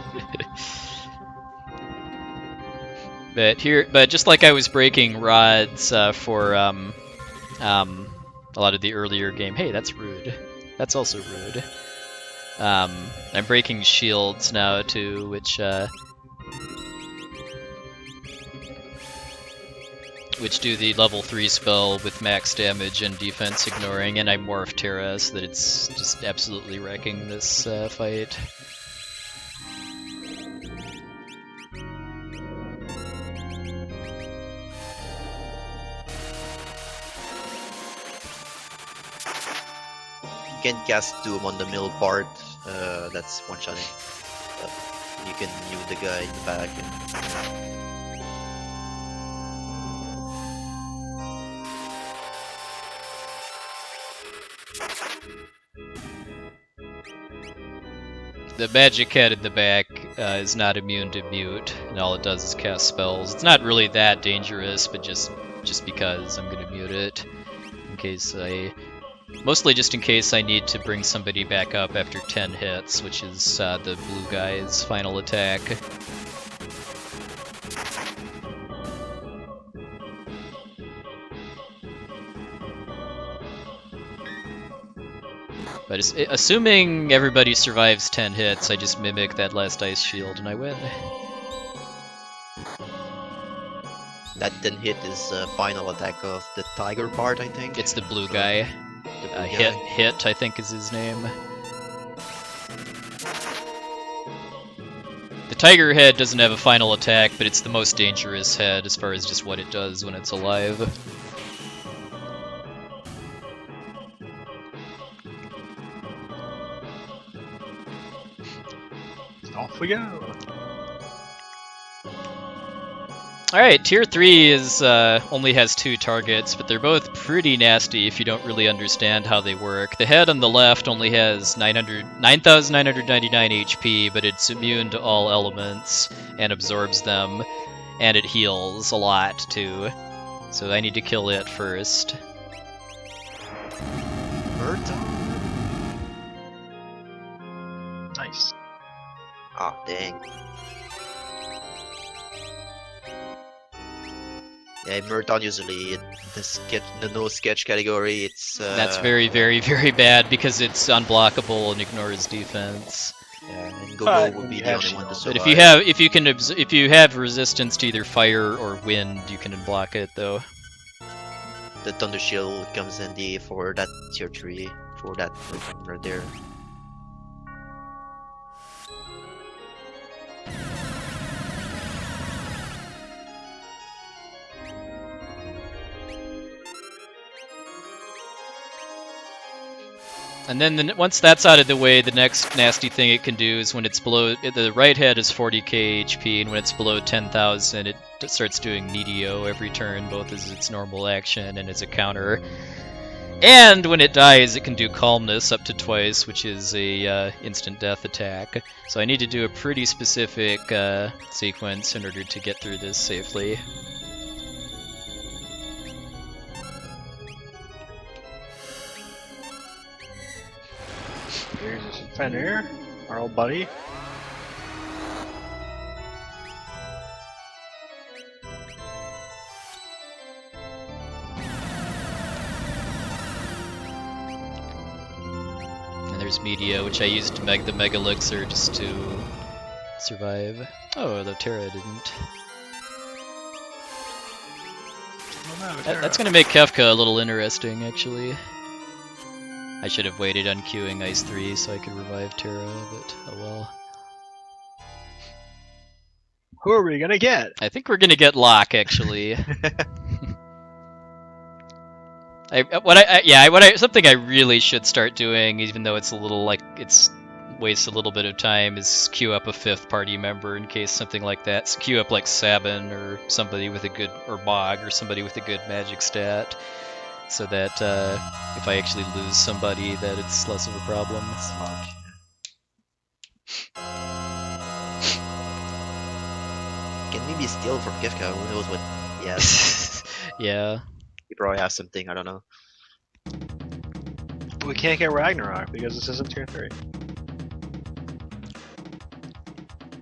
But just like I was breaking rods for a lot of the earlier game. Hey, that's rude. That's also rude. I'm breaking shields now too, which do the level 3 spell with max damage and defense ignoring, and I morph Terra so that it's just absolutely wrecking this fight. can cast Doom on the middle part. That's one-shotting. You can mute the guy in the back. The magic head in the back is not immune to mute, and all it does is cast spells. It's not really that dangerous, but just because I'm gonna mute it in case mostly just in case I need to bring somebody back up after 10 hits, which is the blue guy's final attack. But assuming everybody survives 10 hits, I just mimic that last ice shield and I win. That 10 hit is the final attack of the tiger part, I think. It's the blue guy. The blue guy. Hit, I think is his name. The tiger head doesn't have a final attack, but it's the most dangerous head as far as just what it does when it's alive. Off we go. Alright, tier 3 is only has 2 targets, but they're both pretty nasty if you don't really understand how they work. The head on the left only has 9,999 HP, but it's immune to all elements and absorbs them, and it heals a lot too. So I need to kill it first. Nice. Ah, dang. Yeah, Murton usually in the no sketch category, it's That's very, very, very bad because it's unblockable and ignores defense. yeah, and Gogo would be the only one to But survive. if you have resistance to either fire or wind, you can unblock it though. The Thunder Shield comes handy for that tier 3, for that Murton right there. And then once that's out of the way, the next nasty thing it can do is when it's below, the right head is 40k HP, and when it's below 10,000, it starts doing Medio every turn, both as its normal action and as a counter. And when it dies, it can do Calmness up to twice, which is a instant death attack. So I need to do a pretty specific sequence in order to get through this safely. Here's Fenrir, our old buddy. And there's Media, which I used to make the Mega Elixir just to survive. Oh, though Terra didn't. That's going to make Kefka a little interesting, actually. I should have waited on queuing Ice 3 so I could revive Terra, but oh well. Who are we gonna get? I think we're gonna get Locke, actually. Something I really should start doing, even though it's a little like it's wastes a little bit of time, is queue up a 5th party member in case something like that. So queue up like Sabin or somebody with a good, or Bog or somebody with a good magic stat, so that if I actually lose somebody, that it's less of a problem. Can maybe steal from Kefka, who knows what he has. Yeah. He probably has something, I don't know. But we can't get Ragnarok because this isn't tier 3.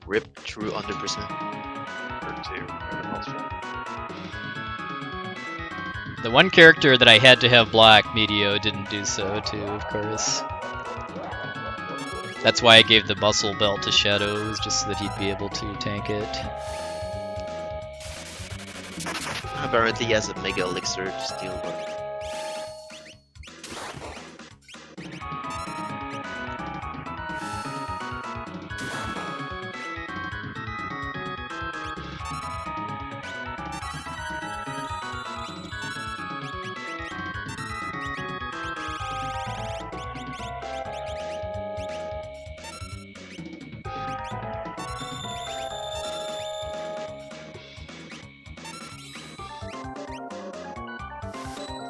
Rip through 100%. Or 2. The one character that I had to have block, Medio, didn't do so too, of course. That's why I gave the muscle belt to Shadow, was just so that he'd be able to tank it. Apparently he has a Mega Elixir to steal one.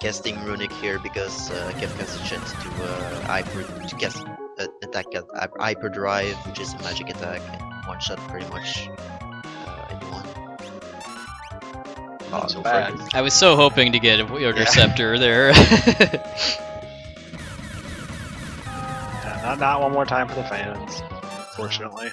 casting runic here because Kev has a chance to cast attack at hyperdrive, which is a magic attack and one shot pretty much anyone. Not so so bad. far, I was so hoping to get a interceptor there. Yeah, not one more time for the fans, fortunately.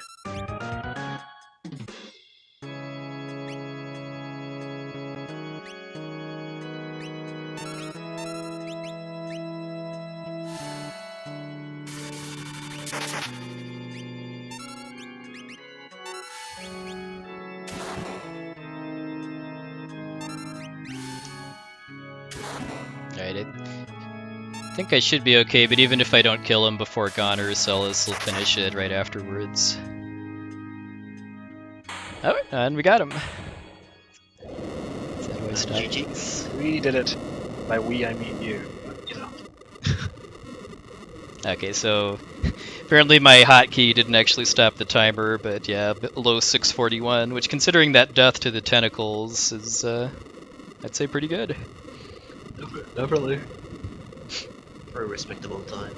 Alright, I think I should be okay, but even if I don't kill him before Goner, Celis will finish it right afterwards. Oh, and we got him. Is that how I stop GG. these? We did it. By we, I mean you. But, you know. Okay, so apparently my hotkey didn't actually stop the timer, but yeah, below 641, which considering that death to the tentacles is, I'd say pretty good. Definitely. For a respectable time.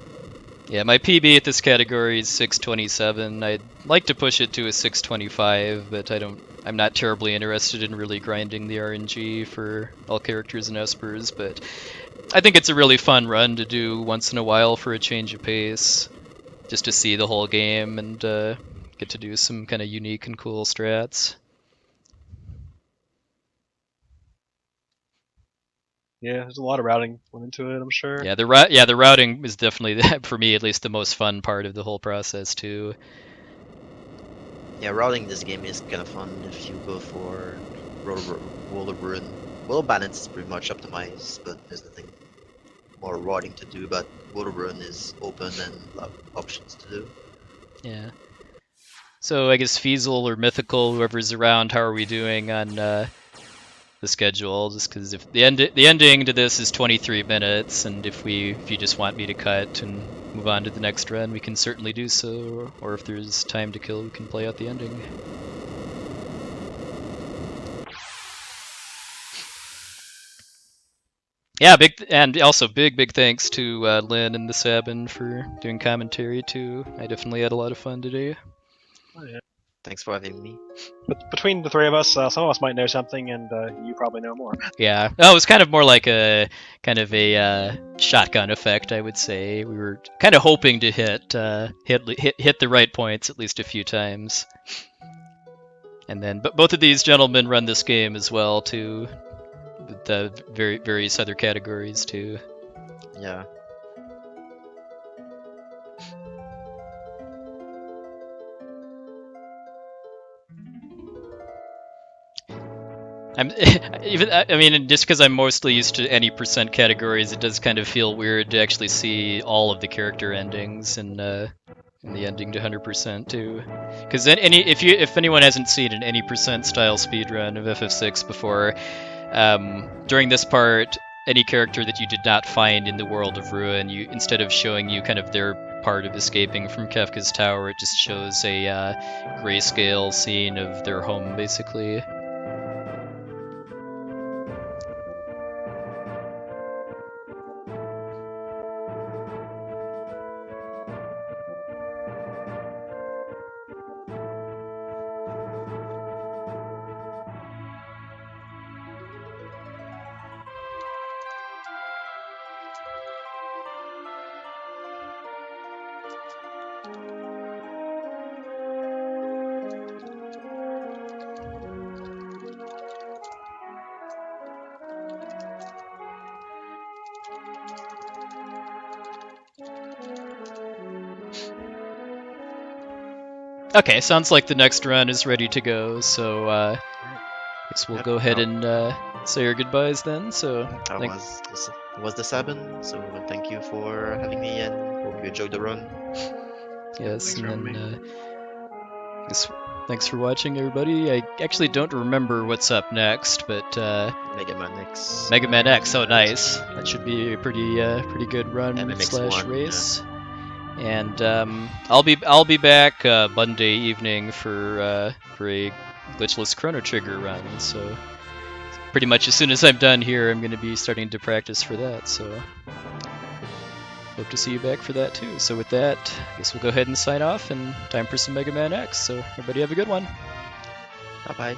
Yeah, my PB at this category is 627. I'd like to push it to a 625, but I'm not terribly interested in really grinding the RNG for all characters and Espers, but I think it's a really fun run to do once in a while for a change of pace, just to see the whole game and get to do some kind of unique and cool strats. Yeah, there's a lot of routing went into it, I'm sure. Yeah, the routing is definitely, for me at least, the most fun part of the whole process too. Yeah, routing this game is kind of fun if you go for Roller Run. Well, balance is pretty much optimized, but there's nothing more routing to do. But Roller Run is open and a lot of options to do. Yeah. So I guess Feasel or Mythical, whoever's around, how are we doing on the schedule? Just because if the ending to this is 23 minutes, and if you just want me to cut and move on to the next run, we can certainly do so. Or if there's time to kill, we can play out the ending. Yeah, and also big thanks to Lynn and the Sabin for doing commentary too. I definitely had a lot of fun today. Oh, yeah. Thanks for having me. But between the three of us, some of us might know something, and you probably know more. Yeah, oh, it was kind of more like a shotgun effect, I would say. We were kind of hoping to hit the right points at least a few times, and then but both of these gentlemen run this game as well too. The various other categories too. Yeah. I mean, just because I'm mostly used to any percent categories, it does kind of feel weird to actually see all of the character endings and the ending to 100% too. Because if anyone hasn't seen an any percent style speedrun of FF6 before, during this part, any character that you did not find in the world of Ruin, instead of showing you kind of their part of escaping from Kefka's tower, it just shows a grayscale scene of their home, basically. Okay, sounds like the next run is ready to go, so I guess we'll go ahead and say our goodbyes then. So That was the Sabin, so thank you for having me and hope you enjoyed the run. yes, Thanks and for having then thanks for watching, everybody. I actually don't remember what's up next, but Mega Man X. Mega Man X. Oh, nice. That should be a pretty good run MMX1, / race. And I'll be back Monday evening for a Glitchless Chrono Trigger run. So pretty much as soon as I'm done here, I'm going to be starting to practice for that. So hope to see you back for that too. So with that, I guess we'll go ahead and sign off, and time for some Mega Man X. So everybody have a good one. Bye bye.